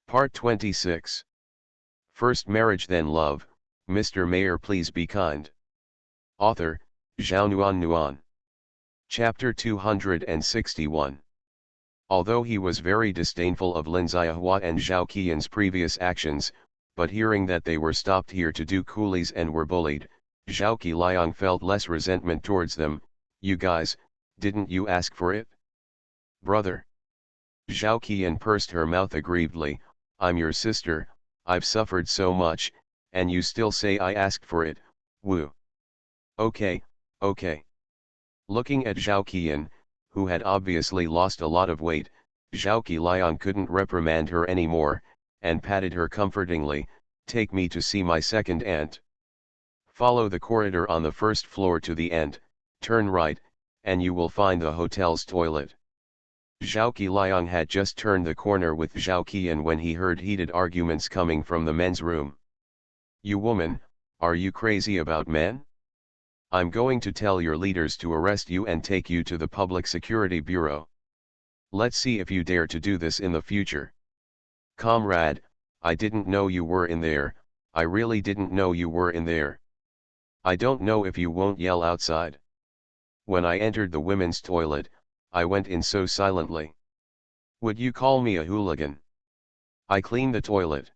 Part 26. First Marriage Then Love, Mr. Mayor Please Be Kind. Author, Zhao Nuan. Chapter 261. Although he was very disdainful of Lin Xiahua and Zhao Qian's previous actions, but hearing that they were stopped here to do coolies and were bullied, Zhao Qiliang felt less resentment towards them. You guys, didn't you ask for it? Brother. Zhao Qian pursed her mouth aggrievedly. I'm your sister, I've suffered so much, and you still say I asked for it, woo. Okay. Looking at Zhao Qian, who had obviously lost a lot of weight, Zhao Qiliang couldn't reprimand her anymore, and patted her comfortingly. Take me to see my second aunt. Follow the corridor on the first floor to the end, turn right, and you will find the hotel's toilet. Zhao Qiliang had just turned the corner with Zhao Qian when he heard heated arguments coming from the men's room. You woman, are you crazy about men? I'm going to tell your leaders to arrest you and take you to the Public Security Bureau. Let's see if you dare to do this in the future. Comrade, I didn't know you were in there, I really didn't know you were in there. I don't know if you won't yell outside. When I entered the women's toilet, I went in so silently. Would you call me a hooligan? I clean the toilet.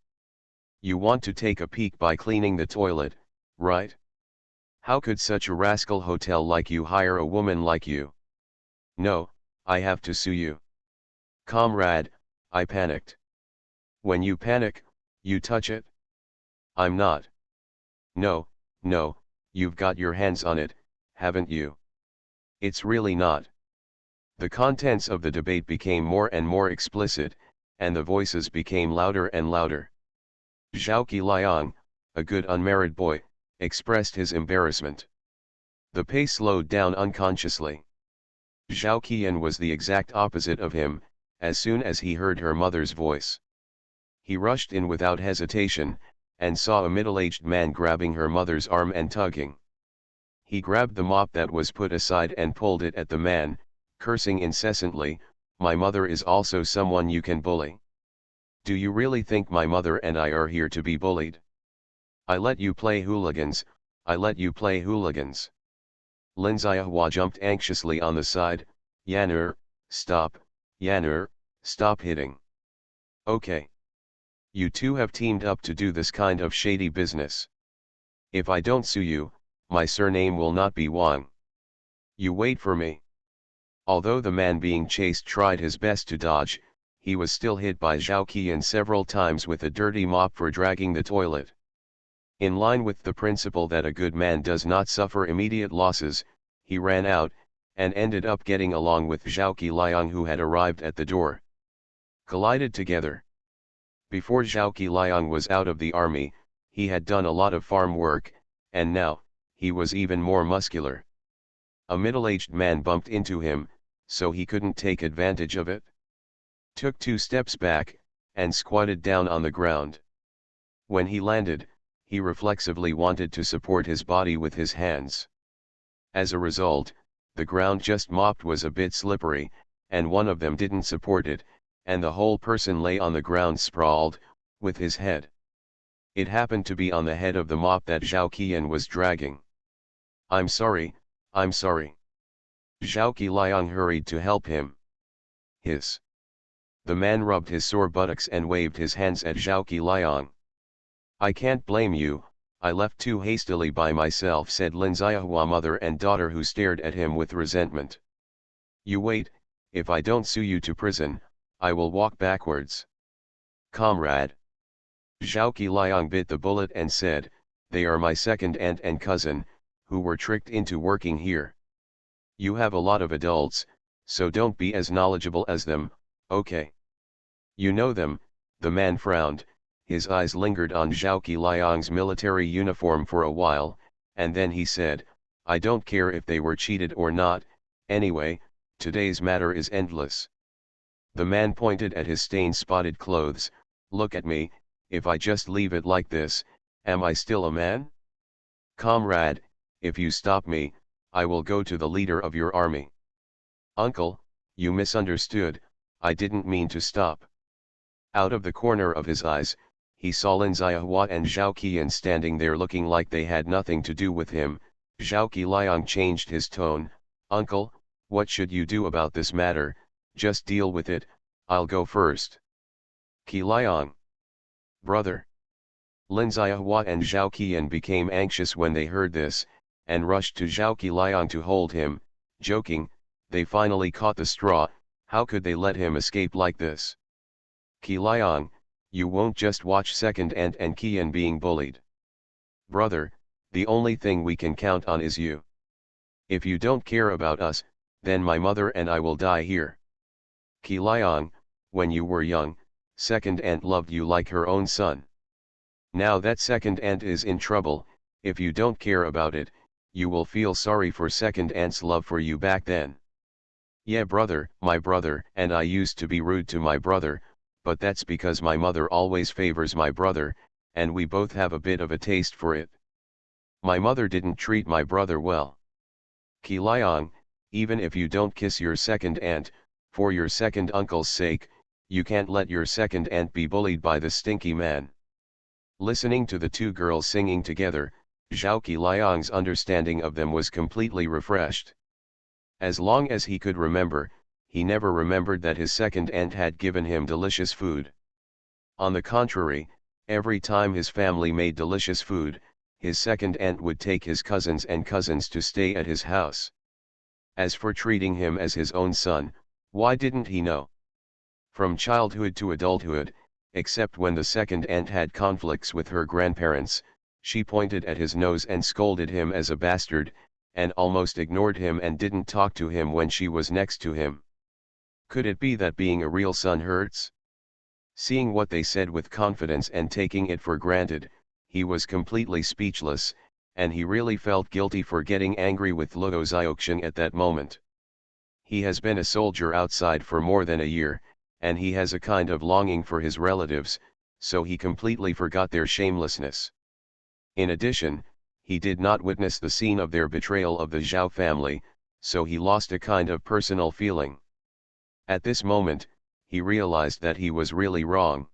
You want to take a peek by cleaning the toilet, right? How could such a rascal hotel like you hire a woman like you? No, I have to sue you. Comrade, I panicked. When you panic, you touch it? I'm not. No, you've got your hands on it, haven't you? It's really not. The contents of the debate became more and more explicit, and the voices became louder and louder. Zhao Qiliang, a good unmarried boy, expressed his embarrassment. The pace slowed down unconsciously. Zhao Qian was the exact opposite of him. As soon as he heard her mother's voice, he rushed in without hesitation, and saw a middle-aged man grabbing her mother's arm and tugging. He grabbed the mop that was put aside and pulled it at the man, cursing incessantly. My mother is also someone you can bully. Do you really think my mother and I are here to be bullied? I let you play hooligans, Lin Xiahua jumped anxiously on the side. Yan'er, stop, Yan'er, stop hitting. Okay. You two have teamed up to do this kind of shady business. If I don't sue you, my surname will not be Wang. You wait for me. Although the man being chased tried his best to dodge, he was still hit by Zhao Qian several times with a dirty mop for dragging the toilet. In line with the principle that a good man does not suffer immediate losses, he ran out, and ended up getting along with Zhao Qiliang, who had arrived at the door. Collided together. Before Zhao Qiliang was out of the army, he had done a lot of farm work, and now, he was even more muscular. A middle-aged man bumped into him, so he couldn't take advantage of it. Took 2 steps back, and squatted down on the ground. When he landed, he reflexively wanted to support his body with his hands. As a result, the ground just mopped was a bit slippery, and one of them didn't support it, and the whole person lay on the ground sprawled, with his head. It happened to be on the head of the mop that Zhao Qian was dragging. I'm sorry. Zhao Qiliang hurried to help him. Hiss. The man rubbed his sore buttocks and waved his hands at Zhao Qiliang. I can't blame you, I left too hastily by myself, said Lin Xiahua, mother and daughter, who stared at him with resentment. You wait, if I don't sue you to prison, I will walk backwards. Comrade. Zhao Qiliang bit the bullet and said, they are my second aunt and cousin, who were tricked into working here. You have a lot of adults, so don't be as knowledgeable as them, okay? You know them. The man frowned, his eyes lingered on Zhao Qiliang's military uniform for a while, and then he said, I don't care if they were cheated or not, anyway, today's matter is endless. The man pointed at his stain-spotted clothes. Look at me, if I just leave it like this, am I still a man? Comrade, if you stop me, I will go to the leader of your army. Uncle, you misunderstood, I didn't mean to stop. Out of the corner of his eyes, he saw Lin Xiahua and Zhao Qian standing there looking like they had nothing to do with him. Zhao Qiliang changed his tone. "Uncle, what should you do about this matter? Just deal with it, I'll go first." "Qiliang. Brother." Lin Xiahua and Zhao Qian became anxious when they heard this, and rushed to Zhao Qiliang to hold him, joking, they finally caught the straw, how could they let him escape like this? "Qiliang, you won't just watch second aunt and Qian being bullied. Brother, the only thing we can count on is you. If you don't care about us, then my mother and I will die here. Qiliang, when you were young, second aunt loved you like her own son. Now that second aunt is in trouble, if you don't care about it, you will feel sorry for second aunt's love for you back then. Yeah brother, my brother and I used to be rude to my brother, but that's because my mother always favors my brother, and we both have a bit of a taste for it. My mother didn't treat my brother well. Qiliang, even if you don't kiss your second aunt, for your second uncle's sake, you can't let your second aunt be bullied by the stinky man." Listening to the two girls singing together, Zhao Qiliang's understanding of them was completely refreshed. As long as he could remember, he never remembered that his second aunt had given him delicious food. On the contrary, every time his family made delicious food, his second aunt would take his cousins and cousins to stay at his house. As for treating him as his own son, why didn't he know? From childhood to adulthood, except when the second aunt had conflicts with her grandparents, she pointed at his nose and scolded him as a bastard, and almost ignored him and didn't talk to him when she was next to him. Could it be that being a real son hurts? Seeing what they said with confidence and taking it for granted, he was completely speechless, and he really felt guilty for getting angry with Luo Xiaoxiang at that moment. He has been a soldier outside for more than a year, and he has a kind of longing for his relatives, so he completely forgot their shamelessness. In addition, he did not witness the scene of their betrayal of the Zhao family, so he lost a kind of personal feeling. At this moment, he realized that he was really wrong.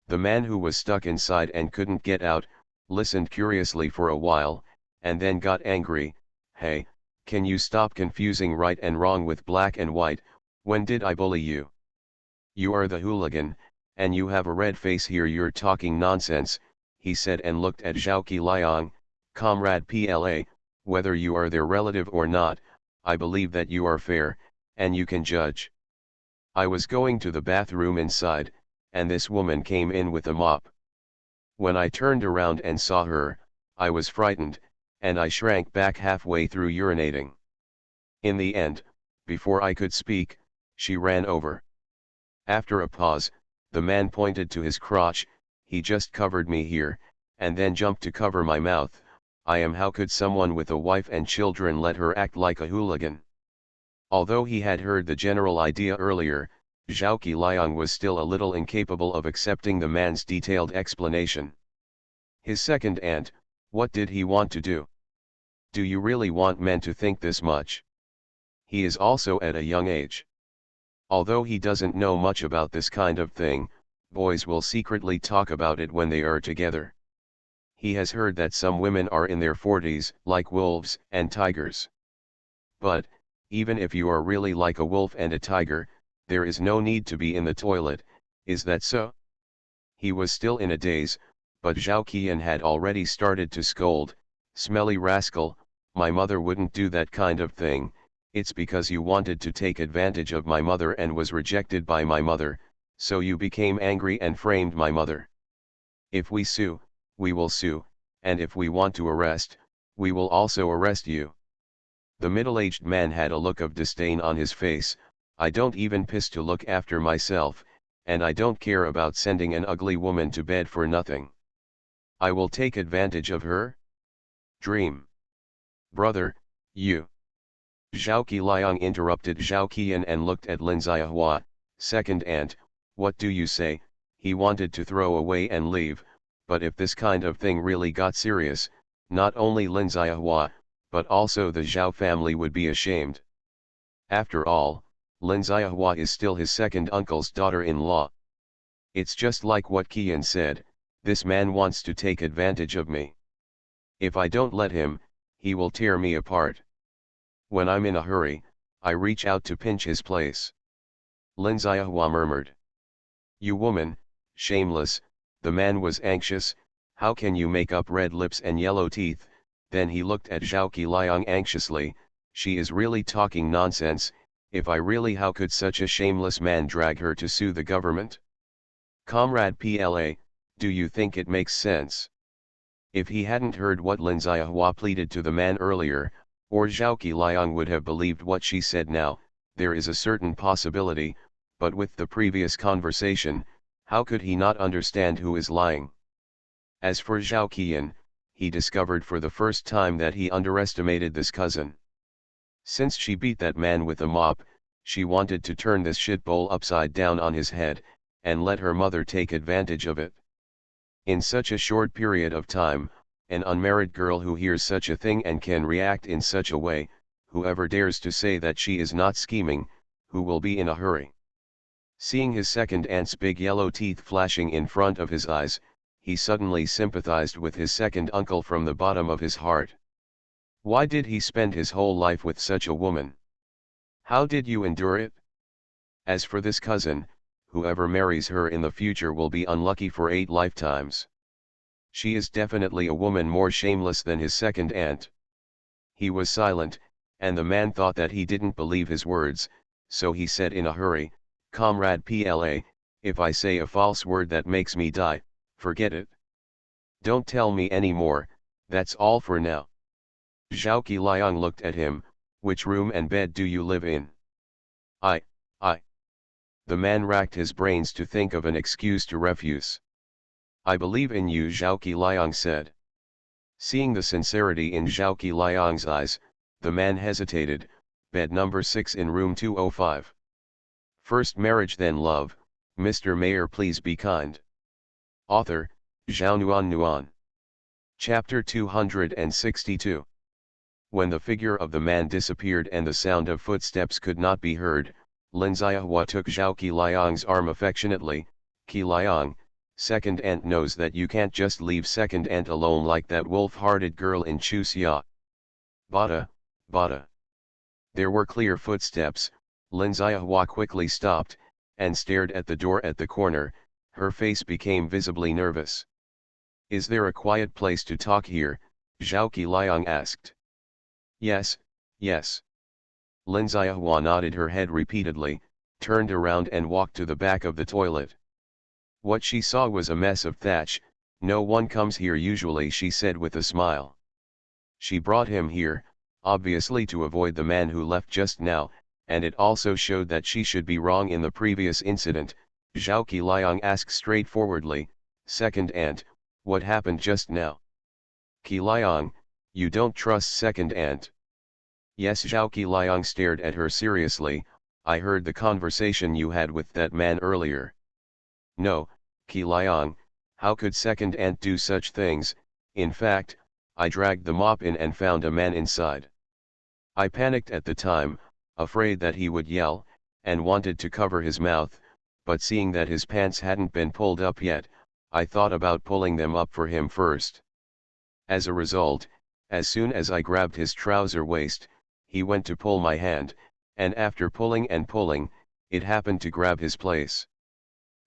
The man who was stuck inside and couldn't get out, listened curiously for a while, and then got angry. "Hey, can you stop confusing right and wrong with black and white? When did I bully you? You are the hooligan, and you have a red face here, you're talking nonsense," he said and looked at Zhao Qiliang. "Comrade PLA, whether you are their relative or not, I believe that you are fair, and you can judge. I was going to the bathroom inside, and this woman came in with a mop. When I turned around and saw her, I was frightened, and I shrank back halfway through urinating. In the end, before I could speak, she ran over. After a pause, the man pointed to his crotch. He just covered me here, and then jumped to cover my mouth. How could someone with a wife and children let her act like a hooligan?" Although he had heard the general idea earlier, Zhao Qiliang was still a little incapable of accepting the man's detailed explanation. His second aunt, what did he want to do? Do you really want men to think this much? He is also at a young age. Although he doesn't know much about this kind of thing, boys will secretly talk about it when they are together. He has heard that some women are in their 40s, like wolves and tigers. But, even if you are really like a wolf and a tiger, there is no need to be in the toilet, is that so? He was still in a daze, but Zhao Qian had already started to scold. "Smelly rascal, my mother wouldn't do that kind of thing. It's because you wanted to take advantage of my mother and was rejected by my mother, so you became angry and framed my mother. If we sue, we will sue, and if we want to arrest, we will also arrest you." The middle-aged man had a look of disdain on his face. "I don't even piss to look after myself, and I don't care about sending an ugly woman to bed for nothing. I will take advantage of her? Dream. Brother, you." Zhao Qiliang interrupted Zhao Qian and looked at Lin Xiahua. "Second aunt, what do you say?" He wanted to throw away and leave, but if this kind of thing really got serious, not only Lin Xiahua, but also the Zhao family would be ashamed. After all, Lin Xiahua is still his second uncle's daughter-in-law. It's just like what Kian said, this man wants to take advantage of me. If I don't let him, he will tear me apart. When I'm in a hurry, I reach out to pinch his place. Lin Xiahua murmured. You woman, shameless, the man was anxious, how can you make up red lips and yellow teeth? Then he looked at Zhao Qiliang anxiously, she is really talking nonsense, if I really how could such a shameless man drag her to sue the government? Comrade PLA, do you think it makes sense? If he hadn't heard what Lin Xiahua pleaded to the man earlier, or Zhao Qiliang would have believed what she said now, there is a certain possibility, but with the previous conversation, how could he not understand who is lying? As for Zhao Qian, he discovered for the first time that he underestimated this cousin. Since she beat that man with a mop, she wanted to turn this shitbowl upside down on his head, and let her mother take advantage of it. In such a short period of time, an unmarried girl who hears such a thing and can react in such a way, whoever dares to say that she is not scheming, who will be in a hurry? Seeing his second aunt's big yellow teeth flashing in front of his eyes, he suddenly sympathized with his second uncle from the bottom of his heart. Why did he spend his whole life with such a woman? How did you endure it? As for this cousin, whoever marries her in the future will be unlucky for 8 lifetimes. She is definitely a woman more shameless than his second aunt. He was silent, and the man thought that he didn't believe his words, so he said in a hurry, Comrade PLA, if I say a false word that makes me die, forget it. Don't tell me any more, that's all for now. Zhao Qiliang looked at him, which room and bed do you live in? I. The man racked his brains to think of an excuse to refuse. I believe in you, Zhao Qiliang said. Seeing the sincerity in Zhao Qiliang's eyes, the man hesitated, bed number 6 in room 205. First marriage then love, Mr. Mayor please be kind. Author, Zhao Nuan. Chapter 262. When the figure of the man disappeared and the sound of footsteps could not be heard, Lin Xiahua took Zhao Qiliang's arm affectionately. Qiliang, second aunt knows that you can't just leave second aunt alone like that wolf-hearted girl in Chuxia. Bada. There were clear footsteps. Lin Xiahua quickly stopped, and stared at the door at the corner, her face became visibly nervous. Is there a quiet place to talk here? Zhao Qiliang asked. Yes. Lin Xiahua nodded her head repeatedly, turned around and walked to the back of the toilet. What she saw was a mess of thatch. No one comes here usually, she said with a smile. She brought him here, obviously to avoid the man who left just now, and it also showed that she should be wrong in the previous incident. Zhao Qiliang asked straightforwardly, second aunt, what happened just now? Qiliang, you don't trust second aunt. Yes, Zhao Qiliang stared at her seriously, I heard the conversation you had with that man earlier. No, Qiliang, how could second aunt do such things? In fact, I dragged the mop in and found a man inside. I panicked at the time, afraid that he would yell, and wanted to cover his mouth, but seeing that his pants hadn't been pulled up yet, I thought about pulling them up for him first. As a result, as soon as I grabbed his trouser waist, he went to pull my hand, and after pulling, it happened to grab his place.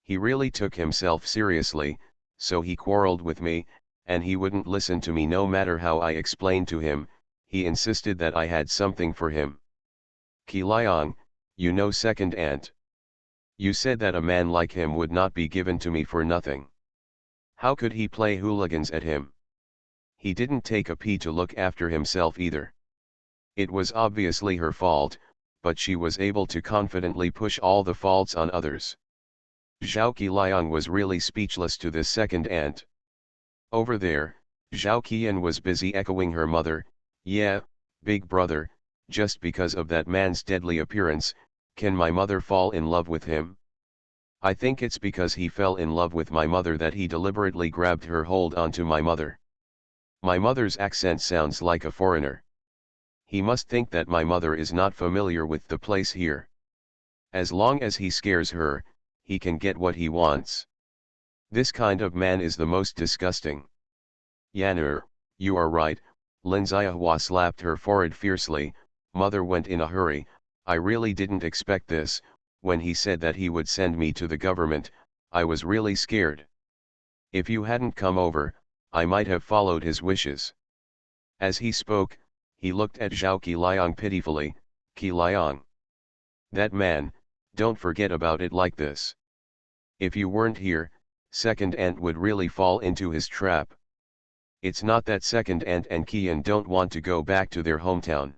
He really took himself seriously, so he quarreled with me, and he wouldn't listen to me no matter how I explained to him. He insisted that I had something for him. Qiliang, you know second aunt. You said that a man like him would not be given to me for nothing. How could he play hooligans at him? He didn't take a pee to look after himself either. It was obviously her fault, but she was able to confidently push all the faults on others. Zhao Qiliang was really speechless to this second aunt. Over there, Zhao Qian was busy echoing her mother, yeah, big brother, just because of that man's deadly appearance, can my mother fall in love with him? I think it's because he fell in love with my mother that he deliberately grabbed her hold onto my mother. My mother's accent sounds like a foreigner. He must think that my mother is not familiar with the place here. As long as he scares her, he can get what he wants. This kind of man is the most disgusting. Yanur, you are right, Lin Xiahua slapped her forehead fiercely. Mother went in a hurry. I really didn't expect this. When he said that he would send me to the government, I was really scared. If you hadn't come over, I might have followed his wishes. As he spoke, he looked at Zhao Qiliang pitifully. Qiliang. That man, don't forget about it like this. If you weren't here, Second Ant would really fall into his trap. It's not that Second Ant and Qian don't want to go back to their hometown.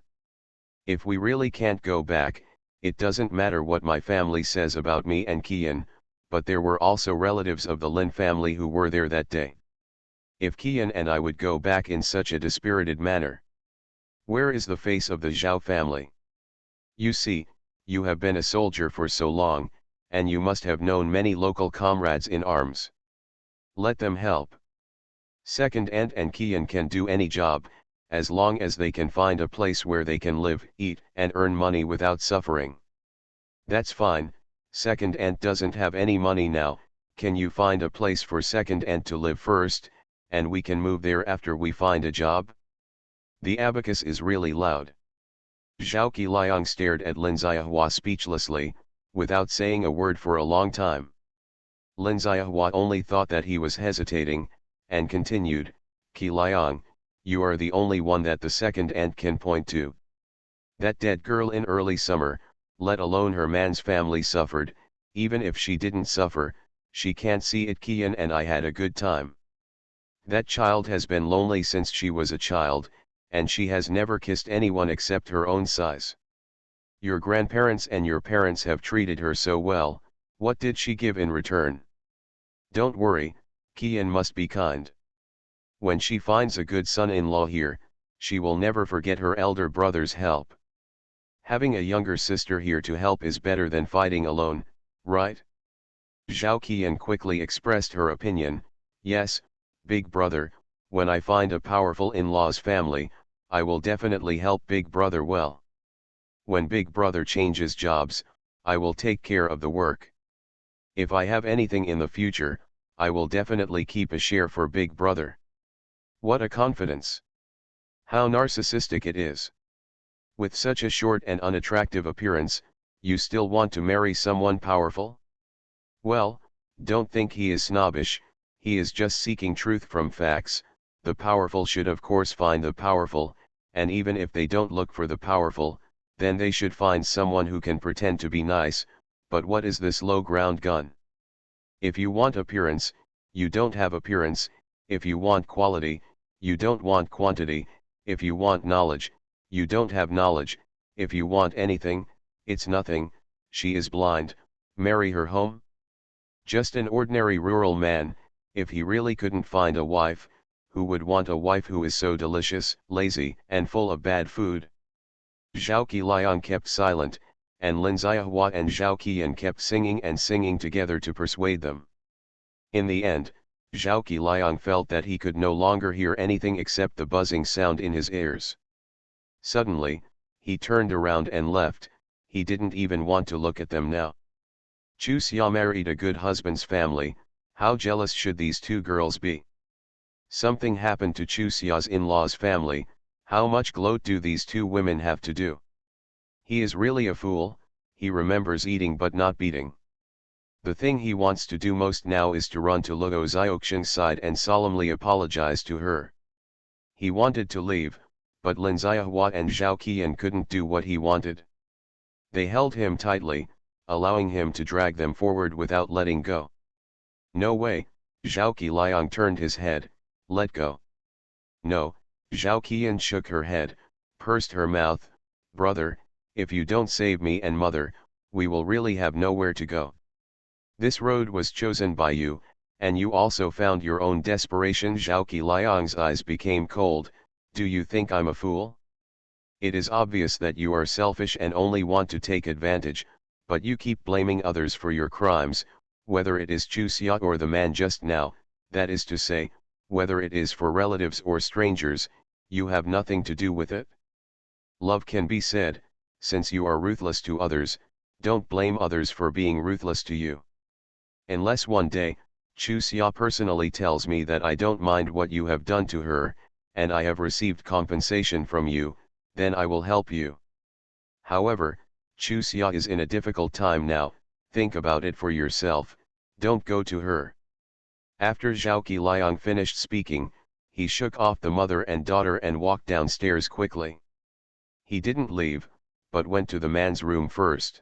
If we really can't go back, it doesn't matter what my family says about me and Qian, but there were also relatives of the Lin family who were there that day. If Qian and I would go back in such a dispirited manner. Where is the face of the Zhao family? You see, you have been a soldier for so long, and you must have known many local comrades in arms. Let them help. Second Ant and Qian can do any job, as long as they can find a place where they can live, eat, and earn money without suffering. That's fine. Second Ant doesn't have any money now. Can you find a place for Second Ant to live first, and we can move there after we find a job? The abacus is really loud. Zhao Qiliang stared at Lin Xiahua speechlessly, without saying a word for a long time. Lin Xiahua only thought that he was hesitating, and continued, Qiliang, you are the only one that the Second Ant can point to. That dead girl in early summer, let alone her man's family suffered. Even if she didn't suffer, she can't see it. Qian and I had a good time. That child has been lonely since she was a child, and she has never kissed anyone except her own size. Your grandparents and your parents have treated her so well. What did she give in return? Don't worry, Qian must be kind. When she finds a good son-in-law here, she will never forget her elder brother's help. Having a younger sister here to help is better than fighting alone, right? Zhao Qian quickly expressed her opinion. Yes, big brother, when I find a powerful in-law's family, I will definitely help big brother well. When big brother changes jobs, I will take care of the work. If I have anything in the future, I will definitely keep a share for big brother. What a confidence! How narcissistic it is. With such a short and unattractive appearance, you still want to marry someone powerful? Well, don't think he is snobbish, he is just seeking truth from facts. The powerful should of course find the powerful, and even if they don't look for the powerful, then they should find someone who can pretend to be nice. But what is this low ground gun? If you want appearance, you don't have appearance. If you want quality, you don't want quantity. If you want knowledge, you don't have knowledge. If you want anything, it's nothing. She is blind. Marry her home? Just an ordinary rural man. If he really couldn't find a wife, who would want a wife who is so delicious, lazy, and full of bad food? Zhao Qiliang kept silent, and Lin Xiahua and Zhao Qian kept singing and singing together to persuade them. In the end, Zhao Qiliang felt that he could no longer hear anything except the buzzing sound in his ears. Suddenly, he turned around and left. He didn't even want to look at them now. Chu Xia married a good husband's family. How jealous should these two girls be? Something happened to Chu Xia's in-laws family. How much gloat do these two women have to do? He is really a fool. He remembers eating but not beating. The thing he wants to do most now is to run to Luo Xiaoqing's side and solemnly apologize to her. He wanted to leave, but Lin Xiahua and Zhao Qian couldn't do what he wanted. They held him tightly, allowing him to drag them forward without letting go. No way. Zhao Qiliang turned his head. Let go. No. Zhao Qian shook her head, pursed her mouth. Brother, if you don't save me and mother, we will really have nowhere to go. This road was chosen by you, and you also found your own desperation. Zhao Qiliang's eyes became cold. Do you think I'm a fool? It is obvious that you are selfish and only want to take advantage, but you keep blaming others for your crimes, whether it is Chu Xia or the man just now, that is to say, whether it is for relatives or strangers, you have nothing to do with it. Love can be said, since you are ruthless to others, don't blame others for being ruthless to you. Unless one day, Chu Xia personally tells me that I don't mind what you have done to her, and I have received compensation from you, then I will help you. However, Chu Xia is in a difficult time now, think about it for yourself, don't go to her. After Zhao Qiliang finished speaking, he shook off the mother and daughter and walked downstairs quickly. He didn't leave, but went to the man's room first.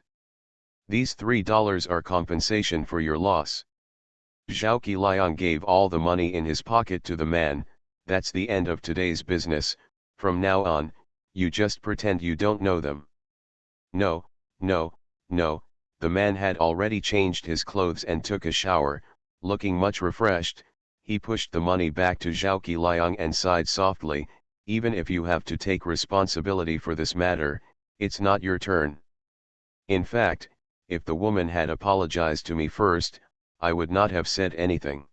These $3 are compensation for your loss. Zhao Qiliang gave all the money in his pocket to the man. That's the end of today's business, from now on, you just pretend you don't know them. No, no, no, the man had already changed his clothes and took a shower, looking much refreshed. He pushed the money back to Zhao Qiliang and sighed softly, even if you have to take responsibility for this matter, it's not your turn. In fact, if the woman had apologized to me first, I would not have said anything.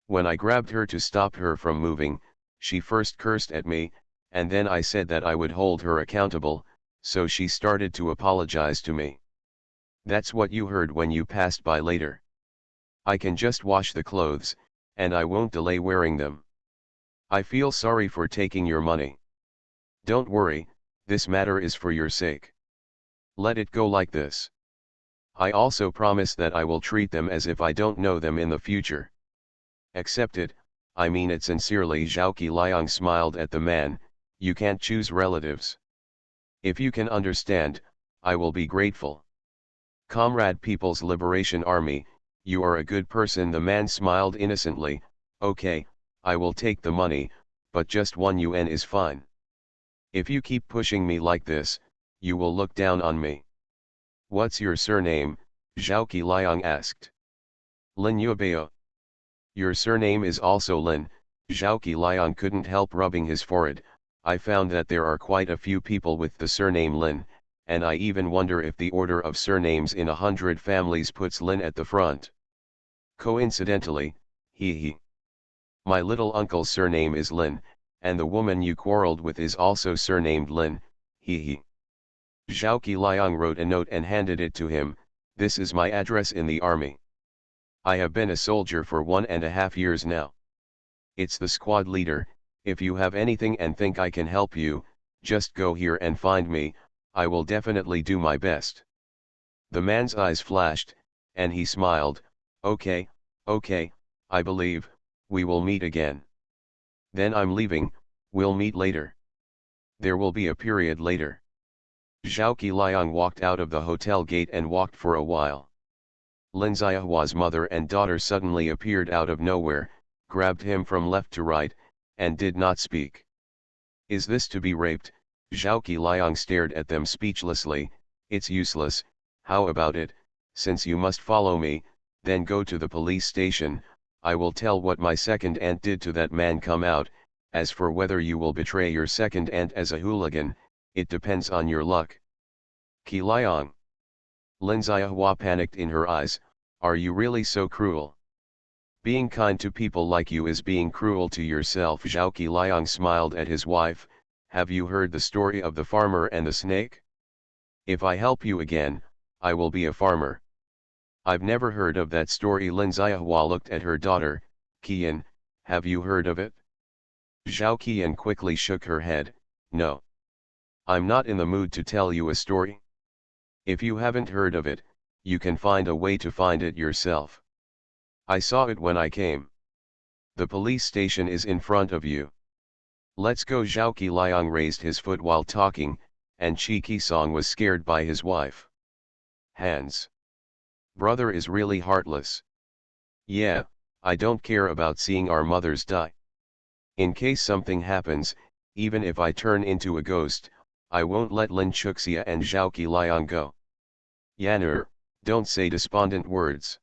When I grabbed her to stop her from moving, she first cursed at me, and then I said that I would hold her accountable, so she started to apologize to me. That's what you heard when you passed by later. I can just wash the clothes, and I won't delay wearing them. I feel sorry for taking your money. Don't worry, this matter is for your sake. Let it go like this. I also promise that I will treat them as if I don't know them in the future. Accept it, I mean it sincerely. Zhao Qiliang smiled at the man. You can't choose relatives. If you can understand, I will be grateful. Comrade People's Liberation Army, you are a good person. The man smiled innocently. Okay, I will take the money, but just 1 yuan is fine. If you keep pushing me like this, you will look down on me. What's your surname? Zhao Qiliang asked. Lin Yuebao. Your surname is also Lin. Zhao Qiliang couldn't help rubbing his forehead. I found that there are quite a few people with the surname Lin, and I even wonder if the order of surnames in 100 families puts Lin at the front. Coincidentally, he. My little uncle's surname is Lin, and the woman you quarreled with is also surnamed Lin, he. Zhao Qiliang wrote a note and handed it to him. This is my address in the army. I have been a soldier for 1.5 years now. It's the squad leader. If you have anything and think I can help you, just go here and find me, I will definitely do my best. The man's eyes flashed, and he smiled. Okay, I believe, we will meet again. Then I'm leaving, we'll meet later. There will be a period later. Zhao Qiliang walked out of the hotel gate and walked for a while. Lin Ziahua's mother and daughter suddenly appeared out of nowhere, grabbed him from left to right, and did not speak. Is this to be raped? Zhao Qiliang stared at them speechlessly. It's useless. How about it, since you must follow me, then go to the police station, I will tell what my second aunt did to that man. Come out. As for whether you will betray your second aunt as a hooligan, it depends on your luck. Qiliang. Lin Ziahua panicked in her eyes. Are you really so cruel? Being kind to people like you is being cruel to yourself. Zhao Qiliang smiled at his wife. Have you heard the story of the farmer and the snake? If I help you again, I will be a farmer. I've never heard of that story. Lin Ziahua looked at her daughter. Qian, have you heard of it? Zhao Qian quickly shook her head. No. I'm not in the mood to tell you a story. If you haven't heard of it, you can find a way to find it yourself. I saw it when I came. The police station is in front of you. Let's go. Zhao Qiliang raised his foot while talking, and Qi Qisong was scared by his wife. Hans. Brother is really heartless. Yeah, I don't care about seeing our mothers die. In case something happens, even if I turn into a ghost, I won't let Lin Chuxia and Zhao Qiliang go. Yanner, don't say despondent words.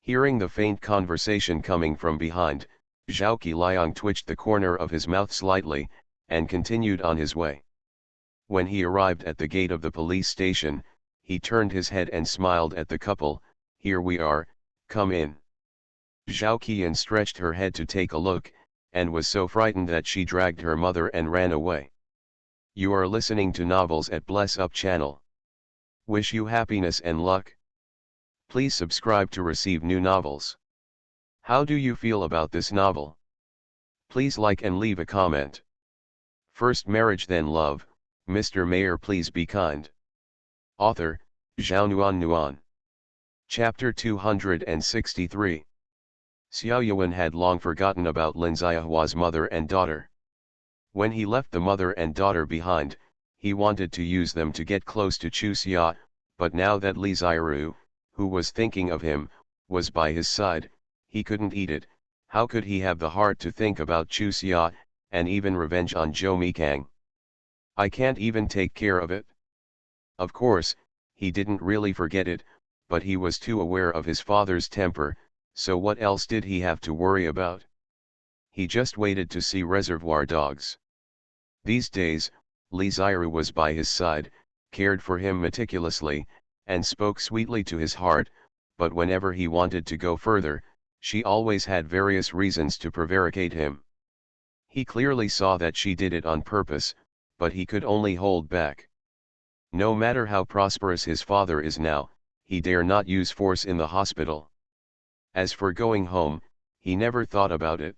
Hearing the faint conversation coming from behind, Zhao Qiliang twitched the corner of his mouth slightly, and continued on his way. When he arrived at the gate of the police station, he turned his head and smiled at the couple. Here we are, come in. Zhao Qian stretched her head to take a look, and was so frightened that she dragged her mother and ran away. You are listening to Novels at Bless Up channel. Wish you happiness and luck. Please subscribe to receive new novels. How do you feel about this novel? Please like and leave a comment. First Marriage Then Love, Mr. Mayor Please Be Kind. Author, Zhao Nuan. Chapter 263. Xiaoyuan had long forgotten about Lin Xiaohua's mother and daughter. When he left the mother and daughter behind, he wanted to use them to get close to Chu Xia, but now that Li Xiaoru, who was thinking of him, was by his side, he couldn't eat it. How could he have the heart to think about Chu Xia, and even revenge on Zhou Mikang? I can't even take care of it. Of course, he didn't really forget it, but he was too aware of his father's temper, so what else did he have to worry about? He just waited to see Reservoir Dogs. These days, Li Xiaoru was by his side, cared for him meticulously, and spoke sweetly to his heart, but whenever he wanted to go further, she always had various reasons to prevaricate him. He clearly saw that she did it on purpose, but he could only hold back. No matter how prosperous his father is now, he dare not use force in the hospital. As for going home, he never thought about it.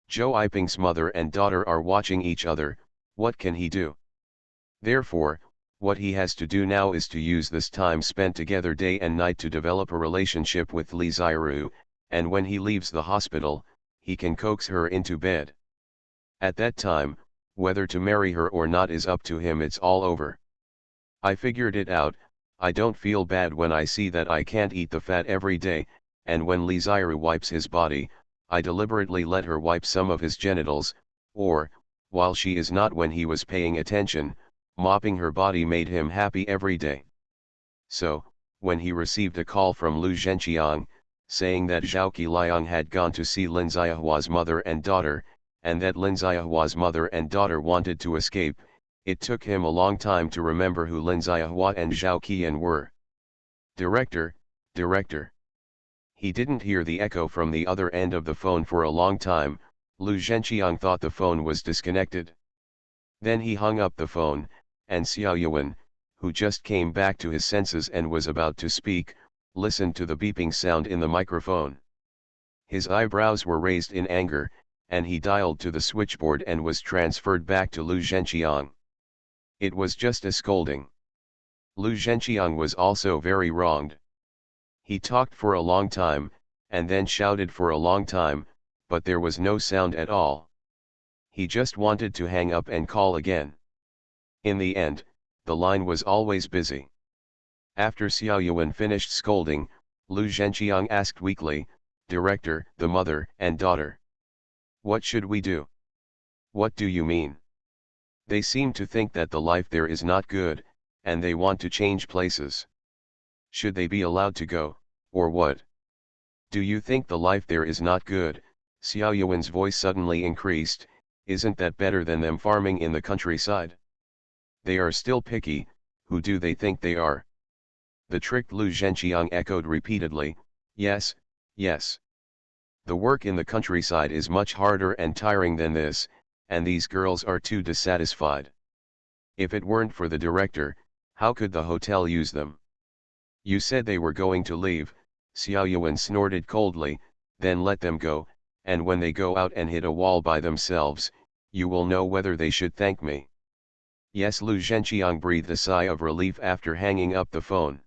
Zhou Yiping's mother and daughter are watching each other, what can he do? Therefore, what he has to do now is to use this time spent together day and night to develop a relationship with Li Xiaoru, and when he leaves the hospital, he can coax her into bed. At that time, whether to marry her or not is up to him. It's all over. I figured it out. I don't feel bad when I see that I can't eat the fat every day, and when Li Xiaoru wipes his body, I deliberately let her wipe some of his genitals, or, while she is not when he was paying attention, mopping her body made him happy every day. So, when he received a call from Lu Zhenqiang, saying that Zhao Qiliang had gone to see Lin Xiaohua's mother and daughter, and that Lin Xiaohua's mother and daughter wanted to escape, it took him a long time to remember who Lin Xiaohua and Zhao Qian were. Director. He didn't hear the echo from the other end of the phone for a long time. Lu Zhenqiang thought the phone was disconnected. Then he hung up the phone, and Xiaoyuan, who just came back to his senses and was about to speak, listened to the beeping sound in the microphone. His eyebrows were raised in anger, and he dialed to the switchboard and was transferred back to Lu Zhenqiang. It was just a scolding. Lu Zhenqiang was also very wronged. He talked for a long time, and then shouted for a long time, but there was no sound at all. He just wanted to hang up and call again. In the end, the line was always busy. After Xiaoyuan finished scolding, Lu Zhenqiang asked weakly, "Director, the mother and daughter. What should we do?" "What do you mean?" "They seem to think that the life there is not good, and they want to change places. Should they be allowed to go, or what?" "Do you think the life there is not good?" Xiaoyuan's voice suddenly increased. "Isn't that better than them farming in the countryside?" "They are still picky. Who do they think they are?" The tricked Lu Zhenqiang echoed repeatedly, "Yes, yes. The work in the countryside is much harder and tiring than this, and these girls are too dissatisfied. If it weren't for the director, how could the hotel use them?" "You said they were going to leave," Xiaoyuan snorted coldly, "then let them go, and when they go out and hit a wall by themselves, you will know whether they should thank me." "Yes." Lu Zhenqiang breathed a sigh of relief after hanging up the phone.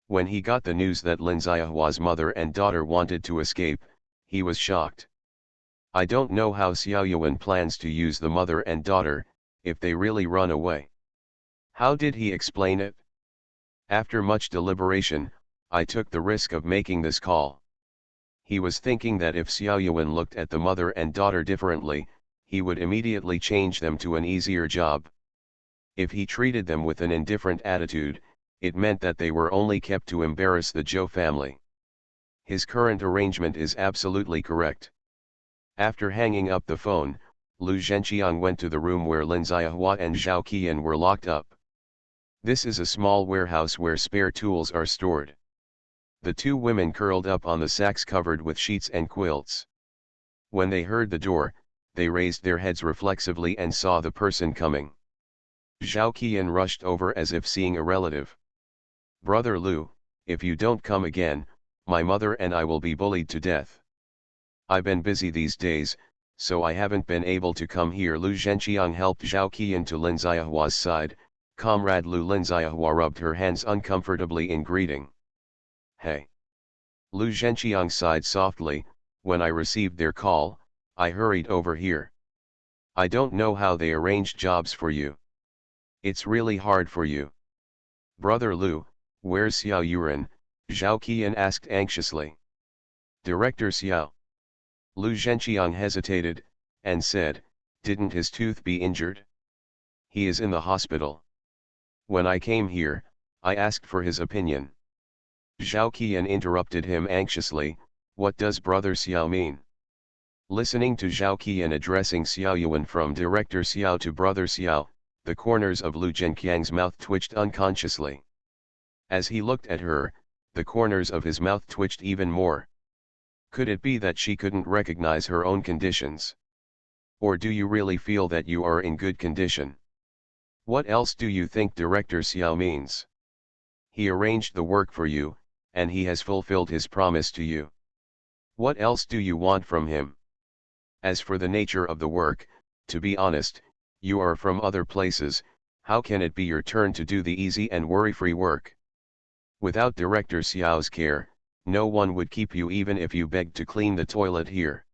When he got the news that Lin Xiaohua's mother and daughter wanted to escape, he was shocked. I don't know how Xiaoyuan plans to use the mother and daughter, if they really run away. How did he explain it? After much deliberation, I took the risk of making this call. He was thinking that if Xiaoyuan looked at the mother and daughter differently, he would immediately change them to an easier job. If he treated them with an indifferent attitude, it meant that they were only kept to embarrass the Zhou family. His current arrangement is absolutely correct. After hanging up the phone, Lu Zhenqiang went to the room where Lin Xiaohua and Zhao Qian were locked up. This is a small warehouse where spare tools are stored. The two women curled up on the sacks covered with sheets and quilts. When they heard the door, they raised their heads reflexively and saw the person coming. Zhao Qian rushed over as if seeing a relative. "Brother Lu, if you don't come again, my mother and I will be bullied to death." I've been busy these days, so I haven't been able to come here. Lu Zhenqiang helped Zhao Qian to Lin Xiaohua's side. Comrade Lu. Lin Xiaohua rubbed her hands uncomfortably in greeting. Hey. Lu Zhenqiang sighed softly. When I received their call, I hurried over here. I don't know how they arranged jobs for you. It's really hard for you. Brother Lu, where's Xiao Yuran? Zhao Qian asked anxiously. Director Xiao. Lu Zhenqiang hesitated, and said, didn't his tooth be injured? He is in the hospital. When I came here, I asked for his opinion. Zhao Qian interrupted him anxiously, what does Brother Xiao mean? Listening to Zhao Qian addressing Xiao Yuan from Director Xiao to Brother Xiao, the corners of Lu Zhenqiang's mouth twitched unconsciously. As he looked at her, the corners of his mouth twitched even more. Could it be that she couldn't recognize her own conditions? Or do you really feel that you are in good condition? What else do you think Director Xiao means? He arranged the work for you, and he has fulfilled his promise to you. What else do you want from him? As for the nature of the work, to be honest, you are from other places, how can it be your turn to do the easy and worry-free work? Without Director Xiao's care, no one would keep you even if you begged to clean the toilet here.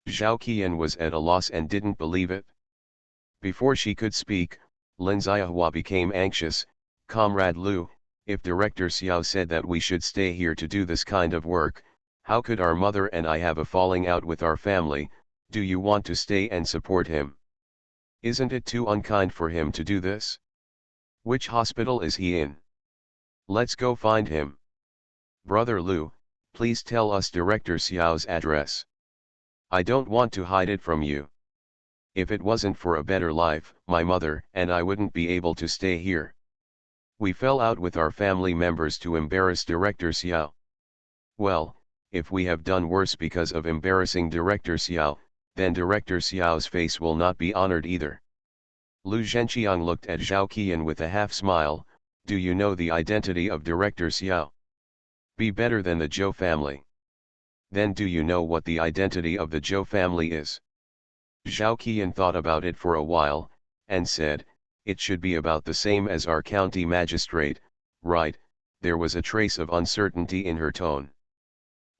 Zhao Qian was at a loss and didn't believe it. Before she could speak, Lin Xiaohua became anxious. Comrade Lu, if Director Xiao said that we should stay here to do this kind of work, how could our mother and I have a falling out with our family? Do you want to stay and support him? Isn't it too unkind for him to do this? Which hospital is he in? Let's go find him. Brother Lu, please tell us Director Xiao's address. I don't want to hide it from you. If it wasn't for a better life, my mother and I wouldn't be able to stay here. We fell out with our family members to embarrass Director Xiao. Well, if we have done worse because of embarrassing Director Xiao, then Director Xiao's face will not be honored either. Lu Zhenqiang looked at Zhao Qian with a half smile. Do you know the identity of Director Xiao? Be better than the Zhou family. Then do you know what the identity of the Zhou family is? Zhao Qian thought about it for a while, and said, it should be about the same as our county magistrate, right? There was a trace of uncertainty in her tone.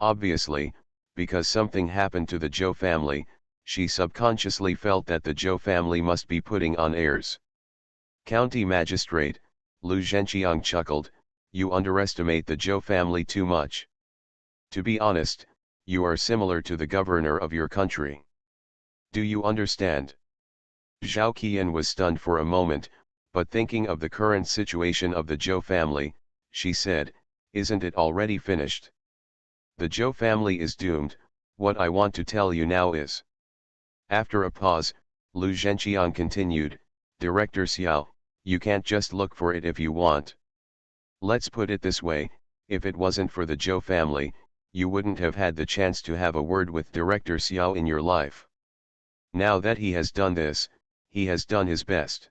Obviously, because something happened to the Zhou family, she subconsciously felt that the Zhou family must be putting on airs. County magistrate, Lu Zhenqiang chuckled, you underestimate the Zhou family too much. To be honest, you are similar to the governor of your country. Do you understand? Zhao Qian was stunned for a moment, but thinking of the current situation of the Zhou family, she said, isn't it already finished? The Zhou family is doomed. What I want to tell you now is. After a pause, Lu Zhenqiang continued, Director Xiao, you can't just look for it if you want. Let's put it this way, if it wasn't for the Zhou family, you wouldn't have had the chance to have a word with Director Xiao in your life. Now that he has done this, he has done his best.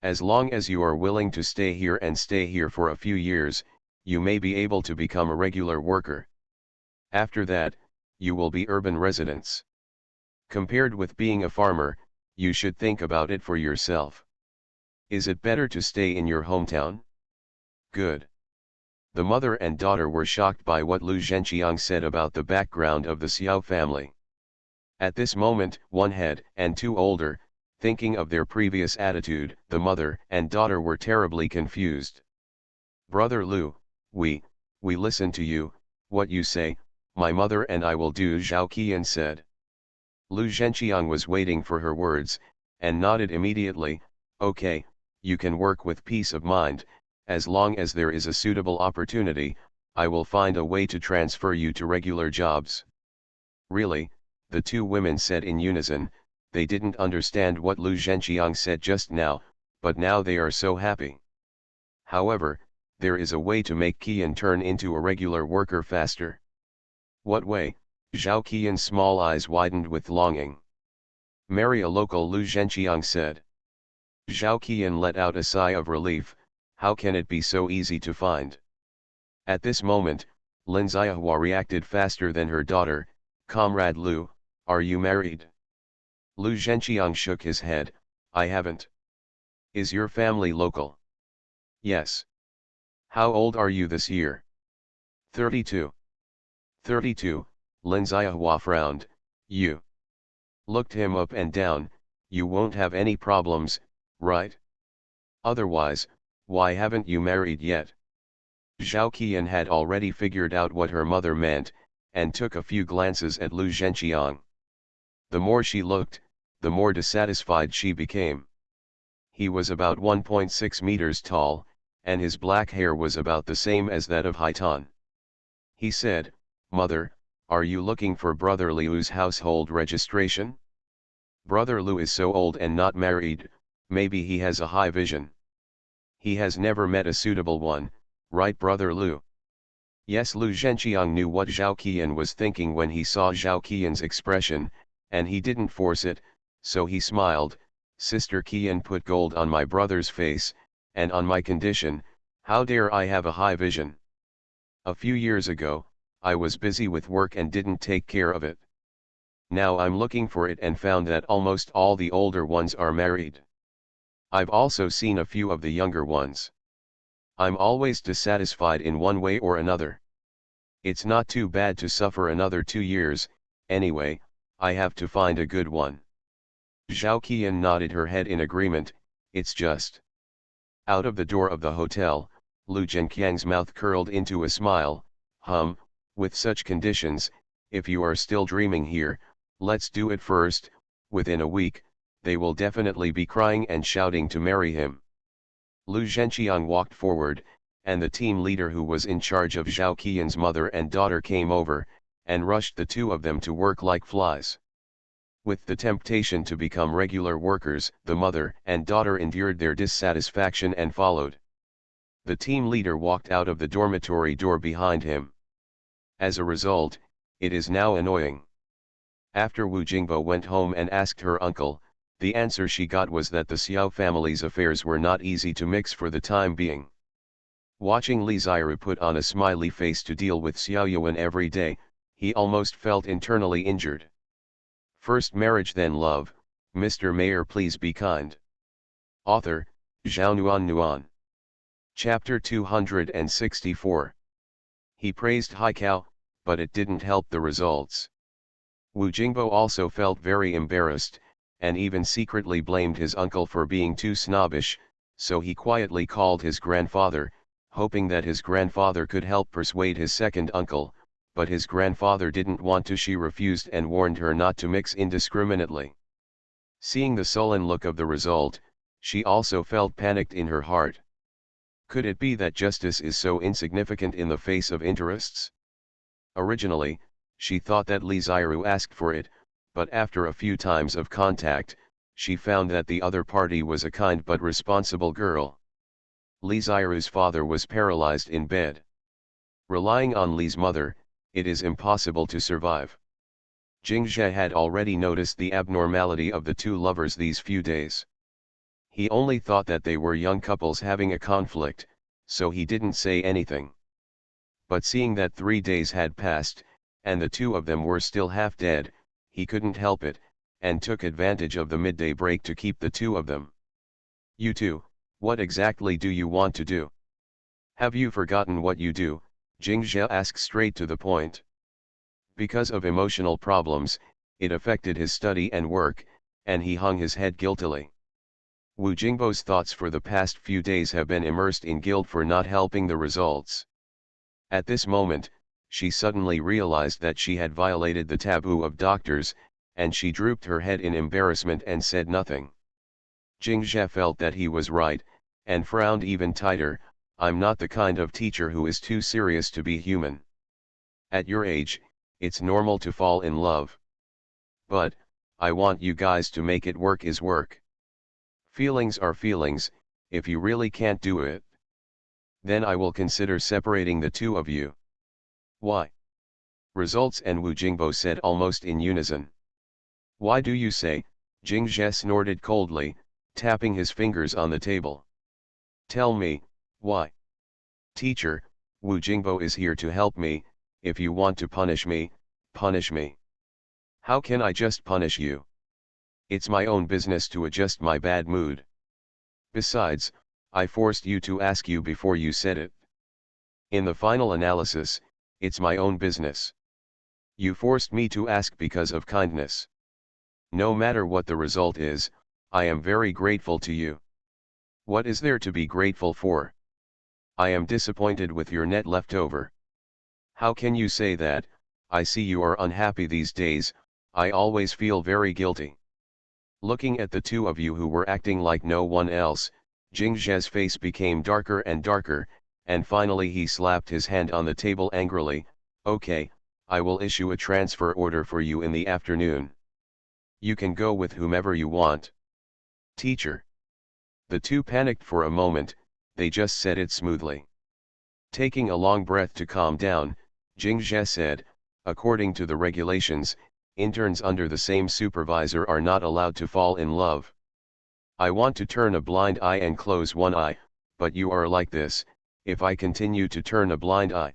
As long as you are willing to stay here and stay here for a few years, you may be able to become a regular worker. After that, you will be urban residents. Compared with being a farmer, you should think about it for yourself. Is it better to stay in your hometown? Good. The mother and daughter were shocked by what Lu Zhenqiang said about the background of the Xiao family. At this moment, one head and two older, thinking of their previous attitude, the mother and daughter were terribly confused. Brother Lu, we listen to you, what you say, my mother and I will do, Zhao Qian said. Lu Zhenqiang was waiting for her words, and nodded immediately, okay, you can work with peace of mind. As long as there is a suitable opportunity, I will find a way to transfer you to regular jobs. Really, the two women said in unison. They didn't understand what Lu Zhenqiang said just now, but now they are so happy. However, there is a way to make Qian turn into a regular worker faster. What way? Zhao Qian's small eyes widened with longing. Marry a local, Lu Zhenqiang said. Zhao Qian let out a sigh of relief. How can it be so easy to find? At this moment, Lin Xiaohua reacted faster than her daughter. Comrade Lu, are you married? Lu Zhenqiang shook his head, I haven't. Is your family local? Yes. How old are you this year? 32. 32, Lin Ziahua frowned, you. Looked him up and down, you won't have any problems, right? Otherwise, why haven't you married yet? Zhao Qian had already figured out what her mother meant, and took a few glances at Lu Zhenqiang. The more she looked, the more dissatisfied she became. He was about 1.6 meters tall, and his black hair was about the same as that of Haitan. He said, Mother, are you looking for Brother Liu's household registration? Brother Liu is so old and not married, maybe he has a high vision. He has never met a suitable one, right Brother Liu? Yes, Lu Zhenqiang knew what Zhao Qian was thinking when he saw Zhao Qian's expression, and he didn't force it, so he smiled, Sister Qian put gold on my brother's face, and on my condition, how dare I have a high vision? A few years ago, I was busy with work and didn't take care of it. Now I'm looking for it and found that almost all the older ones are married. I've also seen a few of the younger ones. I'm always dissatisfied in one way or another. It's not too bad to suffer another 2 years, anyway, I have to find a good one. Zhao Qian nodded her head in agreement, it's just. Out of the door of the hotel, Lu Zhenqiang's mouth curled into a smile, with such conditions, if you are still dreaming here, let's do it first, within a week, they will definitely be crying and shouting to marry him. Lu Zhenqiang walked forward, and the team leader who was in charge of Zhao Qian's mother and daughter came over, and rushed the two of them to work like flies. With the temptation to become regular workers, the mother and daughter endured their dissatisfaction and followed. The team leader walked out of the dormitory door behind him. As a result, it is now annoying. After Wu Jingbo went home and asked her uncle, the answer she got was that the Xiao family's affairs were not easy to mix for the time being. Watching Li Ziru put on a smiley face to deal with Xiao Yuan every day, he almost felt internally injured. First marriage then love, Mr. Mayor please be kind. Author, Zhao Nuan. Chapter 264. He praised Haikao, but it didn't help the results. Wu Jingbo also felt very embarrassed, and even secretly blamed his uncle for being too snobbish, so he quietly called his grandfather, hoping that his grandfather could help persuade his second uncle, but his grandfather didn't want to. She refused and warned her not to mix indiscriminately. Seeing the sullen look of the result, she also felt panicked in her heart. Could it be that justice is so insignificant in the face of interests? Originally, she thought that Li Ziru asked for it, but after a few times of contact, she found that the other party was a kind but responsible girl. Li Ziru's father was paralyzed in bed. Relying on Li's mother, it is impossible to survive. Jing Zhe had already noticed the abnormality of the two lovers these few days. He only thought that they were young couples having a conflict, so he didn't say anything. But seeing that 3 days had passed, and the two of them were still half dead, he couldn't help it, and took advantage of the midday break to keep the two of them. You two, what exactly do you want to do? Have you forgotten what you do? Jing Zhe asked straight to the point. Because of emotional problems, it affected his study and work, and he hung his head guiltily. Wu Jingbo's thoughts for the past few days have been immersed in guilt for not helping the results. At this moment, she suddenly realized that she had violated the taboo of doctors, and she drooped her head in embarrassment and said nothing. Jing Zhe felt that he was right, and frowned even tighter. I'm not the kind of teacher who is too serious to be human. At your age, it's normal to fall in love. But, I want you guys to make it work is work. Feelings are feelings, if you really can't do it, then I will consider separating the two of you. Why? Results and Wu Jingbo said almost in unison. Why do you say? Jing Zhe snorted coldly, tapping his fingers on the table. Tell me, why? Teacher, Wu Jingbo is here to help me. If you want to punish me, punish me. How can I just punish you? It's my own business to adjust my bad mood. Besides, I forced you to ask you before you said it. In the final analysis, it's my own business. You forced me to ask because of kindness. No matter what the result is, I am very grateful to you. What is there to be grateful for? I am disappointed with your net leftover. How can you say that? I see you are unhappy these days. I always feel very guilty. Looking at the two of you who were acting like no one else, Jingzhe's face became darker and darker, and finally he slapped his hand on the table angrily. Okay, I will issue a transfer order for you in the afternoon. You can go with whomever you want. Teacher. The two panicked for a moment, they just said it smoothly. Taking a long breath to calm down, Jingzhe said, according to the regulations, interns under the same supervisor are not allowed to fall in love. I want to turn a blind eye and close one eye, but you are like this. If I continue to turn a blind eye.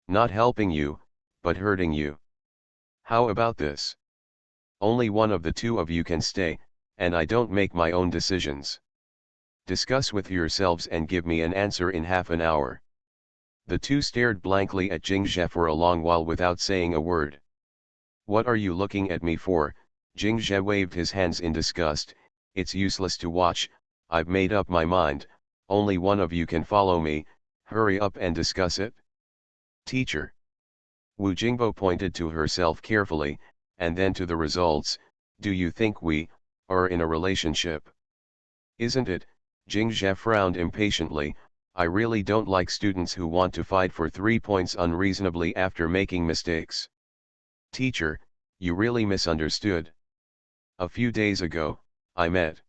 Not helping you, but hurting you. How about this? Only one of the two of you can stay, and I don't make my own decisions. Discuss with yourselves and give me an answer in half an hour. The two stared blankly at Jingzhe for a long while without saying a word. What are you looking at me for? Jingzhe waved his hands in disgust. It's useless to watch, I've made up my mind, only one of you can follow me, hurry up and discuss it. Teacher. Wu Jingbo pointed to herself carefully, and then to the results. Do you think we are in a relationship? Isn't it? Jingzhe frowned impatiently. I really don't like students who want to fight for 3 points unreasonably after making mistakes. Teacher, you really misunderstood. A few days ago, I met.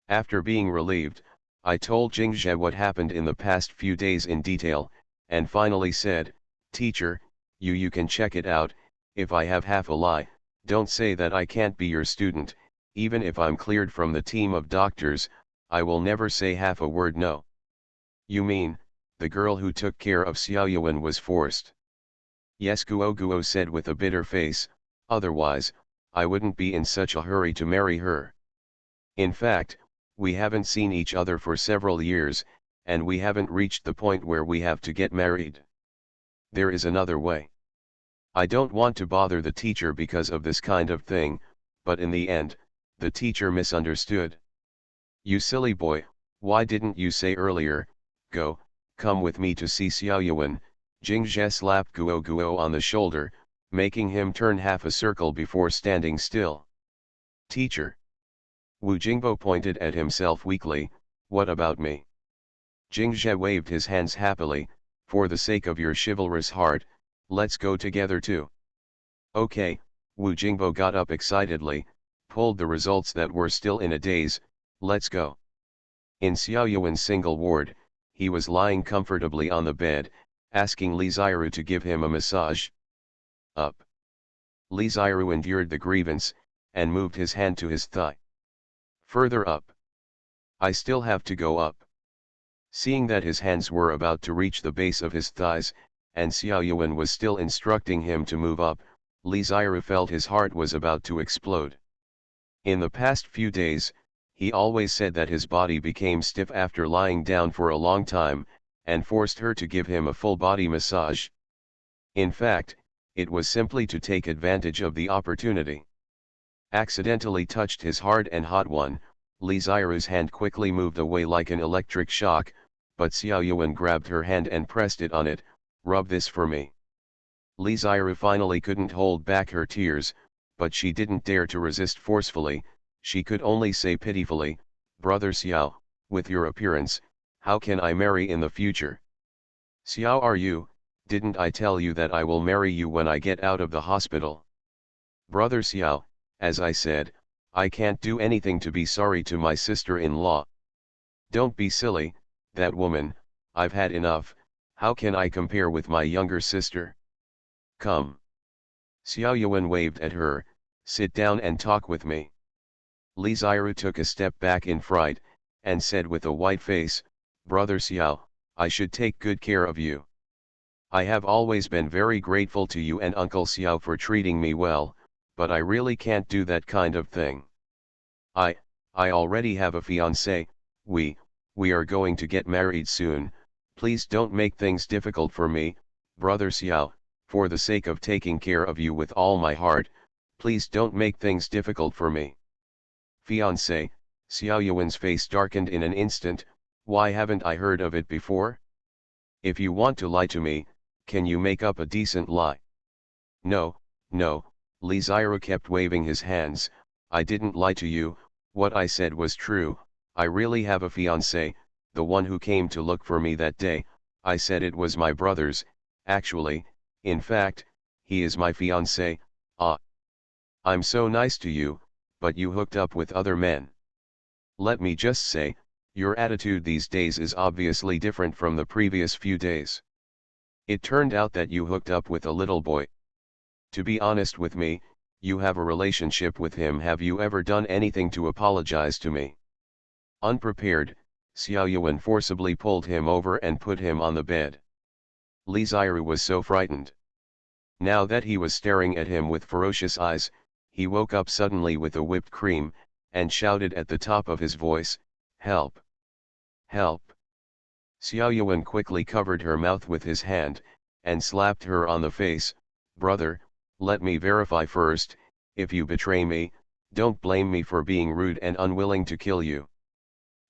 After being relieved, I told Jingzhe what happened in the past few days in detail, and finally said, Teacher, you can check it out. If I have half a lie, don't say that I can't be your student. Even if I'm cleared from the team of doctors, I will never say half a word no. You mean, the girl who took care of Xiaoyuan was forced? Yes, Guo said with a bitter face, otherwise, I wouldn't be in such a hurry to marry her. In fact, we haven't seen each other for several years, and we haven't reached the point where we have to get married. There is another way. I don't want to bother the teacher because of this kind of thing, but in the end, the teacher misunderstood. You silly boy, why didn't you say earlier? Come with me to see Xiaoyuan. Jingzhe slapped Guo on the shoulder, making him turn half a circle before standing still. Teacher. Wu Jingbo pointed at himself weakly, what about me? Jingzhe waved his hands happily, for the sake of your chivalrous heart, let's go together too. Okay, Wu Jingbo got up excitedly, pulled the results that were still in a daze, let's go. In Xiaoyuan's single ward, he was lying comfortably on the bed, asking Li Xiru to give him a massage. Up. Li Xiru endured the grievance, and moved his hand to his thigh. Further up. I still have to go up. Seeing that his hands were about to reach the base of his thighs, and Xiaoyuan was still instructing him to move up, Li Xiru felt his heart was about to explode. In the past few days, he always said that his body became stiff after lying down for a long time, and forced her to give him a full body massage. In fact, it was simply to take advantage of the opportunity. Accidentally touched his hard and hot one, Li Xiru's hand quickly moved away like an electric shock, but Xiaoyuan grabbed her hand and pressed it on it. Rub this for me. Li Xiru finally couldn't hold back her tears, but she didn't dare to resist forcefully. She could only say pitifully, Brother Xiao, with your appearance, how can I marry in the future? Xiao, are you? Didn't I tell you that I will marry you when I get out of the hospital? Brother Xiao, as I said, I can't do anything to be sorry to my sister-in-law. Don't be silly, that woman, I've had enough. How can I compare with my younger sister? Come. Xiaoyuan waved at her, sit down and talk with me. Li Xiru took a step back in fright, and said with a white face, Brother Xiao, I should take good care of you. I have always been very grateful to you and Uncle Xiao for treating me well, but I really can't do that kind of thing. I already have a fiancé, we are going to get married soon, please don't make things difficult for me, brother Xiao, for the sake of taking care of you with all my heart, please don't make things difficult for me. Fiancé, Xiao Yuan's face darkened in an instant, why haven't I heard of it before? If you want to lie to me, can you make up a decent lie? No, no, Li Ziru kept waving his hands, I didn't lie to you, what I said was true, I really have a fiancé, the one who came to look for me that day, I said it was my brother's, actually, in fact, he is my fiancé, ah. I'm so nice to you, but you hooked up with other men. Let me just say, your attitude these days is obviously different from the previous few days. It turned out that you hooked up with a little boy. To be honest with me, you have a relationship with him. Have you ever done anything to apologize to me? Unprepared, Xiao Yuan forcibly pulled him over and put him on the bed. Li Ziru was so frightened. Now that he was staring at him with ferocious eyes, he woke up suddenly with a whipped cream, and shouted at the top of his voice, "Help! Help!" Xiao Yuan quickly covered her mouth with his hand, and slapped her on the face, "Brother, let me verify first, if you betray me, don't blame me for being rude and unwilling to kill you.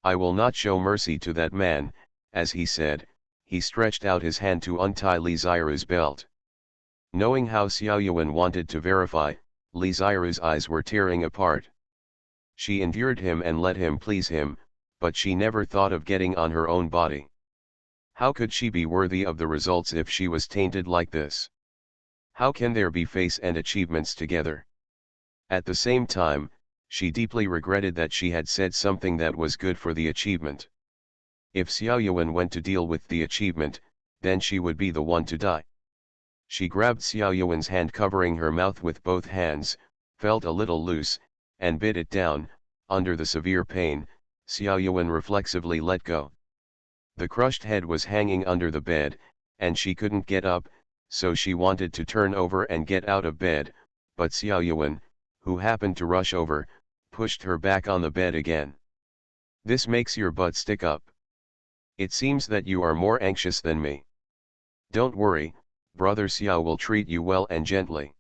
I will not show mercy to that man," as he said, he stretched out his hand to untie Li Ziru's belt. Knowing how Xiao Yuan wanted to verify, Li Ziru's eyes were tearing apart. She endured him and let him please him, but she never thought of getting on her own body. How could she be worthy of the results if she was tainted like this? How can there be face and achievements together? At the same time, she deeply regretted that she had said something that was good for the achievement. If Xiao Yuan went to deal with the achievement, then she would be the one to die. She grabbed Xiao Yuan's hand, covering her mouth with both hands, felt a little loose, and bit it down. Under the severe pain, Xiao Yuan reflexively let go. The crushed head was hanging under the bed, and she couldn't get up, so she wanted to turn over and get out of bed, but Xiao Yuan, who happened to rush over, pushed her back on the bed again. "This makes your butt stick up. It seems that you are more anxious than me. Don't worry, brother Xiao will treat you well and gently.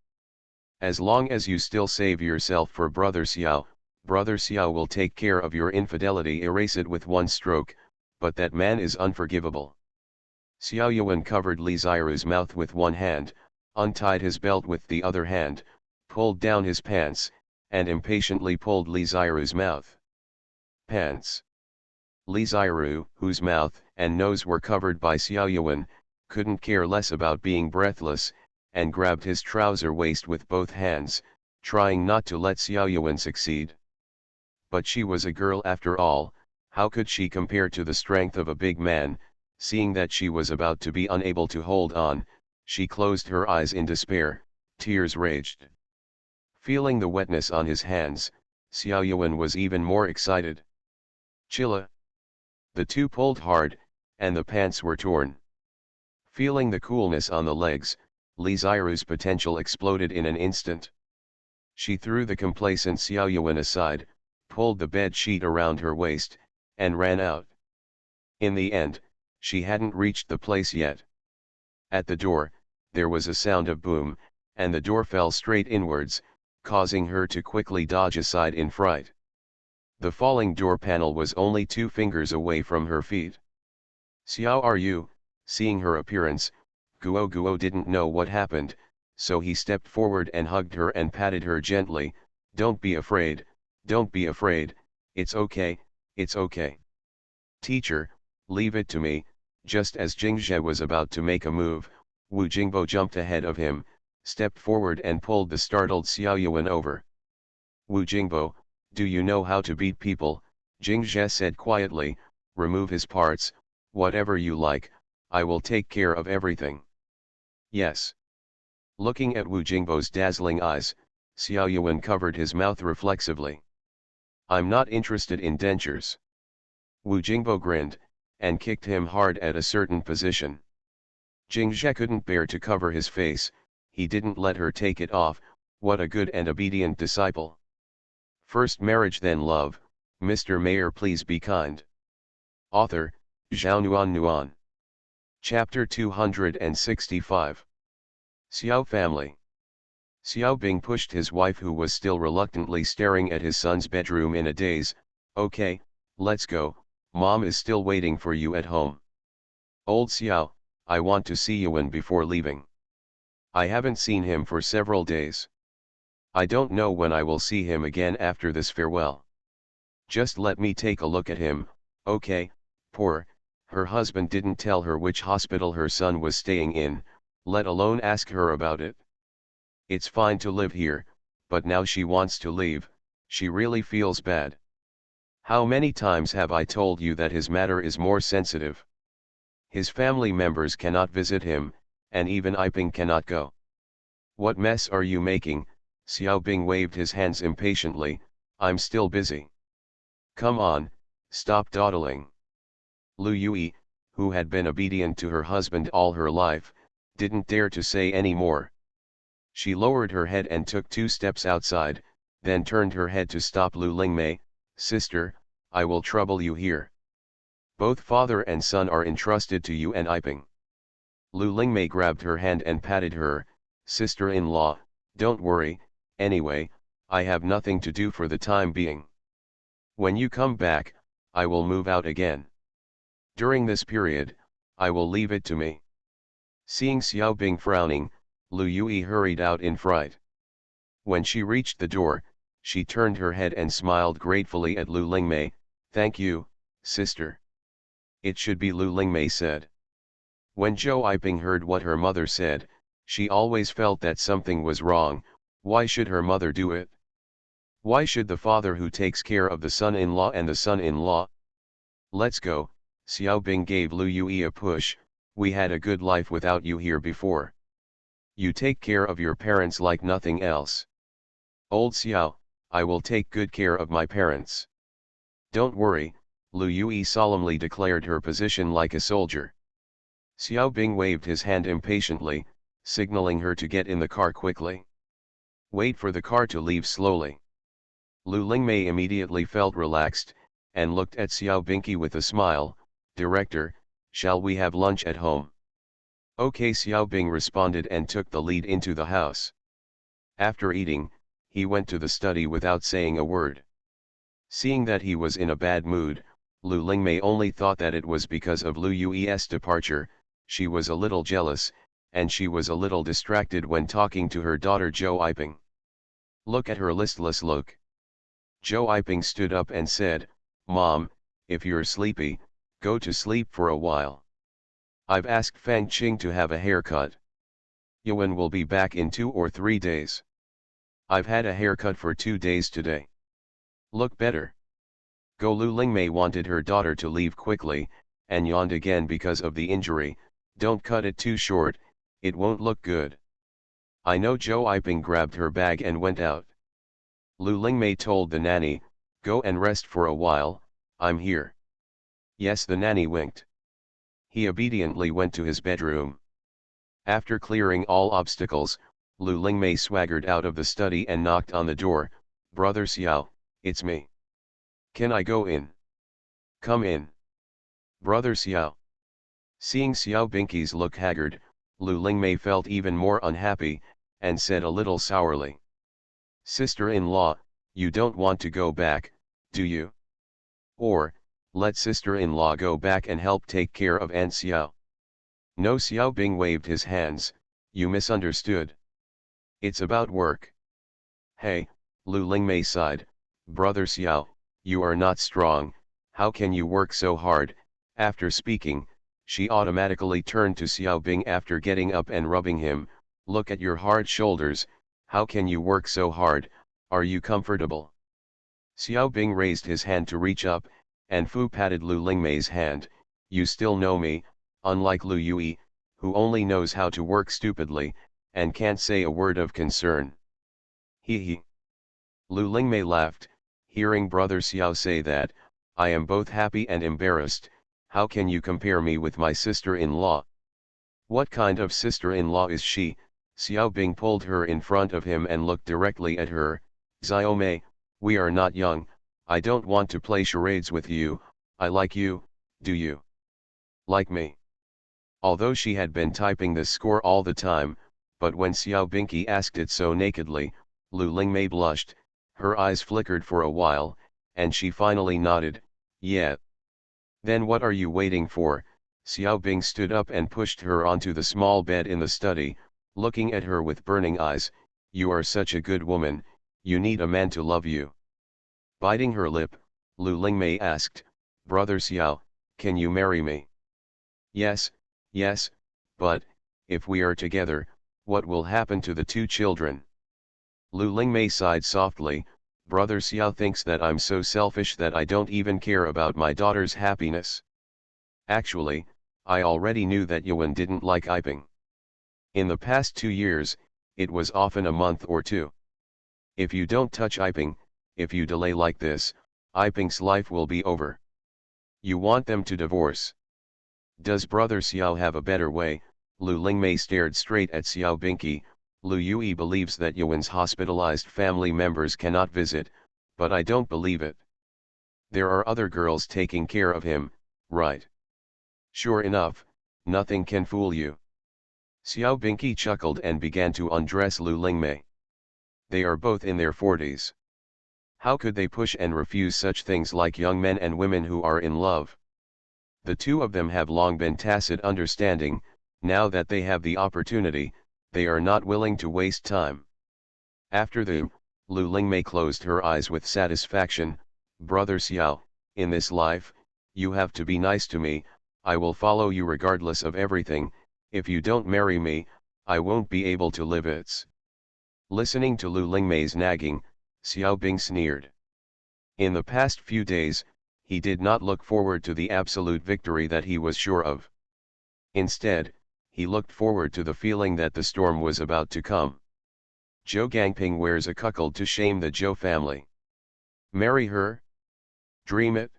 As long as you still save yourself for brother Xiao will take care of your infidelity, erase it with one stroke, but that man is unforgivable." Xiao Yuan covered Li Ziru's mouth with one hand, untied his belt with the other hand, pulled down his pants, and impatiently pulled Li Ziru's mouth. Pants. Li Ziru, whose mouth and nose were covered by Xiao Yuan, couldn't care less about being breathless, and grabbed his trouser waist with both hands, trying not to let Xiao Yuan succeed. But she was a girl after all, how could she compare to the strength of a big man? Seeing that she was about to be unable to hold on, she closed her eyes in despair, tears raged. Feeling the wetness on his hands, Xiao Yuan was even more excited. Chilla! The two pulled hard, and the pants were torn. Feeling the coolness on the legs, Li Ziru's potential exploded in an instant. She threw the complacent Xiao Yuan aside, pulled the bed sheet around her waist, and ran out. In the end, she hadn't reached the place yet. At the door, there was a sound of boom, and the door fell straight inwards, causing her to quickly dodge aside in fright. The falling door panel was only 2 fingers away from her feet. "Xiao, are you?" Seeing her appearance, Guo didn't know what happened, so he stepped forward and hugged her and patted her gently. Don't be afraid, it's okay, it's okay. Teacher, leave it to me." Just as Jingzhe was about to make a move, Wu Jingbo jumped ahead of him, stepped forward and pulled the startled Xiao Yuan over. "Wu Jingbo, do you know how to beat people?" Jingzhe said quietly. "Remove his parts, whatever you like, I will take care of everything." "Yes." Looking at Wu Jingbo's dazzling eyes, Xiao Yuan covered his mouth reflexively. "I'm not interested in dentures." Wu Jingbo grinned, and kicked him hard at a certain position. Jingzhe couldn't bear to cover his face, he didn't let her take it off. What a good and obedient disciple. First marriage then love, Mr. Mayor please be kind. Author, Zhao Nuan. Chapter 265. Xiao Family. Xiao Bing pushed his wife, who was still reluctantly staring at his son's bedroom, in a daze. Okay, let's go, Mom is still waiting for you at home. Old Xiao, I want to see Yuan before leaving. I haven't seen him for several days. I don't know when I will see him again after this farewell. Just let me take a look at him, okay? Poor, her husband didn't tell her which hospital her son was staying in, let alone ask her about it. It's fine to live here, but now she wants to leave, she really feels bad. How many times have I told you that his matter is more sensitive? His family members cannot visit him, and even Iping cannot go. What mess are you making? Xiao Bing waved his hands impatiently. I'm still busy. Come on, stop dawdling. Lu Yui, who had been obedient to her husband all her life, didn't dare to say any more. She lowered her head and took 2 steps outside, then turned her head to stop Lu Lingmei. Sister, I will trouble you here. Both father and son are entrusted to you and Iping. Lu Lingmei grabbed her hand and patted her. Sister-in-law, don't worry, anyway, I have nothing to do for the time being. When you come back, I will move out again. During this period, I will leave it to me. Seeing Xiao Bing frowning, Lu Yui hurried out in fright. When she reached the door, she turned her head and smiled gratefully at Lu Lingmei. Thank you, sister. It should be, Lu Lingmei said. When Zhou Iping heard what her mother said, she always felt that something was wrong. Why should her mother do it? Why should the father who takes care of the son-in-law and the son-in-law? Let's go, Xiao Bing gave Lu Yui a push. We had a good life without you here before. You take care of your parents like nothing else. Old Xiao, I will take good care of my parents. Don't worry, Lu Yui solemnly declared, her position like a soldier. Xiao Bing waved his hand impatiently, signaling her to get in the car quickly. Wait for the car to leave slowly. Lu Lingmei immediately felt relaxed, and looked at Xiao Binky with a smile. Director, shall we have lunch at home? Okay, Xiao Bing responded and took the lead into the house. After eating, he went to the study without saying a word. Seeing that he was in a bad mood, Lu Lingmei only thought that it was because of Lu Yui's departure. She was a little jealous, and she was a little distracted when talking to her daughter Zhou Iping. Look at her listless look. Zhou Iping stood up and said, Mom, if you're sleepy, go to sleep for a while. I've asked Fang Qing to have a haircut. Yuan will be back in 2 or 3 days. I've had a haircut for 2 days today. Look better. Go. Lu Lingmei wanted her daughter to leave quickly, and yawned again because of the injury. Don't cut it too short, it won't look good. I know. Zhou Iping grabbed her bag and went out. Lu Lingmei told the nanny, go and rest for a while, I'm here. Yes, the nanny winked. He obediently went to his bedroom. After clearing all obstacles, Lu Lingmei swaggered out of the study and knocked on the door. Brother Xiao, it's me. Can I go in? Come in. Brother Xiao. Seeing Xiao Binky's look haggard, Lu Lingmei felt even more unhappy, and said a little sourly. Sister-in-law, you don't want to go back, do you? Or, let sister-in-law go back and help take care of Aunt Xiao. No. Xiao Bing waved his hands. You misunderstood. It's about work. Hey, Lu Lingmei sighed. Brother Xiao, you are not strong, how can you work so hard? After speaking, she automatically turned to Xiao Bing after getting up and rubbing him. Look at your hard shoulders, how can you work so hard? Are you comfortable? Xiao Bing raised his hand to reach up, and Fu patted Lu Lingmei's hand. You still know me, unlike Lu Yui, who only knows how to work stupidly, and can't say a word of concern. He. Lu Lingmei laughed, hearing Brother Xiao say that. I am both happy and embarrassed. How can you compare me with my sister-in-law? What kind of sister-in-law is she? Xiao Bing pulled her in front of him and looked directly at her. Xiaomei, we are not young, I don't want to play charades with you, I like you, do you like me? Although she had been typing this score all the time, but when Xiao Binky asked it so nakedly, Lu Lingmei blushed, her eyes flickered for a while, and she finally nodded, yeah. Then what are you waiting for? Xiao Bing stood up and pushed her onto the small bed in the study, looking at her with burning eyes. You are such a good woman, you need a man to love you. Biting her lip, Lu Lingmei asked, Brother Xiao, can you marry me? Yes, yes, but, if we are together, what will happen to the two children? Lu Lingmei sighed softly, Brother Xiao thinks that I'm so selfish that I don't even care about my daughter's happiness. Actually, I already knew that Yuan didn't like Iping. In the past 2 years, it was often a month or two. If you don't touch Iping, if you delay like this, Iping's life will be over. You want them to divorce. Does Brother Xiao have a better way? Lu Lingmei stared straight at Xiao Binky. Lu Yui believes that Yuan's hospitalized family members cannot visit, but I don't believe it. There are other girls taking care of him, right? Sure enough, nothing can fool you. Xiao Binky chuckled and began to undress Lu Lingmei. They are both in their 40s. How could they push and refuse such things like young men and women who are in love? The two of them have long been tacit understanding, now that they have the opportunity, they are not willing to waste time. After the, Lu Lingmei closed her eyes with satisfaction. Brother Xiao, in this life, you have to be nice to me, I will follow you regardless of everything, if you don't marry me, I won't be able to live it. Listening to Lu Lingmei's nagging, Xiao Bing sneered. In the past few days, he did not look forward to the absolute victory that he was sure of. Instead, he looked forward to the feeling that the storm was about to come. Zhou Gangping wears a cuckold to shame the Zhou family. Marry her? Dream it?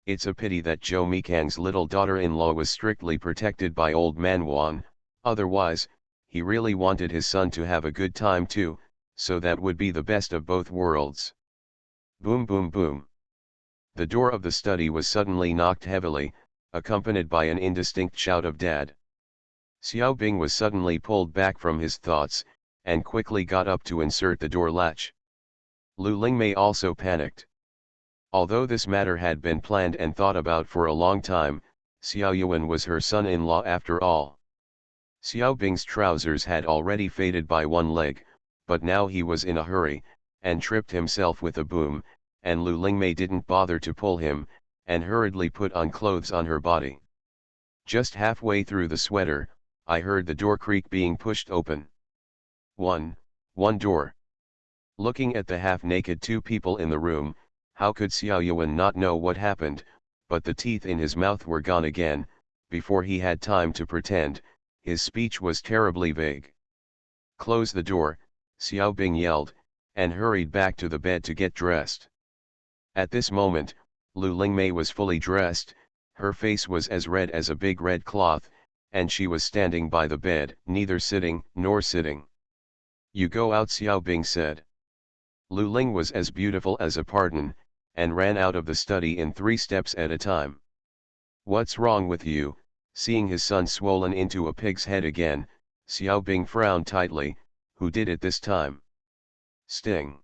It's a pity that Zhou Mikang's little daughter-in-law was strictly protected by old man Wan, otherwise, he really wanted his son to have a good time too, so that would be the best of both worlds. Boom boom boom. The door of the study was suddenly knocked heavily, accompanied by an indistinct shout of Dad. Xiao Bing was suddenly pulled back from his thoughts, and quickly got up to insert the door latch. Lu Lingmei also panicked. Although this matter had been planned and thought about for a long time, Xiao Yuan was her son-in-law after all. Xiao Bing's trousers had already faded by one leg, but now he was in a hurry, and tripped himself with a boom, and Lu Lingmei didn't bother to pull him, and hurriedly put on clothes on her body. Just halfway through the sweater, I heard the door creak being pushed open. One door. Looking at the half-naked two people in the room, how could Xiao Yuan not know what happened, but the teeth in his mouth were gone again. Before he had time to pretend, his speech was terribly vague. Close the door, Xiao Bing yelled, and hurried back to the bed to get dressed. At this moment, Lu Lingmei was fully dressed, her face was as red as a big red cloth, and she was standing by the bed, neither sitting nor sitting. You go out, Xiao Bing said. Lu Ling was as beautiful as a pardon, and ran out of the study in 3 steps at a time. What's wrong with you? Seeing his son swollen into a pig's head again, Xiao Bing frowned tightly. Who did it this time? Sting.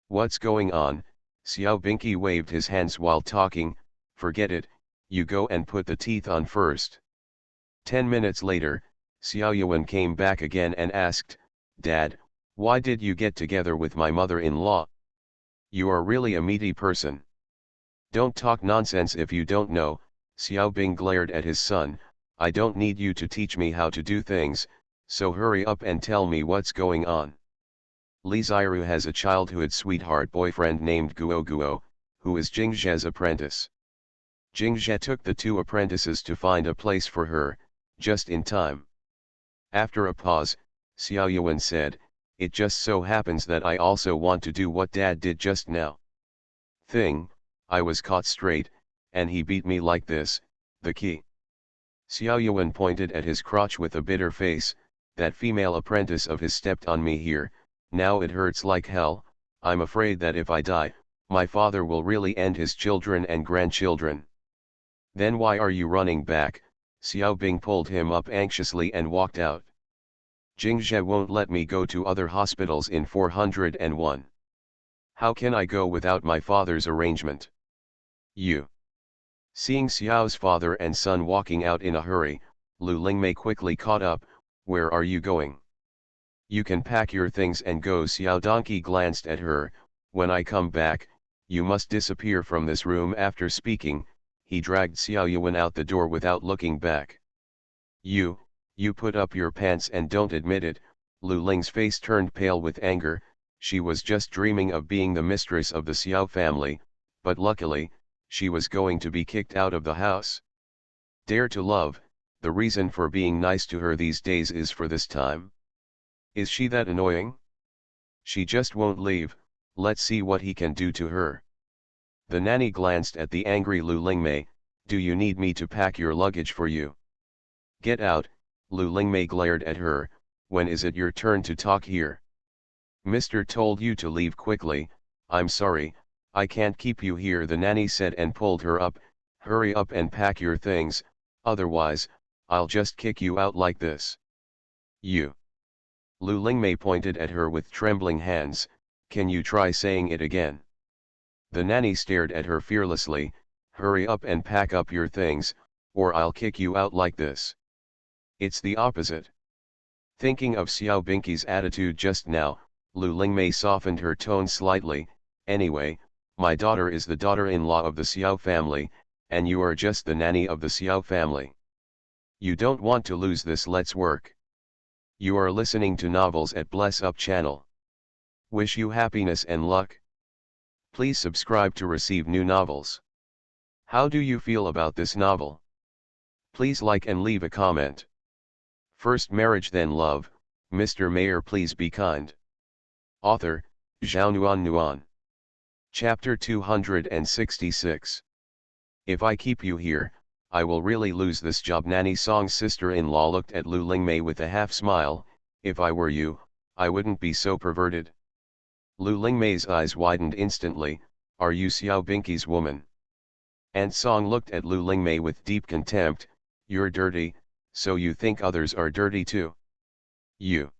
What's going on? Xiao Binky waved his hands while talking. Forget it, you go and put the teeth on first. 10 minutes later, Xiao Yuan came back again and asked, Dad, why did you get together with my mother-in-law? You are really a meaty person. Don't talk nonsense if you don't know, Xiao Bing glared at his son. I don't need you to teach me how to do things, so hurry up and tell me what's going on. Li Ziru has a childhood sweetheart boyfriend named Guo Guo, who is Jingzhe's apprentice. Jingzhe took the 2 apprentices to find a place for her, just in time. After a pause, Xiao Yuan said, it just so happens that I also want to do what Dad did just now. I was caught straight, and he beat me like this, the key. Xiao Yuan pointed at his crotch with a bitter face. that female apprentice of his stepped on me here, now it hurts like hell. I'm afraid that if I die, my father will really end his children and grandchildren. Then why are you running back? Xiao Bing pulled him up anxiously and walked out. Jingzhe won't let me go to other hospitals in 401. How can I go without my father's arrangement? You. Seeing Xiao's father and son walking out in a hurry, Lu Lingmei quickly caught up. Where are you going? You can pack your things and go. Xiao Donkey glanced at her. When I come back, you must disappear from this room. After speaking, he dragged Xiao Yuan out the door without looking back. You put up your pants and don't admit it. Lu Ling's face turned pale with anger. She was just dreaming of being the mistress of the Xiao family, but luckily, she was going to be kicked out of the house. Dare to love, the reason for being nice to her these days is for this time. Is she that annoying? She just won't leave. Let's see what he can do to her. The nanny glanced at the angry Lu Lingmei. Do you need me to pack your luggage for you? Get out. Lu Lingmei glared at her. When is it your turn to talk here? Mister told you to leave quickly. I'm sorry, I can't keep you here, the nanny said and pulled her up. Hurry up and pack your things, otherwise, I'll just kick you out like this. You. Lu Lingmei pointed at her with trembling hands. Can you try saying it again? The nanny stared at her fearlessly. Hurry up and pack up your things, or I'll kick you out like this. It's the opposite. Thinking of Xiao Binki's attitude just now, Lu Lingmei softened her tone slightly. Anyway, my daughter is the daughter-in-law of the Xiao family, and you are just the nanny of the Xiao family. You don't want to lose this. Let's work. You are listening to novels at Bless Up channel. Wish you happiness and luck. Please subscribe to receive new novels. How do you feel about this novel? Please like and leave a comment. First marriage then love, Mr. Mayor please be kind. Author, Zhao Nuan. Chapter 266. If I keep you here, I will really lose this job. Nanny Song's sister-in-law looked at Lu Lingmei with a half smile. If I were you, I wouldn't be so perverted. Lu Lingmei's eyes widened instantly. Are you Xiao Binki's woman? Aunt Song looked at Lu Lingmei with deep contempt. You're dirty, so you think others are dirty too? You.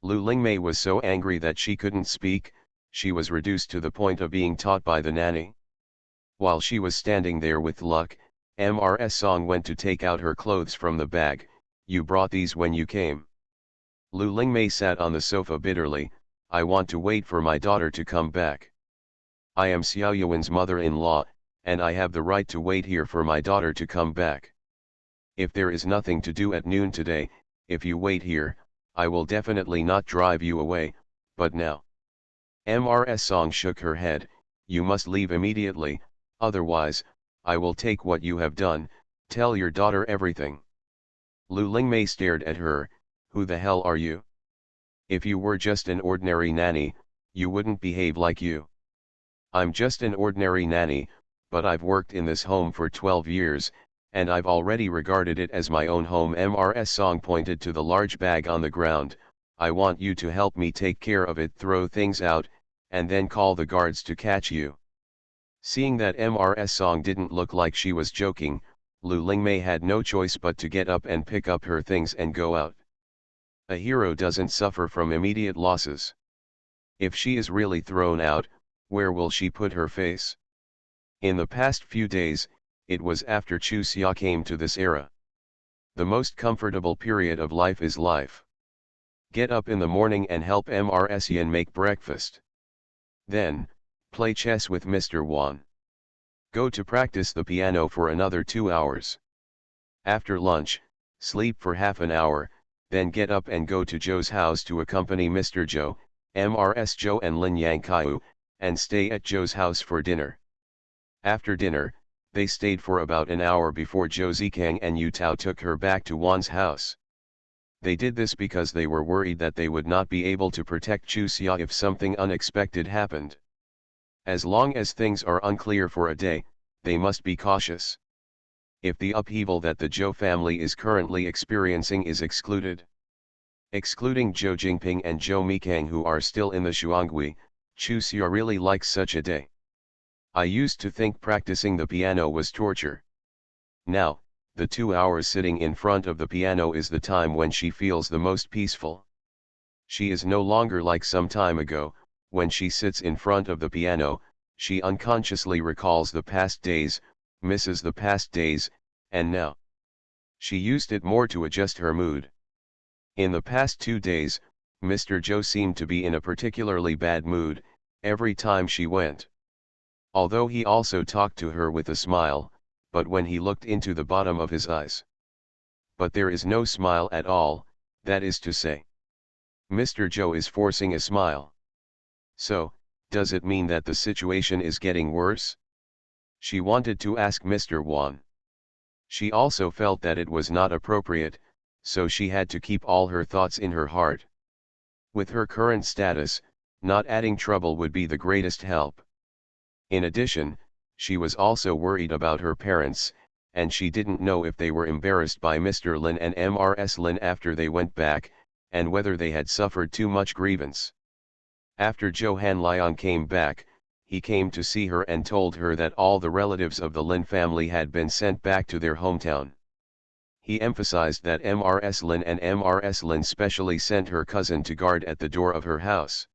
Lu Lingmei was so angry that she couldn't speak. She was reduced to the point of being taught by the nanny. While she was standing there with luck, Mrs. Song went to take out her clothes from the bag. You brought these when you came. Lu Lingmei sat on the sofa bitterly. I want to wait for my daughter to come back. I am Xiao Yuan's mother-in-law, and I have the right to wait here for my daughter to come back. If there is nothing to do at noon today, if you wait here, I will definitely not drive you away, but now. Mrs. Song shook her head. You must leave immediately, otherwise, I will take what you have done. Tell your daughter everything. Lu Lingmei stared at her. Who the hell are you? If you were just an ordinary nanny, you wouldn't behave like you. I'm just an ordinary nanny, but I've worked in this home for 12 years, and I've already regarded it as my own home. Mrs. Song pointed to the large bag on the ground. I want you to help me take care of it, throw things out, and then call the guards to catch you. Seeing that Mrs. Song didn't look like she was joking, Lu Lingmei had no choice but to get up and pick up her things and go out. A hero doesn't suffer from immediate losses. If she is really thrown out, where will she put her face? In the past few days, it was after Chu Xia came to this era. The most comfortable period of life is life. Get up in the morning and help Mrs. Yan make breakfast. Then, play chess with Mr. Wan. Go to practice the piano for another 2 hours. After lunch, sleep for half an hour, then get up and go to Zhou's house to accompany Mr. Zhou, Mrs. Zhou and Lin Yangkaiu, and stay at Zhou's house for dinner. After dinner, they stayed for about an hour before Zhou Zikang and Yu Tao took her back to Wan's house. They did this because they were worried that they would not be able to protect Chu Xia if something unexpected happened. As long as things are unclear for a day, they must be cautious. If the upheaval that the Zhou family is currently experiencing is excluded, Excluding Zhou Jingping and Zhou Mikang who are still in the Shuanghui, Chu Xia really likes such a day. I used to think practicing the piano was torture. Now, the 2 hours sitting in front of the piano is the time when she feels the most peaceful. She is no longer like some time ago, when she sits in front of the piano, she unconsciously recalls the past days, misses the past days, and now. She used it more to adjust her mood. In the past 2 days, Mr. Zhou seemed to be in a particularly bad mood, every time she went. Although he also talked to her with a smile, but when he looked into the bottom of his eyes. But there is no smile at all, that is to say. Mr. Zhou is forcing a smile. So, does it mean that the situation is getting worse? She wanted to ask Mr. Wan. She also felt that it was not appropriate, so she had to keep all her thoughts in her heart. With her current status, not adding trouble would be the greatest help. In addition, she was also worried about her parents, and she didn't know if they were embarrassed by Mr. Lin and Mrs. Lin after they went back, and whether they had suffered too much grievance. After Zhou Hanliang came back, he came to see her and told her that all the relatives of the Lin family had been sent back to their hometown. He emphasized that Mrs. Lin and Mrs. Lin specially sent her cousin to guard at the door of her house.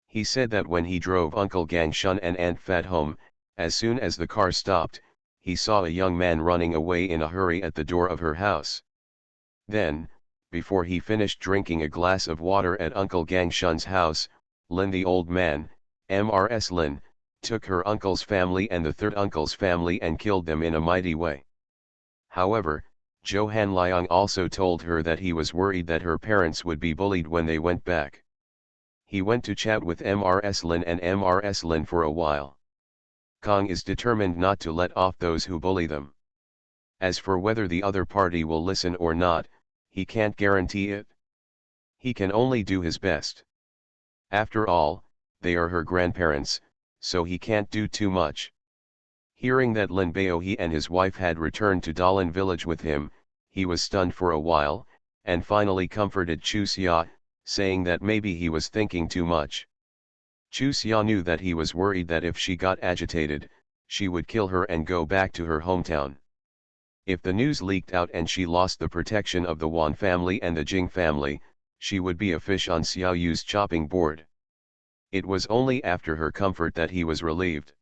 He said that when he drove Uncle Gang Shun and Aunt Fat home, as soon as the car stopped, he saw a young man running away in a hurry at the door of her house. Then, before he finished drinking a glass of water at Uncle Gang Shun's house, Lin the old man, Mrs. Lin, took her uncle's family and the third uncle's family and killed them in a mighty way. However, Zhou Hanliang also told her that he was worried that her parents would be bullied when they went back. He went to chat with Mrs. Lin and Mrs. Lin for a while. Kong is determined not to let off those who bully them. As for whether the other party will listen or not, he can't guarantee it. He can only do his best. After all, they are her grandparents, so he can't do too much. Hearing that Lin Baohe and his wife had returned to Dalian village with him, he was stunned for a while, and finally comforted Chu Xia, saying that maybe he was thinking too much. Chu Xia knew that he was worried that if she got agitated, she would kill her and go back to her hometown. If the news leaked out and she lost the protection of the Wan family and the Jing family, she would be a fish on Xiao Yu's chopping board. It was only after her comfort that he was relieved.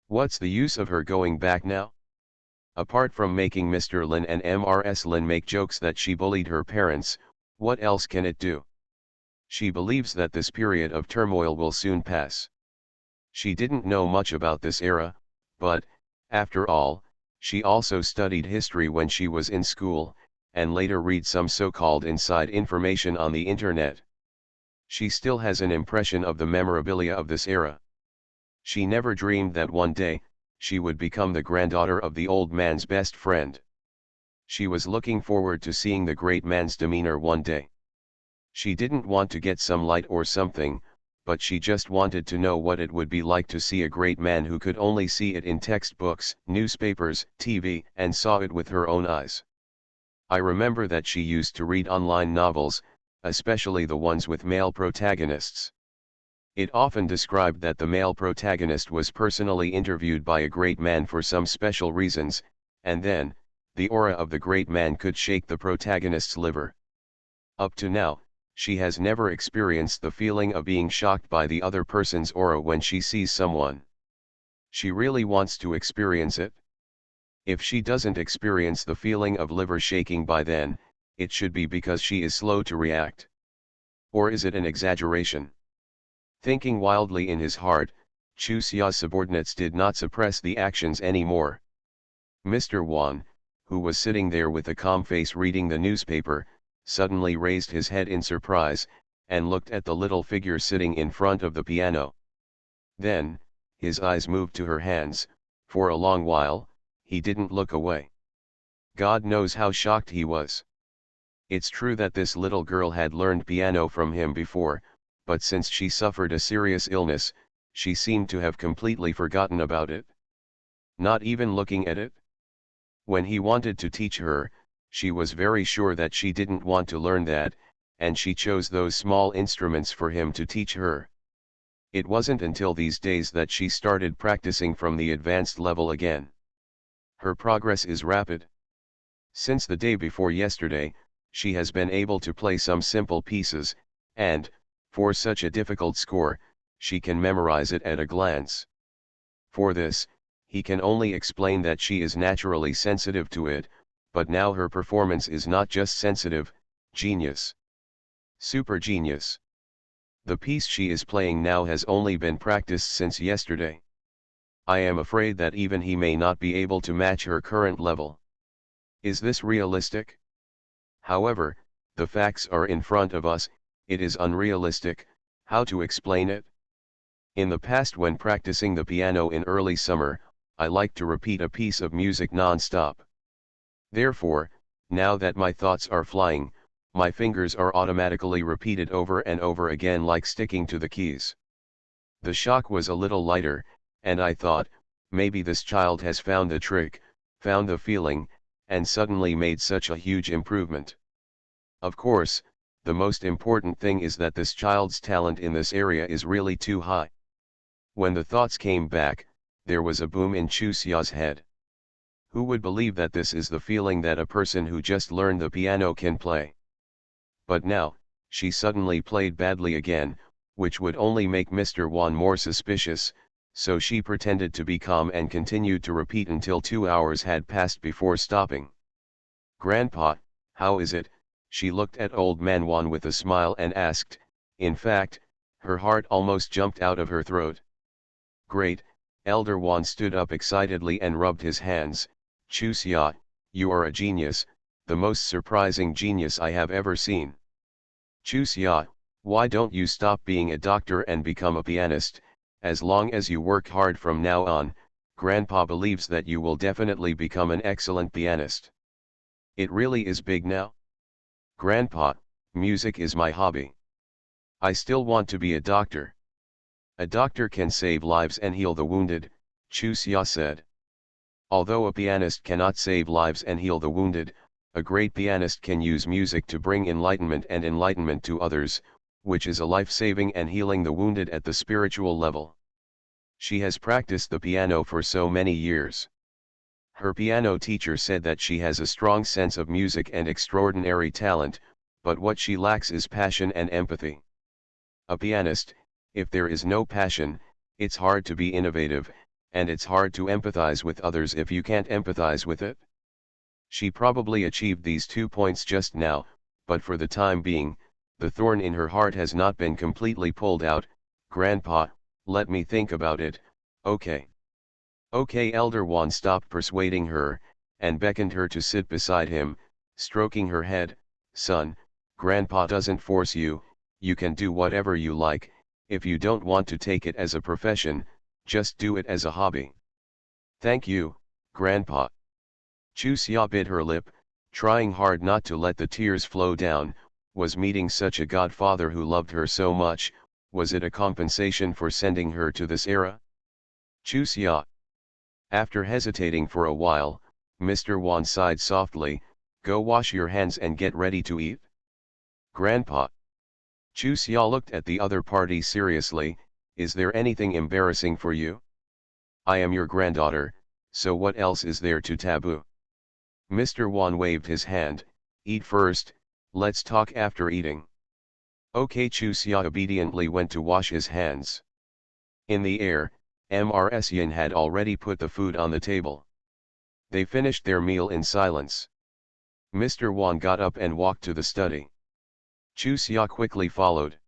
What's the use of her going back now? Apart from making Mr. Lin and Mrs. Lin make jokes that she bullied her parents, what else can it do? She believes that this period of turmoil will soon pass. She didn't know much about this era, but, after all, she also studied history when she was in school, and later read some so-called inside information on the internet. She still has an impression of the memorabilia of this era. She never dreamed that one day, she would become the granddaughter of the old man's best friend. She was looking forward to seeing the great man's demeanor one day. She didn't want to get some light or something, but she just wanted to know what it would be like to see a great man who could only see it in textbooks, newspapers, TV, and saw it with her own eyes. I remember that she used to read online novels, especially the ones with male protagonists. It often described that the male protagonist was personally interviewed by a great man for some special reasons, and then, the aura of the great man could shake the protagonist's liver. Up to now, she has never experienced the feeling of being shocked by the other person's aura when she sees someone. She really wants to experience it. If she doesn't experience the feeling of liver shaking by then, it should be because she is slow to react. Or is it an exaggeration? Thinking wildly in his heart, Chu Xia's subordinates did not suppress the actions anymore. Mr. Wan, who was sitting there with a calm face reading the newspaper, suddenly raised his head in surprise, and looked at the little figure sitting in front of the piano. Then, his eyes moved to her hands. For a long while, he didn't look away. God knows how shocked he was. It's true that this little girl had learned piano from him before, but since she suffered a serious illness, she seemed to have completely forgotten about it. Not even looking at it? When he wanted to teach her, she was very sure that she didn't want to learn that, and she chose those small instruments for him to teach her. It wasn't until these days that she started practicing from the advanced level again. Her progress is rapid. Since the day before yesterday, she has been able to play some simple pieces, and, for such a difficult score, she can memorize it at a glance. For this, he can only explain that she is naturally sensitive to it, but now her performance is not just sensitive, genius. Super genius. The piece she is playing now has only been practiced since yesterday. I am afraid that even he may not be able to match her current level. Is this realistic? However, the facts are in front of us. It is unrealistic. How to explain it? In the past, when practicing the piano in early summer, I liked to repeat a piece of music non-stop. Therefore, now that my thoughts are flying, my fingers are automatically repeated over and over again, like sticking to the keys. The shock was a little lighter, and I thought, maybe this child has found the trick, found the feeling, and suddenly made such a huge improvement. Of course, the most important thing is that this child's talent in this area is really too high. When the thoughts came back, there was a boom in Chusea's head. Who would believe that this is the feeling that a person who just learned the piano can play? But now, she suddenly played badly again, which would only make Mr. Wan more suspicious, so she pretended to be calm and continued to repeat until 2 hours had passed before stopping. "Grandpa, how is it?" She looked at Old Man Wan with a smile and asked. In fact, her heart almost jumped out of her throat. "Great." Elder Wan stood up excitedly and rubbed his hands. "Chusea, you are a genius, the most surprising genius I have ever seen. Chusea, why don't you stop being a doctor and become a pianist? As long as you work hard from now on, Grandpa believes that you will definitely become an excellent pianist." "It really is big now?" "Grandpa, music is my hobby. I still want to be a doctor." "A doctor can save lives and heal the wounded," Chusea said. "Although a pianist cannot save lives and heal the wounded, a great pianist can use music to bring enlightenment and enlightenment to others, which is a life-saving and healing the wounded at the spiritual level." She has practiced the piano for so many years. Her piano teacher said that she has a strong sense of music and extraordinary talent, but what she lacks is passion and empathy. A pianist, if there is no passion, it's hard to be innovative, and it's hard to empathize with others if you can't empathize with it. She probably achieved these 2 points just now, but for the time being, the thorn in her heart has not been completely pulled out. "Grandpa, let me think about it, okay?" "Okay." Elder Wan stopped persuading her, and beckoned her to sit beside him, stroking her head. "Son, Grandpa doesn't force you, you can do whatever you like. If you don't want to take it as a profession, just do it as a hobby." "Thank you, Grandpa." Chusea bit her lip, trying hard not to let the tears flow down. Was meeting such a godfather who loved her so much, was it a compensation for sending her to this era? Chusea. After hesitating for a while, Mr. Wan sighed softly. "Go wash your hands and get ready to eat." "Grandpa." Chusea looked at the other party seriously. "Is there anything embarrassing for you? I am your granddaughter, so what else is there to taboo?" Mr. Wan waved his hand. "Eat first, let's talk after eating." Okay. Chusea obediently went to wash his hands. In the air, Mrs. Yin had already put the food on the table. They finished their meal in silence. Mr. Wan got up and walked to the study. Chusea quickly followed.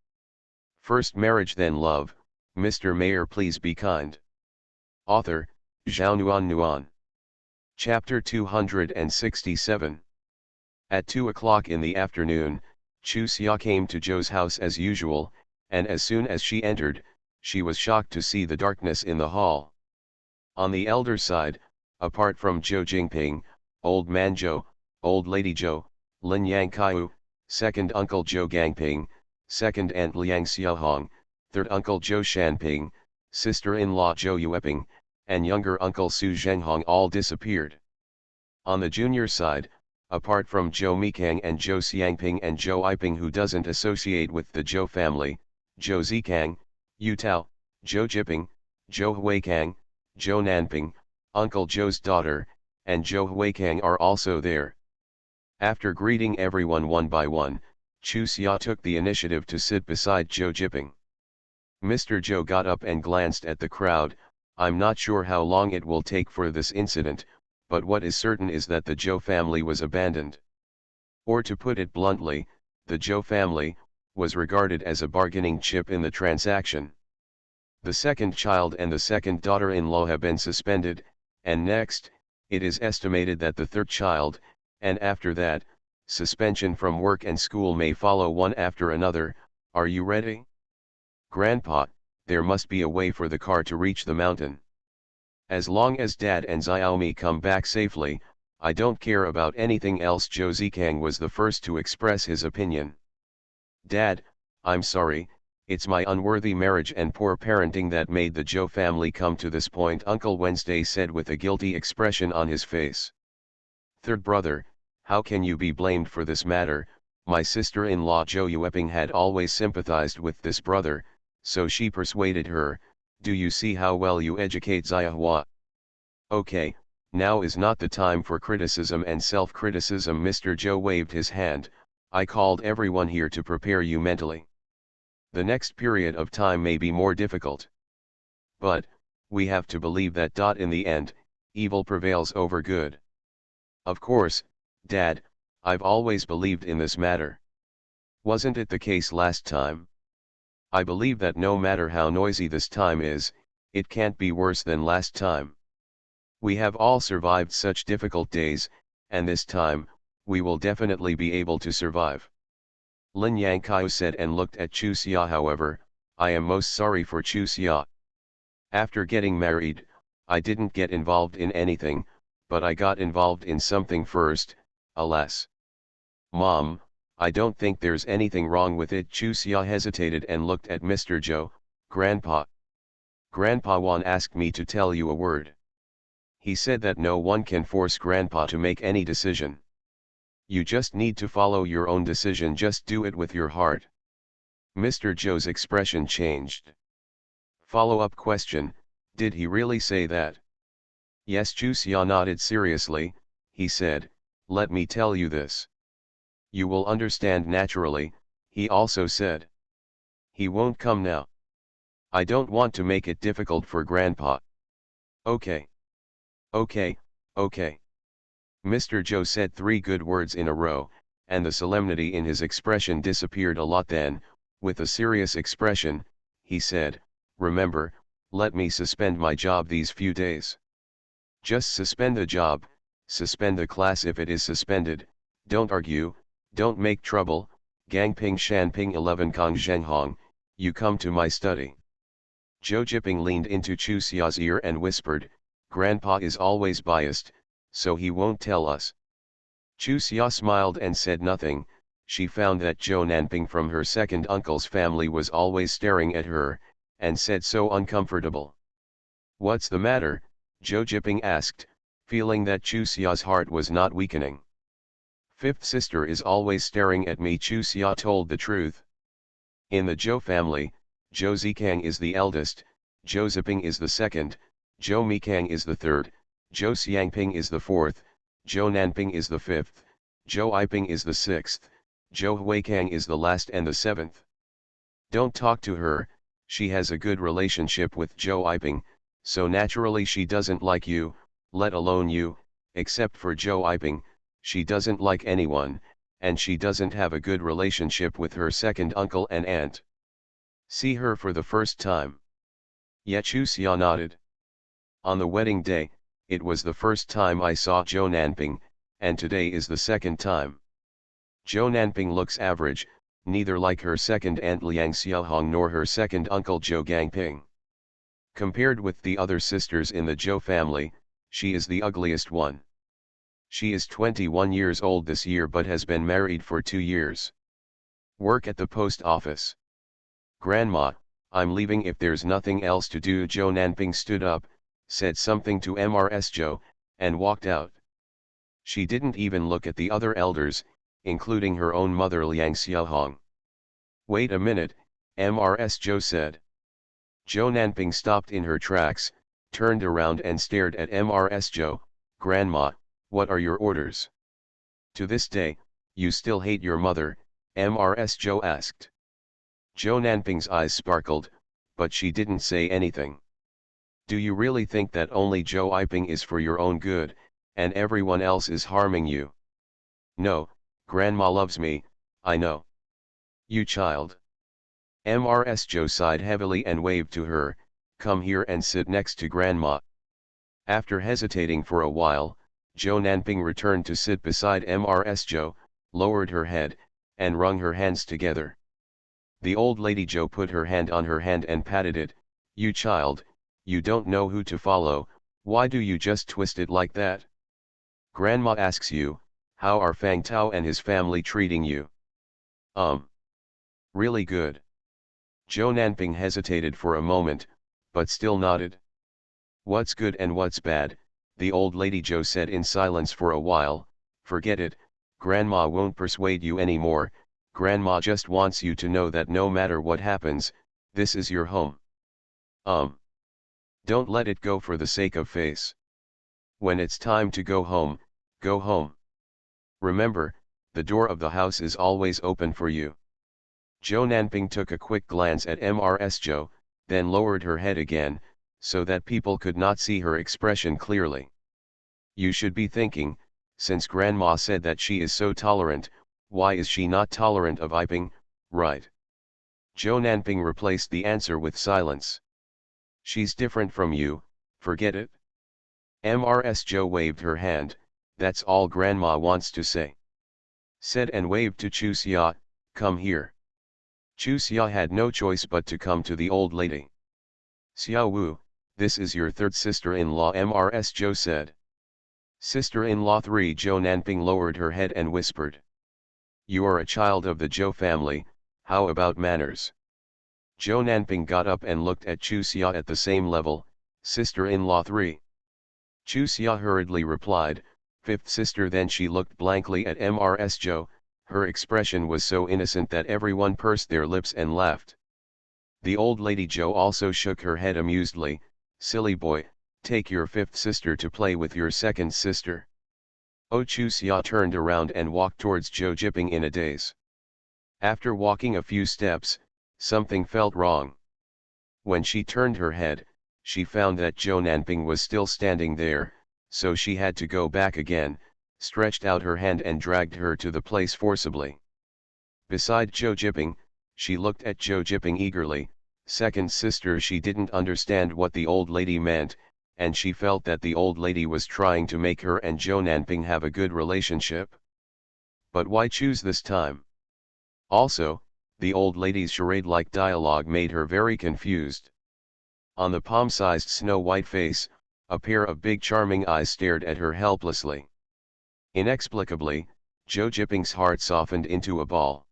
First marriage then love. Mr. Mayor, please be kind. Author, Zhao Nuan Nuan. Chapter 267. At 2 o'clock in the afternoon, Chusea came to Zhou's house as usual, and as soon as she entered, she was shocked to see the darkness in the hall. On the elder side, apart from Zhou Jingping, Old Man Zhou, Old Lady Zhou, Lin Yang Kaiu, Second Uncle Zhou Gangping, Second Aunt Liang Xiaohong, Third Uncle Zhou Shanping, Sister-in-law Zhou Yueping, and younger Uncle Su Zhenghong all disappeared. On the junior side, apart from Zhou Mikang and Zhou Xiangping and Zhou Yiping who doesn't associate with the Zhou family, Zhou Zikang, Yu Tao, Zhou Jiping, Zhou Huikang, Zhou Nanping, Uncle Zhou's daughter, and Zhou Huikang are also there. After greeting everyone one by one, Chu Xia took the initiative to sit beside Zhou Jiping. Mr. Zhou got up and glanced at the crowd. I'm not sure how long it will take for this incident, but what is certain is that the Zhou family was abandoned. Or to put it bluntly, the Zhou family was regarded as a bargaining chip in the transaction. The second child and the second daughter-in-law have been suspended, and next, it is estimated that the third child, and after that, suspension from work and school may follow one after another. Are you ready? Grandpa, there must be a way for the car to reach the mountain. As long as Dad and Xiaomi come back safely, I don't care about anything else. Zhou Zikang was the first to express his opinion. Dad, I'm sorry, it's my unworthy marriage and poor parenting that made the Zhou family come to this point, Uncle Wednesday said with a guilty expression on his face. Third brother, how can you be blamed for this matter? My sister-in-law Zhou Yueping had always sympathized with this brother, so she persuaded her. Do you see how well you educate Xiahua? Okay, now is not the time for criticism and self-criticism. Mr. Zhou waved his hand. I called everyone here to prepare you mentally. The next period of time may be more difficult. But, we have to believe that in the end, evil prevails over good. Of course, Dad, I've always believed in this matter. Wasn't it the case last time? I believe that no matter how noisy this time is, it can't be worse than last time. We have all survived such difficult days, and this time, we will definitely be able to survive. Lin Yangkao said and looked at Chu Xia. However, I am most sorry for Chu Xia. After getting married, I didn't get involved in anything, but I got involved in something first, alas. Mom, I don't think there's anything wrong with it. Chu Xia hesitated and looked at Mr. Zhou. Grandpa. Grandpa Wan asked me to tell you a word. He said that no one can force Grandpa to make any decision. You just need to follow your own decision, just do it with your heart. Mr. Zhou's expression changed. Follow-up question, did he really say that? Yes. Chu Xia nodded seriously. He said, let me tell you this. You will understand naturally, he also said. He won't come now. I don't want to make it difficult for Grandpa. Okay. Okay, okay. Mr. Zhou said 3 good words in a row, and the solemnity in his expression disappeared a lot. Then, with a serious expression, he said, remember, let me suspend my job these few days. Just suspend the job, suspend the class if it is suspended, don't argue, don't make trouble. Gangping Shanping 11 Kong Zhenghong, you come to my study. Zhou Jiping leaned into Chu Xia's ear and whispered, Grandpa is always biased, so he won't tell us. Chu Xia smiled and said nothing. She found that Zhou Nanping from her second uncle's family was always staring at her, and said so uncomfortable. What's the matter? Zhou Jiping asked, feeling that Chu Xia's heart was not weakening. Fifth sister is always staring at me. Chu Xia told the truth. In the Zhou family, Zhou Zikang is the eldest, Zhou Ziping is the second, Zhou Mikang is the third, Zhou Xiangping is the fourth, Zhou Nanping is the fifth, Zhou Yiping is the sixth, Zhou Huikang is the last and the seventh. Don't talk to her, she has a good relationship with Zhou Yiping, so naturally she doesn't like you, let alone you, except for Zhou Yiping, she doesn't like anyone, and she doesn't have a good relationship with her second uncle and aunt. See her for the first time. Yet Chu Xia nodded. On the wedding day, it was the first time I saw Zhou Nanping, and today is the second time. Zhou Nanping looks average, neither like her second aunt Liang Xiaohong nor her second uncle Zhou Gangping. Compared with the other sisters in the Zhou family, she is the ugliest one. She is 21 years old this year but has been married for 2 years. Work at the post office. Grandma, I'm leaving if there's nothing else to do. Zhou Nanping stood up, said something to Mrs. Zhou, and walked out. She didn't even look at the other elders, including her own mother Liang Xiaohong. Wait a minute, Mrs. Zhou said. Zhou Nanping stopped in her tracks, turned around and stared at Mrs. Zhou. Grandma, what are your orders? To this day, you still hate your mother, Mrs. Zhou asked. Zhou Nanping's eyes sparkled, but she didn't say anything. Do you really think that only Zhou Yiping is for your own good, and everyone else is harming you? No, Grandma loves me, I know. You child. Mrs. Zhou sighed heavily and waved to her, come here and sit next to Grandma. After hesitating for a while, Zhou Nanping returned to sit beside Mrs. Zhou, lowered her head, and wrung her hands together. The old lady Zhou put her hand on her hand and patted it. You child, you don't know who to follow, why do you just twist it like that? Grandma asks you, how are Fang Tao and his family treating you? Really good. Zhou Nanping hesitated for a moment, but still nodded. What's good and what's bad, the old lady Zhou said in silence for a while. Forget it, Grandma won't persuade you anymore, Grandma just wants you to know that no matter what happens, this is your home. Don't let it go for the sake of face. When it's time to go home, go home. Remember, the door of the house is always open for you. Zhou Nanping took a quick glance at Mrs. Zhou, then lowered her head again, so that people could not see her expression clearly. You should be thinking, since Grandma said that she is so tolerant, why is she not tolerant of Yiping, right? Zhou Nanping replaced the answer with silence. She's different from you, forget it. Mrs. Zhou waved her hand, that's all Grandma wants to say. Said and waved to Chu Xia, come here. Chu Xia had no choice but to come to the old lady. Xiao Wu, this is your third sister-in-law, Mrs. Zhou said. Sister-in-law 3. Zhou Nanping lowered her head and whispered. You are a child of the Zhou family, how about manners? Zhou Nanping got up and looked at Chu Xia at the same level, sister-in-law 3. Chu Xia hurriedly replied, fifth sister. Then she looked blankly at Mrs. Zhou, her expression was so innocent that everyone pursed their lips and laughed. The old lady Zhou also shook her head amusedly, silly boy, take your fifth sister to play with your second sister. Oh, Chu Xia turned around and walked towards Zhou Jiping in a daze. After walking a few steps, something felt wrong. When she turned her head, she found that Zhou Nanping was still standing there, so she had to go back again, stretched out her hand and dragged her to the place forcibly. Beside Zhou Jiping, she looked at Zhou Jiping eagerly, second sister. She didn't understand what the old lady meant, and she felt that the old lady was trying to make her and Zhou Nanping have a good relationship. But why choose this time? Also, the old lady's charade-like dialogue made her very confused. On the palm-sized snow-white face, a pair of big charming eyes stared at her helplessly. Inexplicably, Zhou Jiping's heart softened into a ball.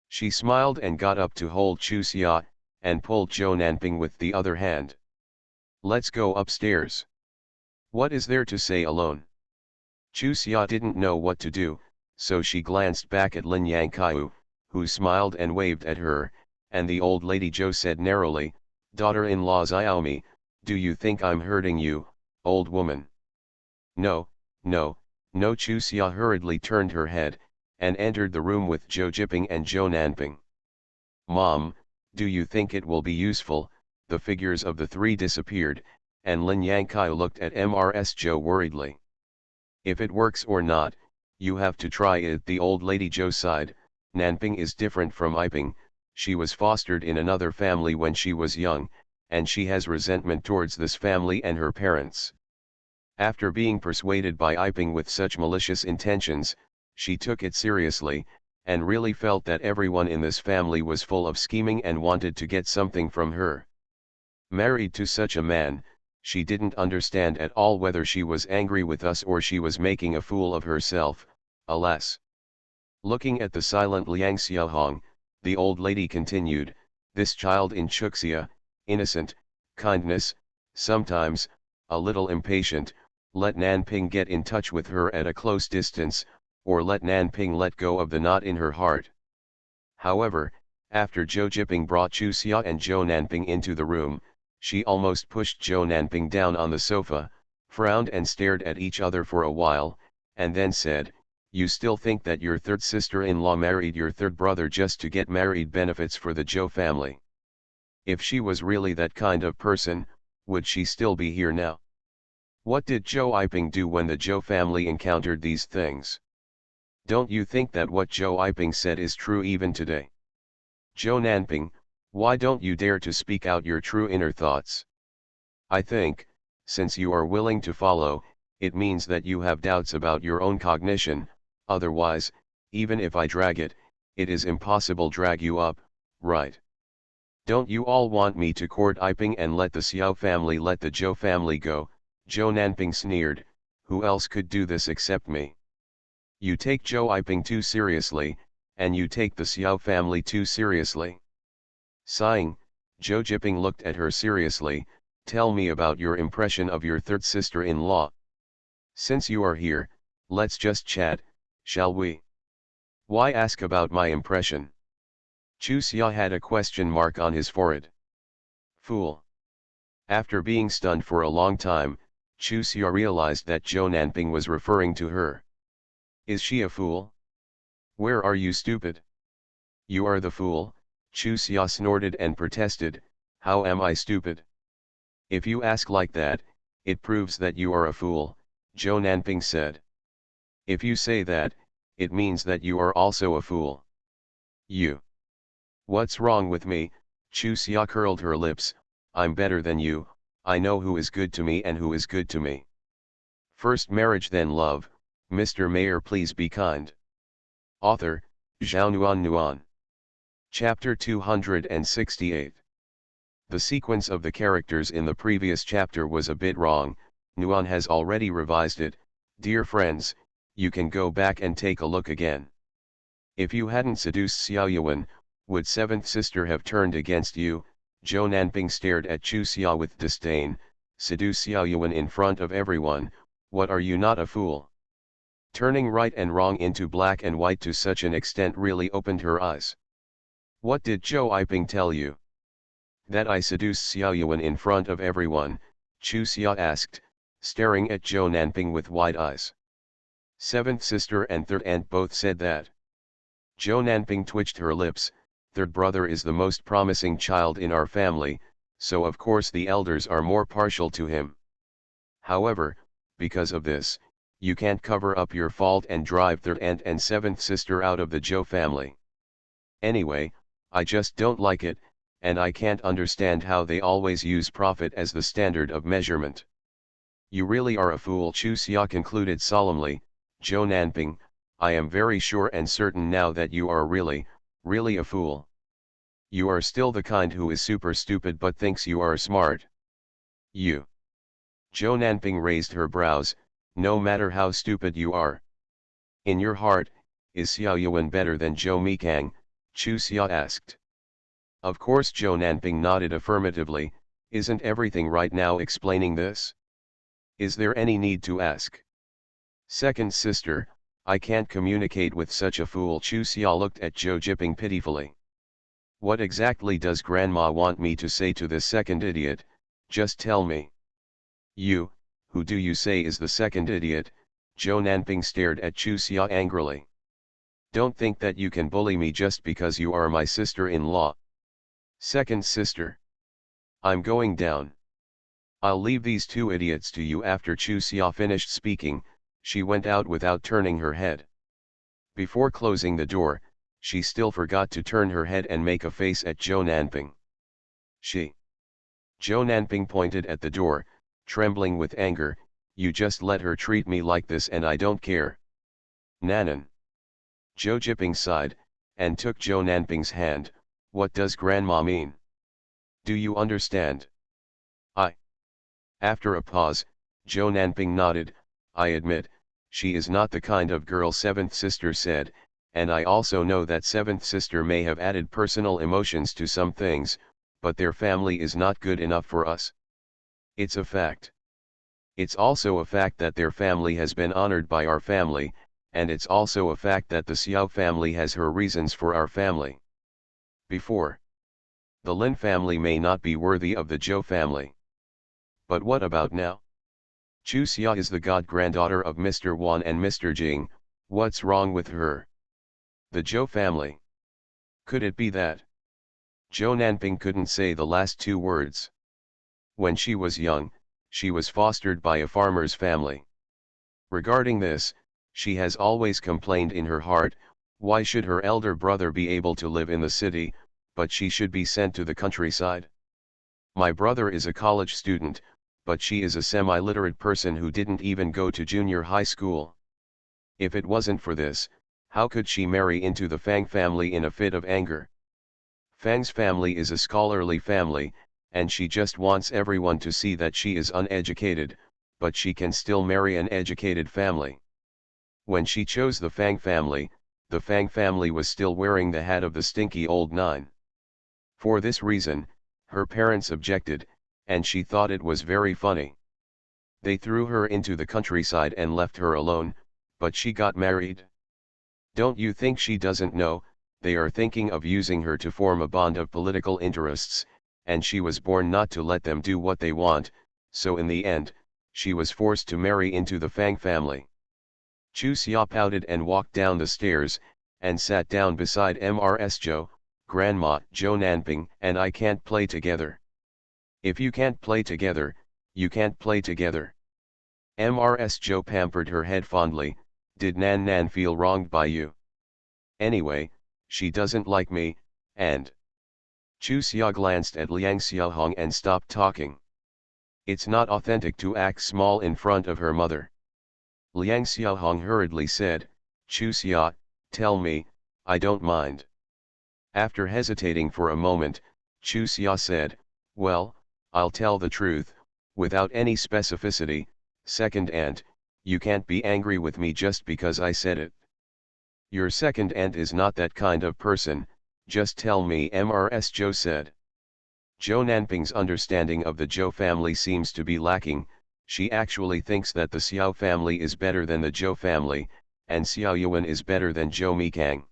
She smiled and got up to hold Chu Xia, and pulled Zhou Nanping with the other hand. Let's go upstairs. What is there to say alone? Chu Xia didn't know what to do, so she glanced back at Lin Yangkaiu, who smiled and waved at her, and the old lady Zhou said narrowly, daughter-in-law Xiaomi, do you think I'm hurting you, old woman? No, no, no. Chu Xia hurriedly turned her head, and entered the room with Zhou Jiping and Zhou Nanping. Mom, do you think it will be useful? The figures of the three disappeared, and Lin Yangkaiu looked at Mrs. Zhou worriedly. If it works or not, you have to try it. The old lady Zhou sighed. Nanping is different from Yiping, she was fostered in another family when she was young, and she has resentment towards this family and her parents. After being persuaded by Yiping with such malicious intentions, she took it seriously, and really felt that everyone in this family was full of scheming and wanted to get something from her. Married to such a man, she didn't understand at all whether she was angry with us or she was making a fool of herself, alas. Looking at the silent Liang Xiaohong, the old lady continued, this child in Chuxia, innocent, kindness, sometimes, a little impatient, let Nanping get in touch with her at a close distance, or let Nanping let go of the knot in her heart. However, after Zhou Jiping brought Chu Xia and Zhou Nanping into the room, she almost pushed Zhou Nanping down on the sofa, frowned and stared at each other for a while, and then said, "You still think that your third sister-in-law married your third brother just to get married benefits for the Zhou family? If she was really that kind of person, would she still be here now? What did Zhou Yiping do when the Zhou family encountered these things? Don't you think that what Zhou Yiping said is true even today? Zhou Nanping, why don't you dare to speak out your true inner thoughts? I think, since you are willing to follow, it means that you have doubts about your own cognition, otherwise, even if I drag it, it is impossible drag you up, right? Don't you all want me to court Yiping and let the Xiao family let the Zhou family go?" Zhou Nanping sneered, "Who else could do this except me? You take Zhou Yiping too seriously, and you take the Xiao family too seriously." Sighing, Zhou Jiping looked at her seriously. "Tell me about your impression of your third sister-in-law. Since you are here, let's just chat, shall we? Why ask about my impression?" Chu Xia had a question mark on his forehead. Fool. After being stunned for a long time, Chu Xia realized that Zhou Nanping was referring to her. Is she a fool? Where are you, stupid? You are the fool, Chu Xia snorted and protested. How am I stupid? If you ask like that, it proves that you are a fool, Zhou Nanping said. If you say that, it means that you are also a fool. You. What's wrong with me? Chu Xia curled her lips. I'm better than you, I know who is good to me and who is good to me. First marriage then love, Mr. Mayor please be kind. Author, Zhao Nuan. Chapter 268. The sequence of the characters in the previous chapter was a bit wrong. Nuan has already revised it. Dear friends, you can go back and take a look again. If you hadn't seduced Xiao Yuan, would seventh sister have turned against you? Zhou Nanping stared at Chu Xia with disdain. Seduce Xiao Yuan in front of everyone, what, are you not a fool? Turning right and wrong into black and white to such an extent really opened her eyes. What did Zhou Yiping tell you? That I seduced Xiao Yuan in front of everyone, Chu Xia asked, staring at Zhou Nanping with wide eyes. Seventh sister and third aunt both said that. Zhou Nanping twitched her lips. Third brother is the most promising child in our family, so of course the elders are more partial to him. However, because of this, you can't cover up your fault and drive third aunt and seventh sister out of the Zhou family. Anyway, I just don't like it, and I can't understand how they always use profit as the standard of measurement. You really are a fool, Chu Xia concluded solemnly. Zhou Nanping, I am very sure and certain now that you are really a fool. You are still the kind who is super stupid but thinks you are smart. You. Zhou Nanping raised her brows. No matter how stupid you are. In your heart, is Xiao Yuan better than Zhou Mikang? Chu Xia asked. Of course Zhou Nanping nodded affirmatively. Isn't everything right now explaining this? Is there any need to ask? Second sister, I can't communicate with such a fool. Chu Xia looked at Zhou Jiping pitifully. What exactly does grandma want me to say to this second idiot? Just tell me. You, who do you say is the second idiot? Zhou Nanping stared at Chu Xia angrily. Don't think that you can bully me just because you are my sister-in-law. Second sister. I'm going down. I'll leave these two idiots to you. After Chu Xia finished speaking, she went out without turning her head. Before closing the door, she still forgot to turn her head and make a face at Zhou Nanping. She. Zhou Nanping pointed at the door, trembling with anger. You just let her treat me like this and I don't care. Nanan. Zhou Jiping sighed, and took Zhou Nanping's hand. What does grandma mean? Do you understand? After a pause, Zhou Nanping nodded. I admit, she is not the kind of girl seventh sister said, and I also know that seventh sister may have added personal emotions to some things, but their family is not good enough for us. It's a fact. It's also a fact that their family has been honored by our family, and it's also a fact that the Xiao family has her reasons for our family. Before, the Lin family may not be worthy of the Zhou family. But what about now? Chu Xia is the god-granddaughter of Mr. Wan and Mr. Jing. What's wrong with her? The Zhou family. Could it be that Zhou Nanping couldn't say the last two words? When she was young, she was fostered by a farmer's family. Regarding this, she has always complained in her heart, why should her elder brother be able to live in the city, but she should be sent to the countryside? My brother is a college student, but she is a semi-literate person who didn't even go to junior high school. If it wasn't for this, how could she marry into the Fang family in a fit of anger? Fang's family is a scholarly family, and she just wants everyone to see that she is uneducated, but she can still marry an educated family. When she chose the Fang family was still wearing the hat of the stinky old nine. For this reason, her parents objected, and she thought it was very funny. They threw her into the countryside and left her alone, but she got married. Don't you think she doesn't know? They are thinking of using her to form a bond of political interests, and she was born not to let them do what they want, so in the end, she was forced to marry into the Fang family. Chu Xia pouted and walked down the stairs, and sat down beside Mrs. Zhou. Grandma, Zhou Nanping and I can't play together. If you can't play together, you can't play together. Mrs. Zhou pampered her head fondly. Did Nan Nan feel wronged by you? Anyway, she doesn't like me, and... Chu Xia glanced at Liang Xiaohong and stopped talking. It's not authentic to act small in front of her mother. Liang Xiaohong hurriedly said, Chu Xia, tell me, I don't mind. After hesitating for a moment, Chu Xia said, well, I'll tell the truth, without any specificity. Second aunt, you can't be angry with me just because I said it. Your second aunt is not that kind of person, just tell me, Mrs. Zhou said. Zhou Nanping's understanding of the Zhou family seems to be lacking. She actually thinks that the Xiao family is better than the Zhou family, and Xiao Yuan is better than Zhou Mikang.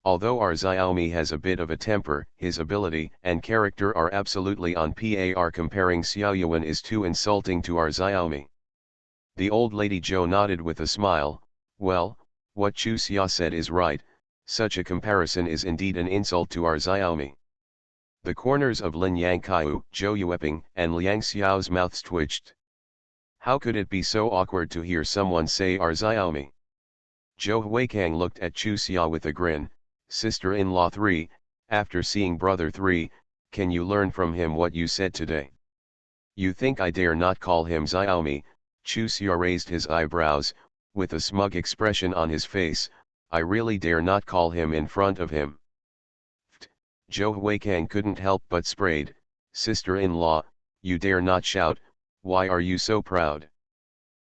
Although our Xiaomi has a bit of a temper, his ability and character are absolutely on par. Comparing Xiao Yuan is too insulting to our Xiaomi. The old lady Zhou nodded with a smile. Well, what Chu Xia said is right, such a comparison is indeed an insult to our Xiaomi. The corners of Lin Yangkaiu, Zhou Yueping, and Liang Xiao's mouths twitched. How could it be so awkward to hear someone say our Xiaomi? Zhou Huikang looked at Chu Xia with a grin. Sister-in-law 3, after seeing brother 3, can you learn from him what you said today? You think I dare not call him Xiaomi? Chu Xia raised his eyebrows, with a smug expression on his face. I really dare not call him in front of him. Zhou Huikang couldn't help but sprayed. Sister-in-law, you dare not shout, why are you so proud?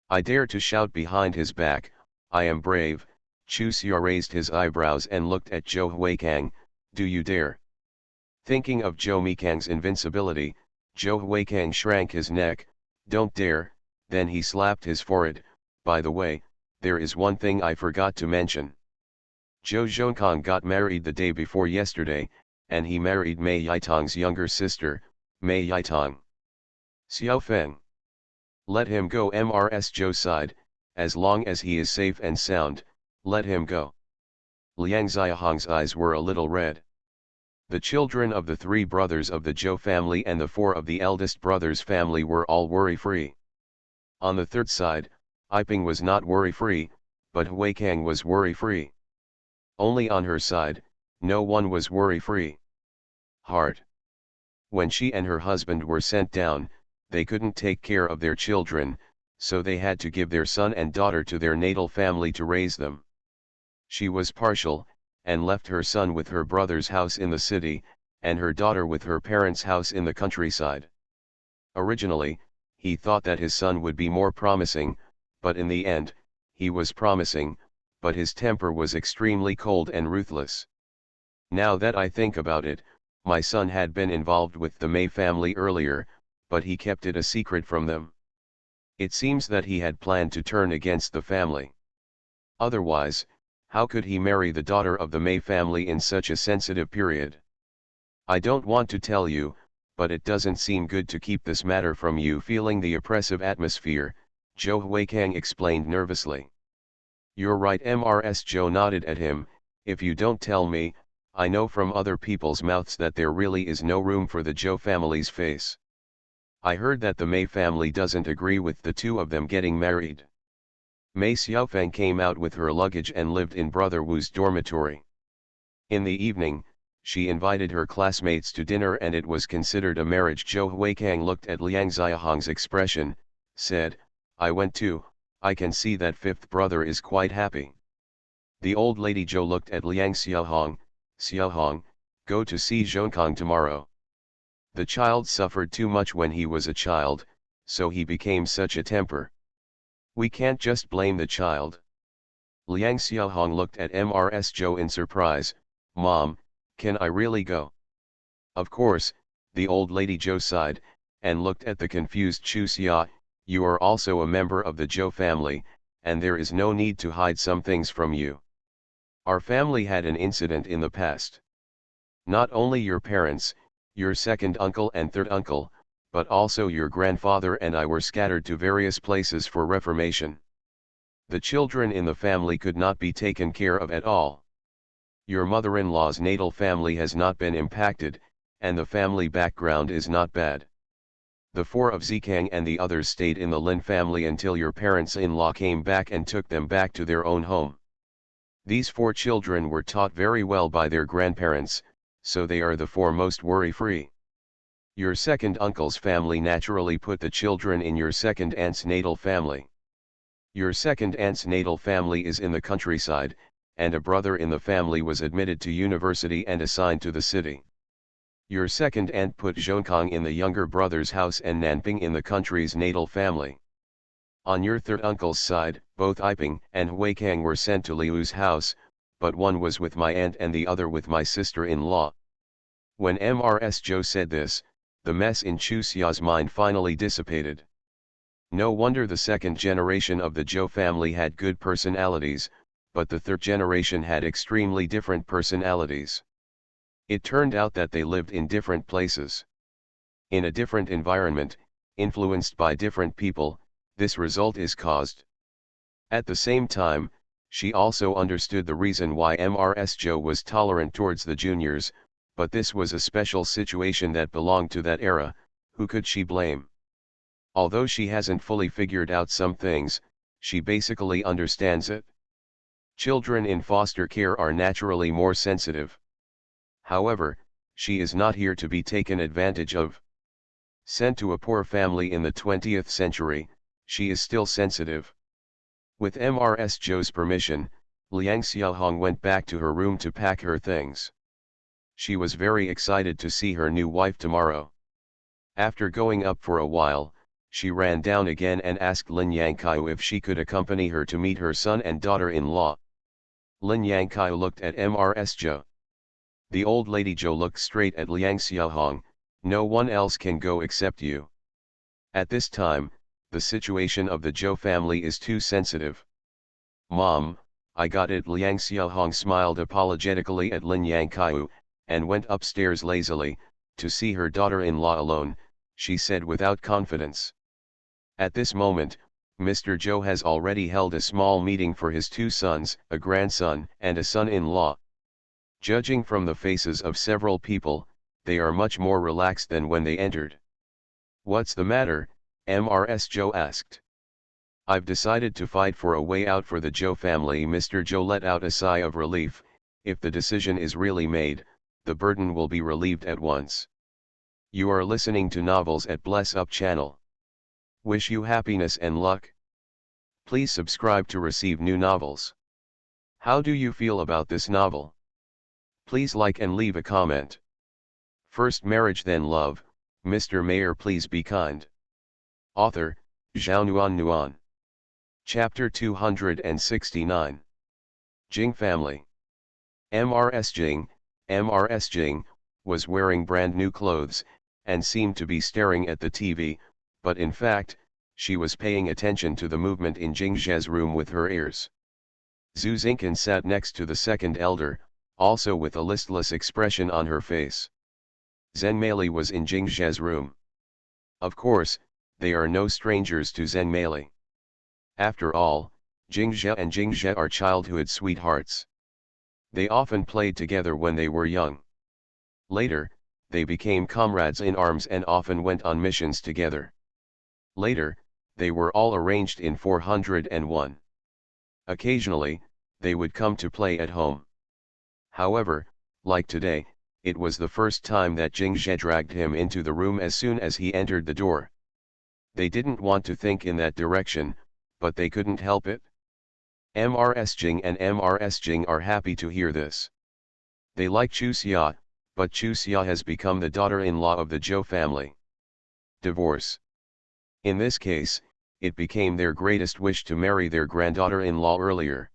I dare to shout behind his back, I am brave. Chu Xia raised his eyebrows and looked at Zhou Huikang. Do you dare? Thinking of Zhou Mikang's invincibility, Zhou Huikang shrank his neck. Don't dare. Then he slapped his forehead. By the way, there is one thing I forgot to mention. Zhou Zhonkang got married the day before yesterday, and he married Mei Yitong's younger sister, Mei Yitong. Xiao Feng. Let him go. Mrs. Zhou sighed. As long as he is safe and sound, let him go. Liang Xiaohong's eyes were a little red. The children of the 3 brothers of the Zhou family and the 4 of the eldest brother's family were all worry-free. On the third side, Iping was not worry-free, but Huikang was worry-free. Only on her side, no one was worry-free. Hard. When she and her husband were sent down, they couldn't take care of their children, so they had to give their son and daughter to their natal family to raise them. She was partial, and left her son with her brother's house in the city, and her daughter with her parents' house in the countryside. Originally, he thought that his son would be more promising, but in the end, he was promising, but his temper was extremely cold and ruthless. Now that I think about it, my son had been involved with the Mei family earlier, but he kept it a secret from them. It seems that he had planned to turn against the family. Otherwise, how could he marry the daughter of the May family in such a sensitive period? I don't want to tell you, but it doesn't seem good to keep this matter from you. Feeling the oppressive atmosphere, Joe Huikang explained nervously. You're right, Mrs. Joe nodded at him. If you don't tell me, I know from other people's mouths that there really is no room for the Joe family's face. I heard that the May family doesn't agree with the two of them getting married. Mei Xiaofeng came out with her luggage and lived in Brother Wu's dormitory. In the evening, she invited her classmates to dinner and it was considered a marriage. Zhou Huikang looked at Liang Xiaohong's expression, said, I went too, I can see that fifth brother is quite happy. The old lady Zhou looked at Liang Xiaohong, Xiaohong, go to see Zhongkang tomorrow. The child suffered too much when he was a child, so he became such a temper. We can't just blame the child. Liang Xiaohong looked at Mrs. Zhou in surprise. Mom, can I really go? Of course, the old lady Zhou sighed, and looked at the confused Chu Xia. You are also a member of the Zhou family, and there is no need to hide some things from you. Our family had an incident in the past. Not only your parents, your second uncle and third uncle, but also your grandfather and I were scattered to various places for reformation. The children in the family could not be taken care of at all. Your mother-in-law's natal family has not been impacted, and the family background is not bad. The four of Zikang and the others stayed in the Lin family until your parents-in-law came back and took them back to their own home. These four children were taught very well by their grandparents, so they are the four most worry-free. Your second uncle's family naturally put the children in your second aunt's natal family. Your second aunt's natal family is in the countryside, and a brother in the family was admitted to university and assigned to the city. Your second aunt put Zhongkang in the younger brother's house and Nanping in the country's natal family. On your third uncle's side, both Iping and Huikang were sent to Liu's house, but one was with my aunt and the other with my sister-in-law. When Mrs. Zhou said this, the mess in Chu Xia's mind finally dissipated. No wonder the second generation of the Zhou family had good personalities, but the third generation had extremely different personalities. It turned out that they lived in different places. In a different environment, influenced by different people, this result is caused. At the same time, she also understood the reason why Mrs. Zhou was tolerant towards the juniors, but this was a special situation that belonged to that era. Who could she blame? Although she hasn't fully figured out some things, she basically understands it. Children in foster care are naturally more sensitive. However, she is not here to be taken advantage of. Sent to a poor family in the 20th century, she is still sensitive. With Mrs. Zhou's permission, Liang Xiaohong went back to her room to pack her things. She was very excited to see her new wife tomorrow. After going up for a while, she ran down again and asked Lin Yangkai if she could accompany her to meet her son and daughter-in-law. Lin Yangkai looked at Mrs. Zhou. The old lady Zhou looked straight at Liang Xiaohong. No one else can go except you. At this time, the situation of the Zhou family is too sensitive. Mom, I got it. Liang Xiaohong smiled apologetically at Lin Yangkai, and went upstairs lazily, to see her daughter-in-law alone, she said without confidence. At this moment, Mr. Zhou has already held a small meeting for his two sons, a grandson and a son-in-law. Judging from the faces of several people, they are much more relaxed than when they entered. What's the matter? Mrs. Zhou asked. I've decided to fight for a way out for the Zhou family. Mr. Zhou let out a sigh of relief. If the decision is really made, the burden will be relieved at once. You are listening to novels at Bless Up channel. Wish you happiness and luck. Please subscribe to receive new novels. How do you feel about this novel? Please like and leave a comment. First marriage then love, Mr. Mayor please be kind. Author, Zhao Nuan. Chapter 269. Jing family. Mrs. Jing, was wearing brand new clothes, and seemed to be staring at the TV, but in fact, She was paying attention to the movement in Jingzhe's room with her ears. Zhu Xingkan sat next to the second elder, also with a listless expression on her face. ZenMaili was in Jingzhe's room. Of course, they are no strangers to ZenMaili. After all, Jingzhe and Jingzhe are childhood sweethearts. They often played together when they were young. Later, they became comrades in arms and often went on missions together. Later, they were all arranged in 401. Occasionally, they would come to play at home. However, like today, it was the first time that Jingzhe dragged him into the room as soon as he entered the door. They didn't want to think in that direction, but they couldn't help it. Mrs. Jing and Mrs. Jing are happy to hear this. They like Chu Xia, but Chu Xia has become the daughter-in-law of the Zhou family. Divorce. In this case, it became their greatest wish to marry their granddaughter-in-law earlier.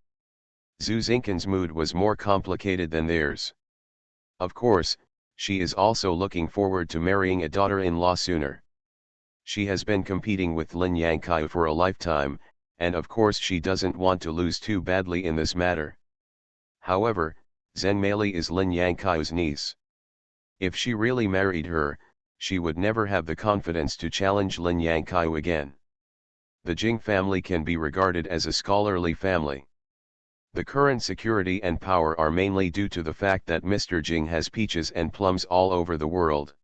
Zhu Xingkan's mood was more complicated than theirs. Of course, she is also looking forward to marrying a daughter-in-law sooner. She has been competing with Lin Yangkai for a lifetime, and of course she doesn't want to lose too badly in this matter. However, ZenMaili is Lin Yangkai's niece. If she really married her, she would never have the confidence to challenge Lin Yangkai again. The Jing family can be regarded as a scholarly family. The current security and power are mainly due to the fact that Mr. Jing has peaches and plums all over the world.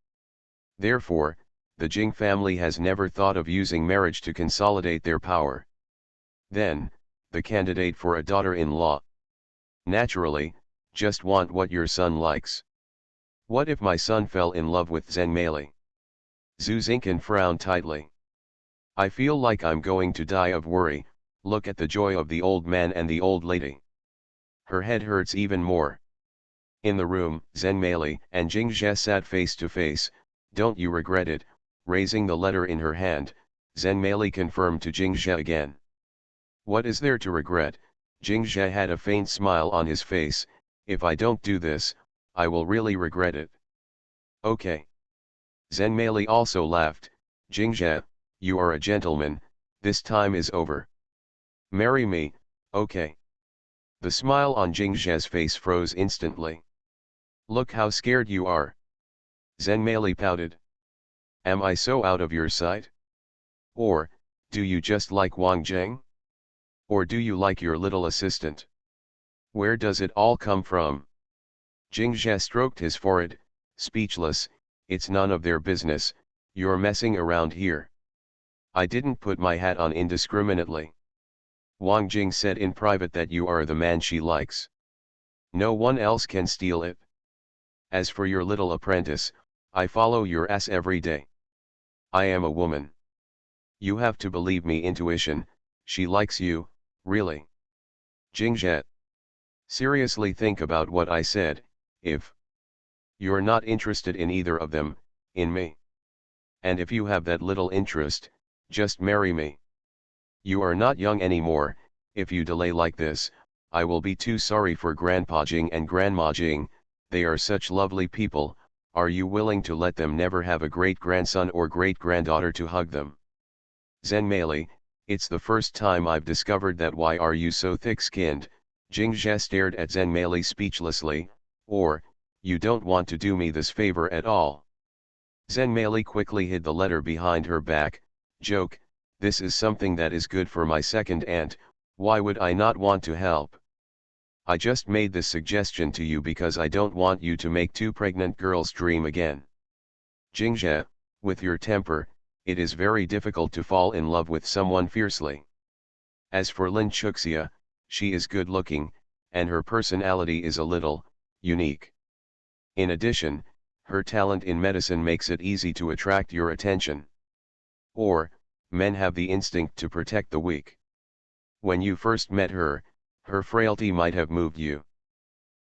Therefore, the Jing family has never thought of using marriage to consolidate their power. Then, the candidate for a daughter-in-law. Naturally, just want what your son likes. What if my son fell in love with ZenMaili? Zhu Xingkan frowned tightly. I feel like I'm going to die of worry. Look at the joy of the old man and the old lady. Her head hurts even more. In the room, ZenMaili and Jingzhe sat face to face. Don't you regret it? Raising the letter in her hand, ZenMaili confirmed to Jingzhe again. What is there to regret? Jingzhe had a faint smile on his face. If I don't do this, I will really regret it. Okay. ZenMaili also laughed. Jingzhe, you are a gentleman, this time is over. Marry me, okay. The smile on Jingzhe's face froze instantly. Look how scared you are. ZenMaili pouted. Am I so out of your sight? Or, do you just like Wang Zheng? Or do you like your little assistant? Where does it all come from? Jingzhe stroked his forehead, speechless. It's none of their business, you're messing around here. I didn't put my hat on indiscriminately. Wang Jing said in private that you are the man she likes. No one else can steal it. As for your little apprentice, I follow your ass every day. I am a woman. You have to believe me, intuition, she likes you, really. Jingzhe. Seriously think about what I said. If you're not interested in either of them, in me. And if you have that little interest, just marry me. You are not young anymore. If you delay like this, I will be too sorry for Grandpa Jing and Grandma Jing. They are such lovely people. Are you willing to let them never have a great-grandson or great-granddaughter to hug them? ZenMaili, it's the first time I've discovered that. Why are you so thick-skinned? Jingzhe stared at ZenMaili speechlessly. Or, you don't want to do me this favor at all. ZenMaili quickly hid the letter behind her back. Joke, this is something that is good for my second aunt, why would I not want to help? I just made this suggestion to you because I don't want you to make two pregnant girls dream again. Jingzhe, with your temper, it is very difficult to fall in love with someone fiercely. As for Lin Chuxia, she is good looking, and her personality is a little unique. In addition, her talent in medicine makes it easy to attract your attention. Or, men have the instinct to protect the weak. When you first met her, her frailty might have moved you.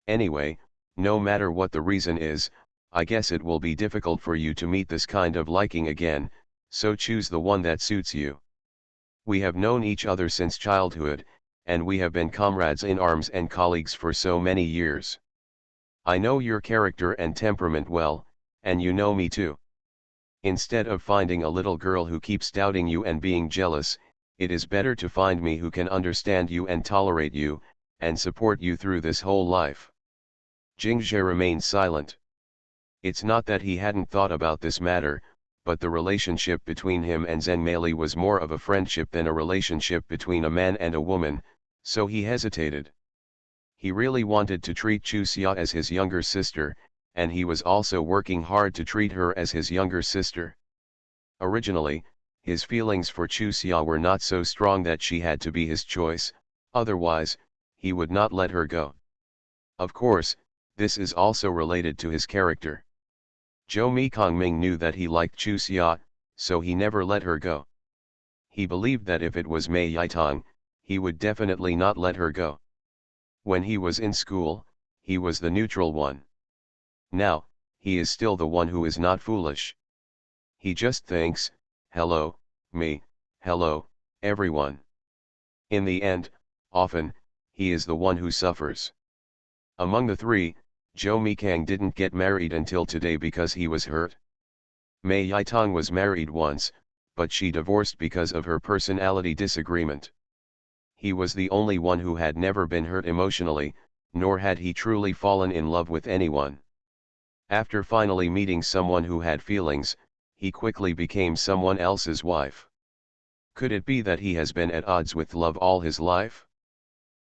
Anyway, no matter what the reason is, I guess it will be difficult for you to meet this kind of liking again, so choose the one that suits you. We have known each other since childhood, and we have been comrades in arms and colleagues for so many years. I know your character and temperament well, and you know me too. Instead of finding a little girl who keeps doubting you and being jealous, it is better to find me who can understand you and tolerate you, and support you through this whole life. Jingzhe remained silent. It's not that he hadn't thought about this matter, but the relationship between him and ZenMaleLead was more of a friendship than a relationship between a man and a woman, so he hesitated. He really wanted to treat Chuxia as his younger sister, and he was also working hard to treat her as his younger sister. Originally, his feelings for Chuxia were not so strong that she had to be his choice, otherwise, he would not let her go. Of course, this is also related to his character. Zhou Mikongming knew that he liked Chuxia, so he never let her go. He believed that if it was Mei Yitong, he would definitely not let her go. When he was in school, he was the neutral one. Now, he is still the one who is not foolish. He just thinks, hello, me, hello, everyone. In the end, often, he is the one who suffers. Among the three, Zhou Mikang didn't get married until today because he was hurt. Mei Yitong was married once, but she divorced because of her personality disagreement. He was the only one who had never been hurt emotionally, nor had he truly fallen in love with anyone. After finally meeting someone who had feelings, he quickly became someone else's wife. Could it be that he has been at odds with love all his life?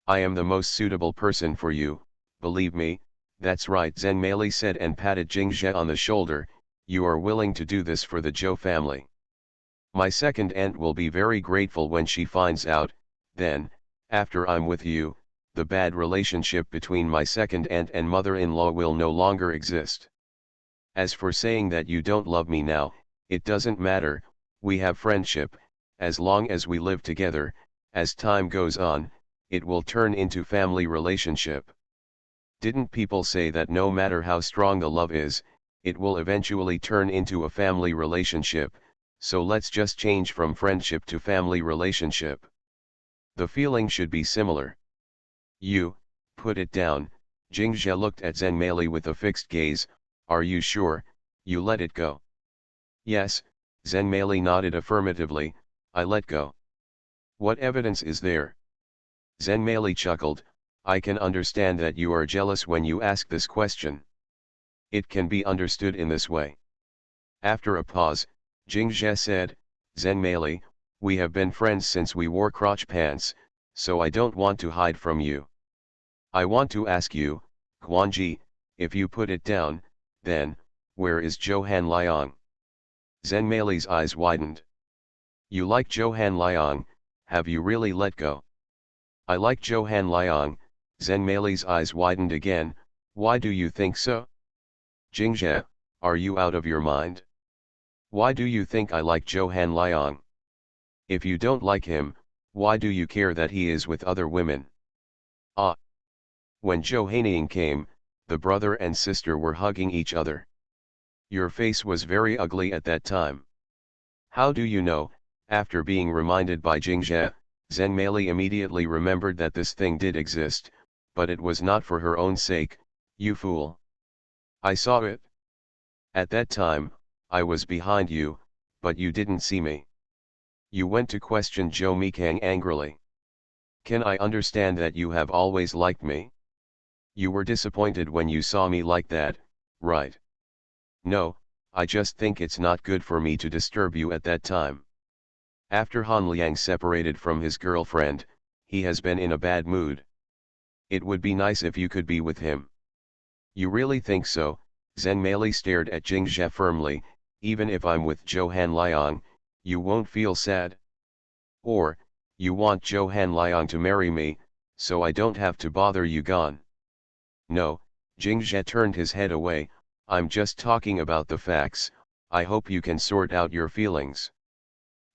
I am the most suitable person for you, believe me. That's right, ZenMaleLead said and patted Jingzhe on the shoulder. You are willing to do this for the Zhou family. My second aunt will be very grateful when she finds out. Then, after I'm with you, the bad relationship between my second aunt and mother-in-law will no longer exist. As for saying that you don't love me now, it doesn't matter, we have friendship, as long as we live together. As time goes on, it will turn into family relationship. Didn't people say that no matter how strong the love is, it will eventually turn into a family relationship, so let's just change from friendship to family relationship. The feeling should be similar. You, put it down. Jingzhe looked at ZenMaleLead with a fixed gaze. Are you sure, you let it go? Yes, ZenMaleLead nodded affirmatively. I let go. What evidence is there? ZenMaleLead chuckled. I can understand that you are jealous when you ask this question. It can be understood in this way. After a pause, Jingzhe said, ZenMaleLead, we have been friends since we wore crotch pants, so I don't want to hide from you. I want to ask you, Guanji, if you put it down, then, where is Zhou Hanliang? ZenMaleLead's eyes widened. You like Zhou Hanliang, have you really let go? I like Zhou Hanliang. ZenMaleLead's eyes widened again. Why do you think so? Jingzhe, are you out of your mind? Why do you think I like Zhou Hanliang? If you don't like him, why do you care that he is with other women? Ah! When Zhou Hanliang came, the brother and sister were hugging each other. Your face was very ugly at that time. How do you know? After being reminded by Jingzhe, ZenMaleLead immediately remembered that this thing did exist, but it was not for her own sake. You fool! I saw it. At that time, I was behind you, but you didn't see me. You went to question Zhou Mikang angrily. Can I understand that you have always liked me? You were disappointed when you saw me like that, right? No, I just think it's not good for me to disturb you at that time. After Han Liang separated from his girlfriend, he has been in a bad mood. It would be nice if you could be with him. You really think so? ZenMaleLead stared at Jingzhe firmly. Even if I'm with Zhou Hanliang, you won't feel sad? Or, you want Zhou Hanliang to marry me, so I don't have to bother you gone? No, Jingzhe turned his head away. I'm just talking about the facts. I hope you can sort out your feelings.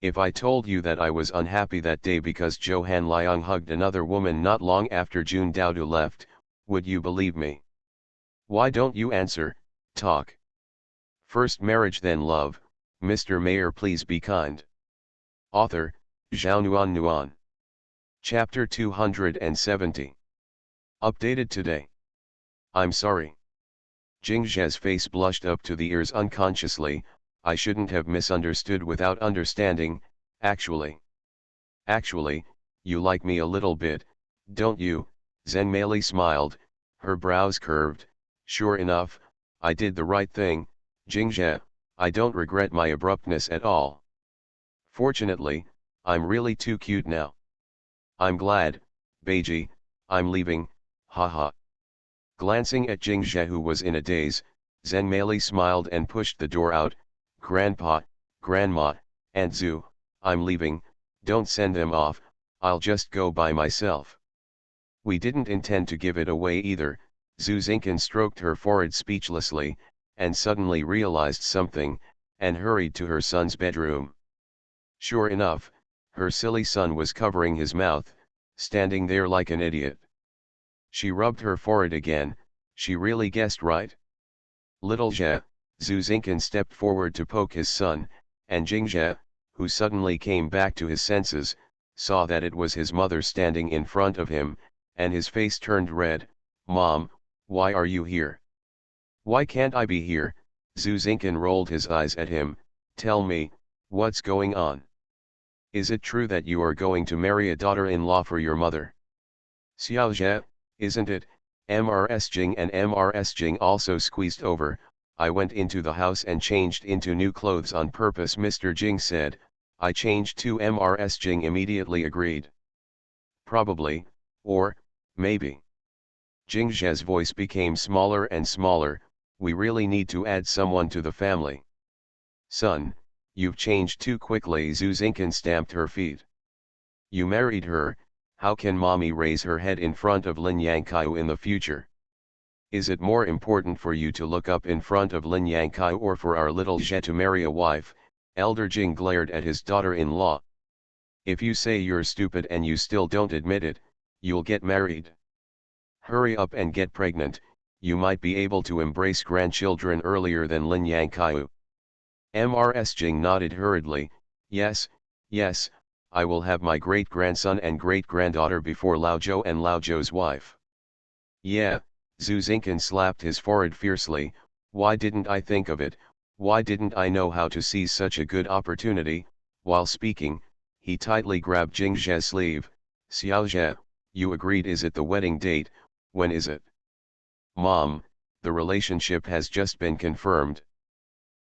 If I told you that I was unhappy that day because Zhou Hanliang hugged another woman not long after Jun Daodu left, would you believe me? Why don't you answer? Talk. First marriage then love. Mr. Mayor, please be kind. Author, Zhao Nuan Nuan. Chapter 270. Updated today. I'm sorry. Jingzhe's face blushed up to the ears unconsciously. I shouldn't have misunderstood without understanding, actually. Actually, you like me a little bit, don't you? Zenmali smiled, her brows curved. Sure enough, I did the right thing, Jingzhe, I don't regret my abruptness at all. Fortunately, I'm really too cute now. I'm glad, Beiji, I'm leaving, haha. Glancing at Jingzhe who was in a daze, Zenmali smiled and pushed the door out. Grandpa, Grandma, Aunt Zhu, I'm leaving, don't send them off, I'll just go by myself. We didn't intend to give it away either. Zhu Zinken stroked her forehead speechlessly, and suddenly realized something, and hurried to her son's bedroom. Sure enough, her silly son was covering his mouth, standing there like an idiot. She rubbed her forehead again, she really guessed right. Little Zhe, Zhu Zinken stepped forward to poke his son, and Jingzhe, who suddenly came back to his senses, saw that it was his mother standing in front of him, and his face turned red. Mom, why are you here? Why can't I be here? Zhu Zinken rolled his eyes at him. Tell me, what's going on? Is it true that you are going to marry a daughter-in-law for your mother? Xiao Zhe, isn't it? Mrs. Jing and Mrs. Jing also squeezed over. I went into the house and changed into new clothes on purpose, Mr. Jing said. I changed too, Mrs. Jing immediately agreed. Probably, or, maybe. Jingzhe's voice became smaller and smaller. We really need to add someone to the family. Son, you've changed too quickly. Zhu Zinken stamped her feet. You married her, how can mommy raise her head in front of Lin Yangkaiu in the future? Is it more important for you to look up in front of Lin Yangkaiu or for our little Zhe to marry a wife? Elder Jing glared at his daughter-in-law. If you say you're stupid and you still don't admit it, you'll get married. Hurry up and get pregnant, you might be able to embrace grandchildren earlier than Lin Yangkaiu. Mrs. Jing nodded hurriedly. Yes, yes, I will have my great-grandson and great-granddaughter before Lao Zhou and Lao Zhou's wife. Yeah, Zhu Zinken slapped his forehead fiercely. Why didn't I think of it? Why didn't I know how to seize such a good opportunity? While speaking, he tightly grabbed Jingzhe's sleeve. Xiao Zhe, you agreed. Is it the wedding date? When is it? Mom, the relationship has just been confirmed.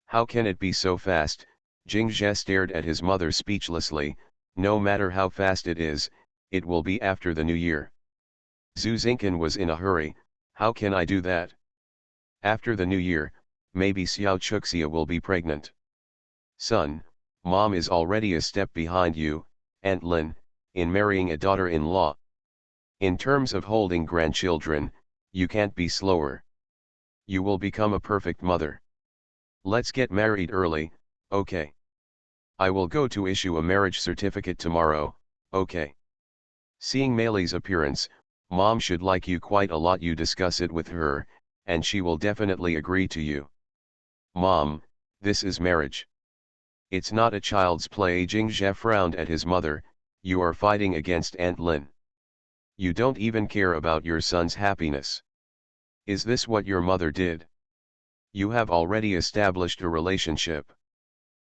How can it be so fast? Jingzhe stared at his mother speechlessly. No matter how fast it is, it will be after the new year. Zhu Zinken was in a hurry. How can I do that? After the new year, maybe Xiao Chuxia will be pregnant. Son, Mom is already a step behind you, Aunt Lin, in marrying a daughter-in-law. In terms of holding grandchildren, you can't be slower. You will become a perfect mother. Let's get married early, okay? I will go to issue a marriage certificate tomorrow, okay? Seeing Mei's appearance, Mom should like you quite a lot. You discuss it with her, and she will definitely agree to you. Mom, this is marriage. It's not a child's play. Jingzhe frowned at his mother. You are fighting against Aunt Lin. You don't even care about your son's happiness. Is this what your mother did? You have already established a relationship.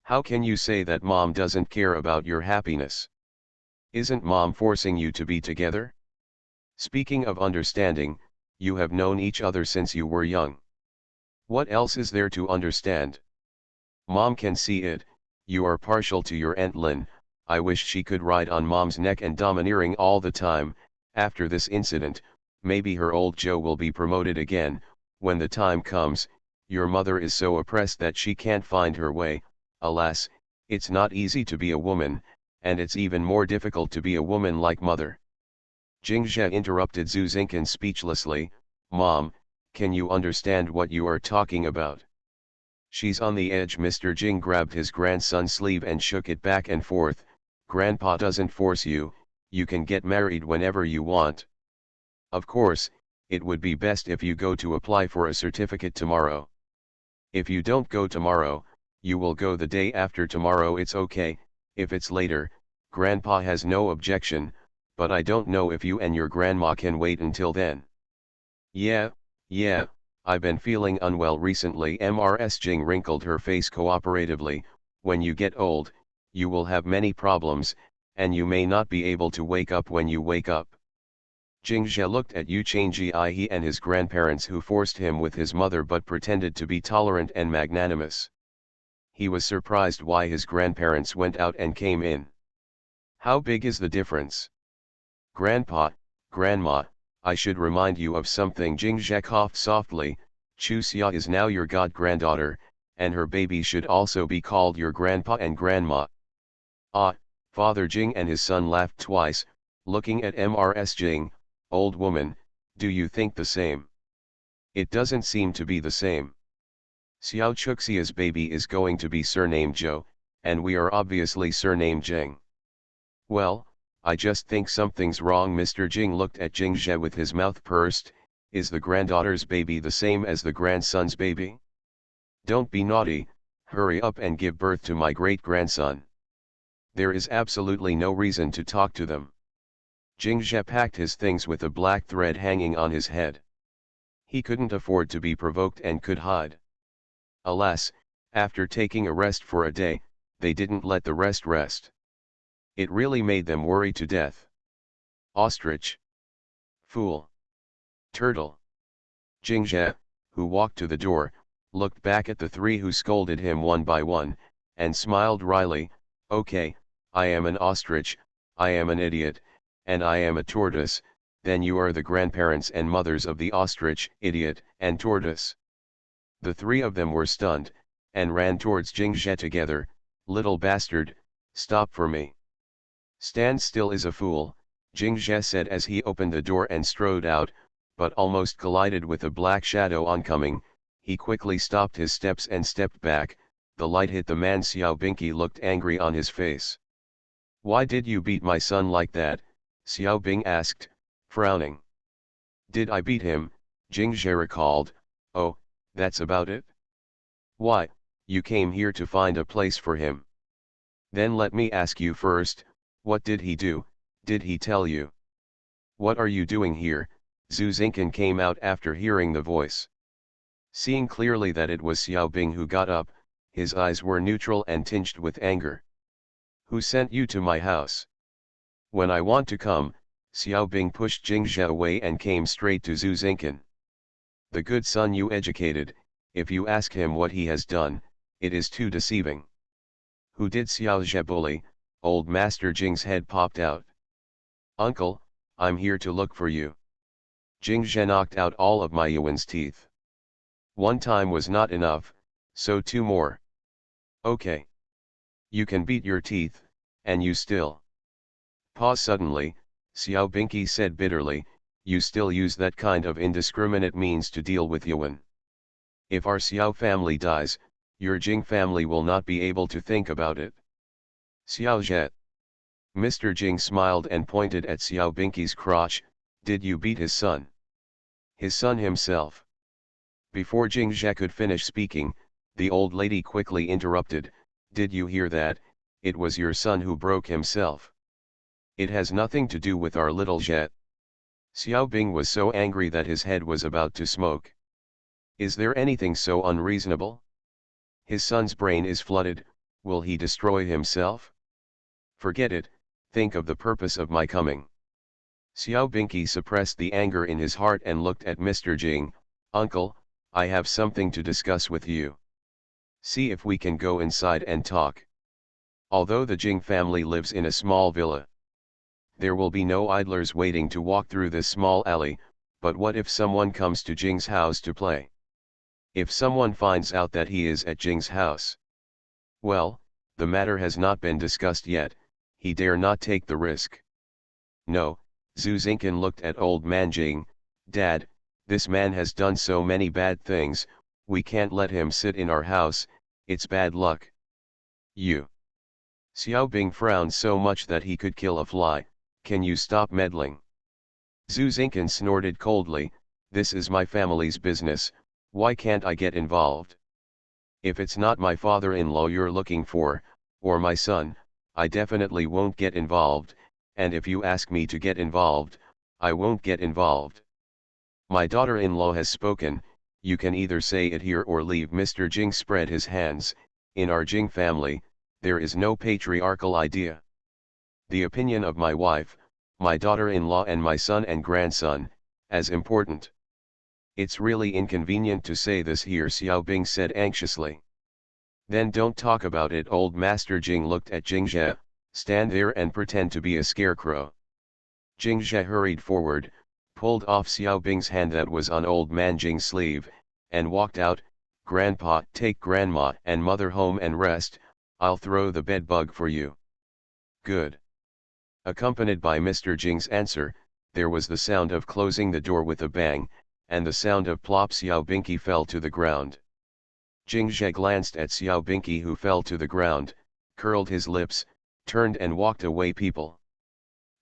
How can you say that Mom doesn't care about your happiness? Isn't Mom forcing you to be together? Speaking of understanding, you have known each other since you were young. What else is there to understand? Mom can see it, you are partial to your Aunt Lin. I wish she could ride on Mom's neck and domineering all the time. After this incident, maybe her old Joe will be promoted again. When the time comes, your mother is so oppressed that she can't find her way. Alas, it's not easy to be a woman, and it's even more difficult to be a woman like mother. Jingzhe interrupted Zhu Zinken speechlessly. Mom, can you understand what you are talking about? She's on the edge. Mr. Jing grabbed his grandson's sleeve and shook it back and forth. Grandpa doesn't force you, you can get married whenever you want. Of course, it would be best if you go to apply for a certificate tomorrow. If you don't go tomorrow, you will go the day after tomorrow. It's okay, if it's later, Grandpa has no objection, but I don't know if you and your grandma can wait until then. Yeah, I've been feeling unwell recently. Mrs. Jing wrinkled her face cooperatively. When you get old, you will have many problems, and you may not be able to wake up when you wake up. Jingzhe looked at Yu Changji he and his grandparents who forced him with his mother but pretended to be tolerant and magnanimous. He was surprised why his grandparents went out and came in. How big is the difference? Grandpa, Grandma, I should remind you of something. Jingzhe coughed softly. Chu Xia is now your god-granddaughter, and her baby should also be called your grandpa and grandma. Ah, Father Jing and his son laughed twice, looking at Mrs. Jing. Old woman, do you think the same? It doesn't seem to be the same. Xiao Chuxia's baby is going to be surnamed Zhou, and we are obviously surnamed Jing. Well, I just think something's wrong. Mr. Jing looked at Jingzhe with his mouth pursed. Is the granddaughter's baby the same as the grandson's baby? Don't be naughty, hurry up and give birth to my great-grandson. There is absolutely no reason to talk to them. Jingzhe packed his things with a black thread hanging on his head. He couldn't afford to be provoked and could hide. Alas, after taking a rest for a day, they didn't let the rest. It really made them worry to death. Ostrich. Fool. Turtle. Jingzhe, who walked to the door, looked back at the three who scolded him one by one, and smiled wryly. Okay, I am an ostrich, I am an idiot, and I am a tortoise. Then you are the grandparents and mothers of the ostrich, idiot, and tortoise. The three of them were stunned, and ran towards Jingzhe together. Little bastard, stop for me. Stand still is a fool, Jingzhe said as he opened the door and strode out, but almost collided with a black shadow oncoming. He quickly stopped his steps and stepped back. The light hit the man. Xiao Binky looked angry on his face. Why did you beat my son like that? Xiao Bing asked, frowning. Did I beat him? Jingzhe recalled. Oh, that's about it? Why, you came here to find a place for him. Then let me ask you first, what did he do? Did he tell you? What are you doing here? Zhu Xingkan came out after hearing the voice. Seeing clearly that it was Xiao Bing who got up, his eyes were neutral and tinged with anger. Who sent you to my house? When I want to come, Xiao Bing pushed Jingzhe away and came straight to Zhu Xingkan. The good son you educated, if you ask him what he has done, it is too deceiving. Who did Xiao Zhe bully? Old Master Jing's head popped out. Uncle, I'm here to look for you. Jingzhe knocked out all of my yuan's teeth. One time was not enough, so two more. Okay. You can beat your teeth, and you still. Pause suddenly, Xiao Binky said bitterly, you still use that kind of indiscriminate means to deal with yuan. If our Xiao family dies, your Jing family will not be able to think about it. Xiao Zhe. Mr. Jing smiled and pointed at Xiao Binky's crotch. Did you beat his son? His son himself. Before Jingzhe could finish speaking, the old lady quickly interrupted. Did you hear that? It was your son who broke himself. It has nothing to do with our little Zhe. Xiao Bing was so angry that his head was about to smoke. Is there anything so unreasonable? His son's brain is flooded, will he destroy himself? Forget it, think of the purpose of my coming. Xiao Binky suppressed the anger in his heart and looked at Mr. Jing. Uncle, I have something to discuss with you. See if we can go inside and talk. Although the Jing family lives in a small villa, there will be no idlers waiting to walk through this small alley, but what if someone comes to Jing's house to play? If someone finds out that he is at Jing's house? Well, the matter has not been discussed yet, he dare not take the risk. No, Zhu Xingkan looked at old man Jing. Dad, this man has done so many bad things, we can't let him sit in our house, it's bad luck. You. Xiao Bing frowned so much that he could kill a fly. Can you stop meddling? Zhu Xingkan snorted coldly. This is my family's business, why can't I get involved? If it's not my father-in-law you're looking for, or my son, I definitely won't get involved, and if you ask me to get involved, I won't get involved. My daughter-in-law has spoken, you can either say it here or leave. Mr. Jing spread his hands. In our Jing family, there is no patriarchal idea. The opinion of my wife, my daughter-in-law and my son and grandson, as important. It's really inconvenient to say this here, Xiao Bing said anxiously. Then don't talk about it. Old Master Jing looked at Jingzhe. Stand there and pretend to be a scarecrow. Jingzhe hurried forward, pulled off Xiao Bing's hand that was on old man Jing's sleeve, and walked out. Grandpa, take grandma and mother home and rest, I'll throw the bed bug for you. Good. Accompanied by Mr. Jing's answer, there was the sound of closing the door with a bang, and the sound of plop. Xiao Binky fell to the ground. Jingzhe glanced at Xiao Binky, who fell to the ground, curled his lips, turned and walked away. People.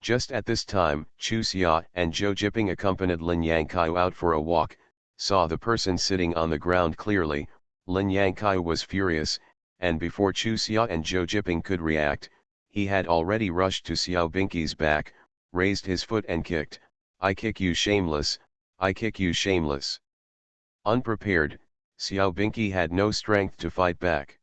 Just at this time, Chu Xia and Zhou Jiping accompanied Lin Yangkai out for a walk, saw the person sitting on the ground clearly. Lin Yangkai was furious, and before Chu Xia and Zhou Jiping could react, he had already rushed to Xiao Binky's back, raised his foot and kicked. I kick you, shameless, I kick you, shameless. Unprepared, Xiao Binky had no strength to fight back.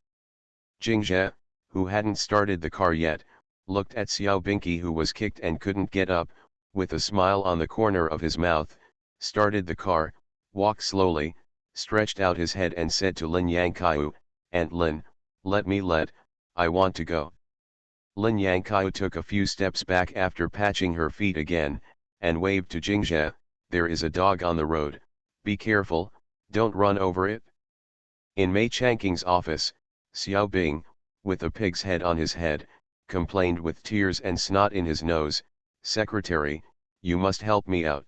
Jingzhe, who hadn't started the car yet, looked at Xiao Binky, who was kicked and couldn't get up, with a smile on the corner of his mouth, started the car, walked slowly, stretched out his head and said to Lin Yangkai, Aunt Lin, I want to go. Lin Yangkai took a few steps back after patching her feet again, and waved to Jingzhe, there is a dog on the road, be careful, don't run over it. In Mei Changqing's office, Xiao Bing, with a pig's head on his head, complained with tears and snot in his nose, Secretary, you must help me out.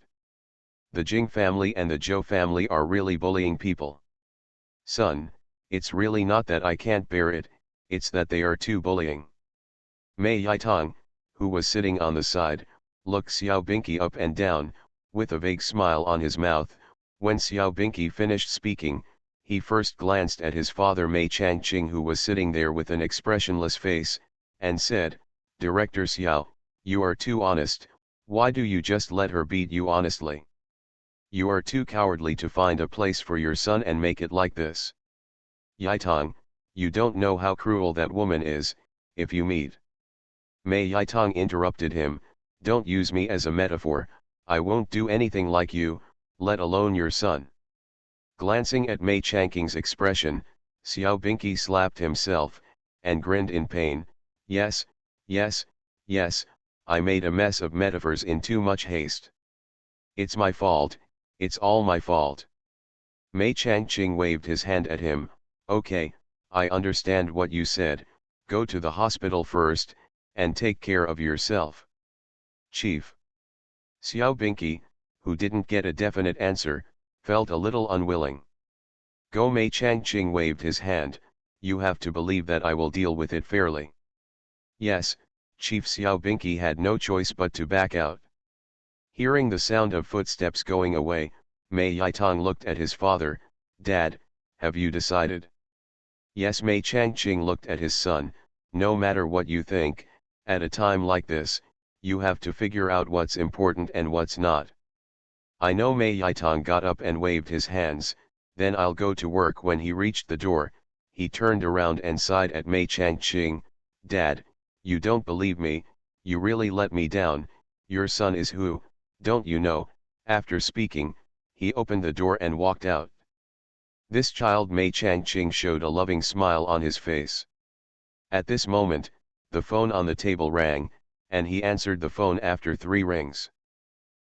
The Jing family and the Zhou family are really bullying people. Son, it's really not that I can't bear it, it's that they are too bullying. Mei Yitong, who was sitting on the side, looked Xiao Binky up and down, with a vague smile on his mouth. When Xiao Binky finished speaking, he first glanced at his father Mei Changqing, who was sitting there with an expressionless face, and said, Director Xiao, you are too honest, why do you just let her beat you honestly? You are too cowardly to find a place for your son and make it like this. Yitong, you don't know how cruel that woman is, if you meet. Mei Yitong interrupted him, don't use me as a metaphor, I won't do anything like you, let alone your son. Glancing at Mei Changqing's expression, Xiao Binky slapped himself, and grinned in pain, yes, I made a mess of metaphors in too much haste. It's my fault, it's all my fault. Mei Changqing waved his hand at him, okay, I understand what you said, go to the hospital first, and take care of yourself. Chief. Xiao Binky, who didn't get a definite answer, felt a little unwilling. Go. Mei Changqing waved his hand, you have to believe that I will deal with it fairly. Yes, Chief. Xiao Binky had no choice but to back out. Hearing the sound of footsteps going away, Mei Yitong looked at his father, Dad, have you decided? Yes. Mei Changqing looked at his son, no matter what you think, at a time like this, you have to figure out what's important and what's not. I know. Mei Yitong got up and waved his hands, then I'll go to work. When he reached the door, he turned around and sighed at Mei Changqing, Dad, you don't believe me, you really let me down, your son is who, don't you know? After speaking, he opened the door and walked out. This child. Mei Changqing showed a loving smile on his face. At this moment, the phone on the table rang, and he answered the phone after 3 rings.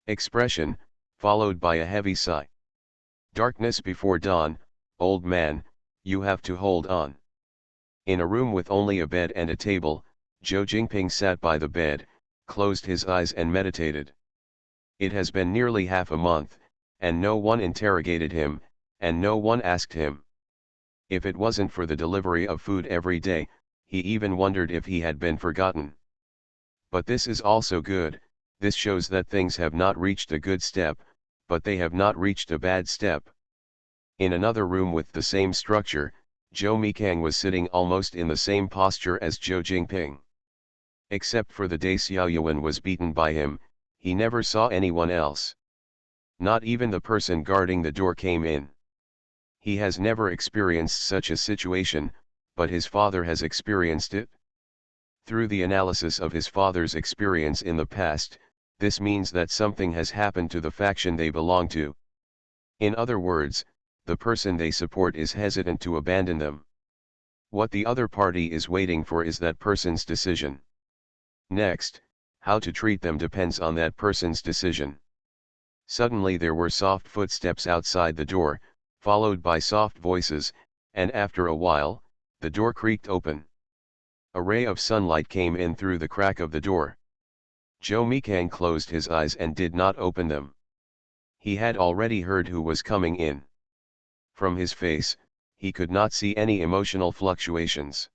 Expression, followed by a heavy sigh. Darkness before dawn, old man, you have to hold on. In a room with only a bed and a table, Zhou Jingping sat by the bed, closed his eyes and meditated. It has been nearly half a month, and no one interrogated him, and no one asked him. If it wasn't for the delivery of food every day, he even wondered if he had been forgotten. But this is also good, this shows that things have not reached a good step, but they have not reached a bad step. In another room with the same structure, Zhou Mikang was sitting almost in the same posture as Zhou Jingping. Except for the day Xiao Yuan was beaten by him, he never saw anyone else. Not even the person guarding the door came in. He has never experienced such a situation, but his father has experienced it. Through the analysis of his father's experience in the past, this means that something has happened to the faction they belong to. In other words, the person they support is hesitant to abandon them. What the other party is waiting for is that person's decision. Next, how to treat them depends on that person's decision. Suddenly there were soft footsteps outside the door, followed by soft voices, and after a while, the door creaked open. A ray of sunlight came in through the crack of the door. Joe Mikang closed his eyes and did not open them. He had already heard who was coming in. From his face, he could not see any emotional fluctuations.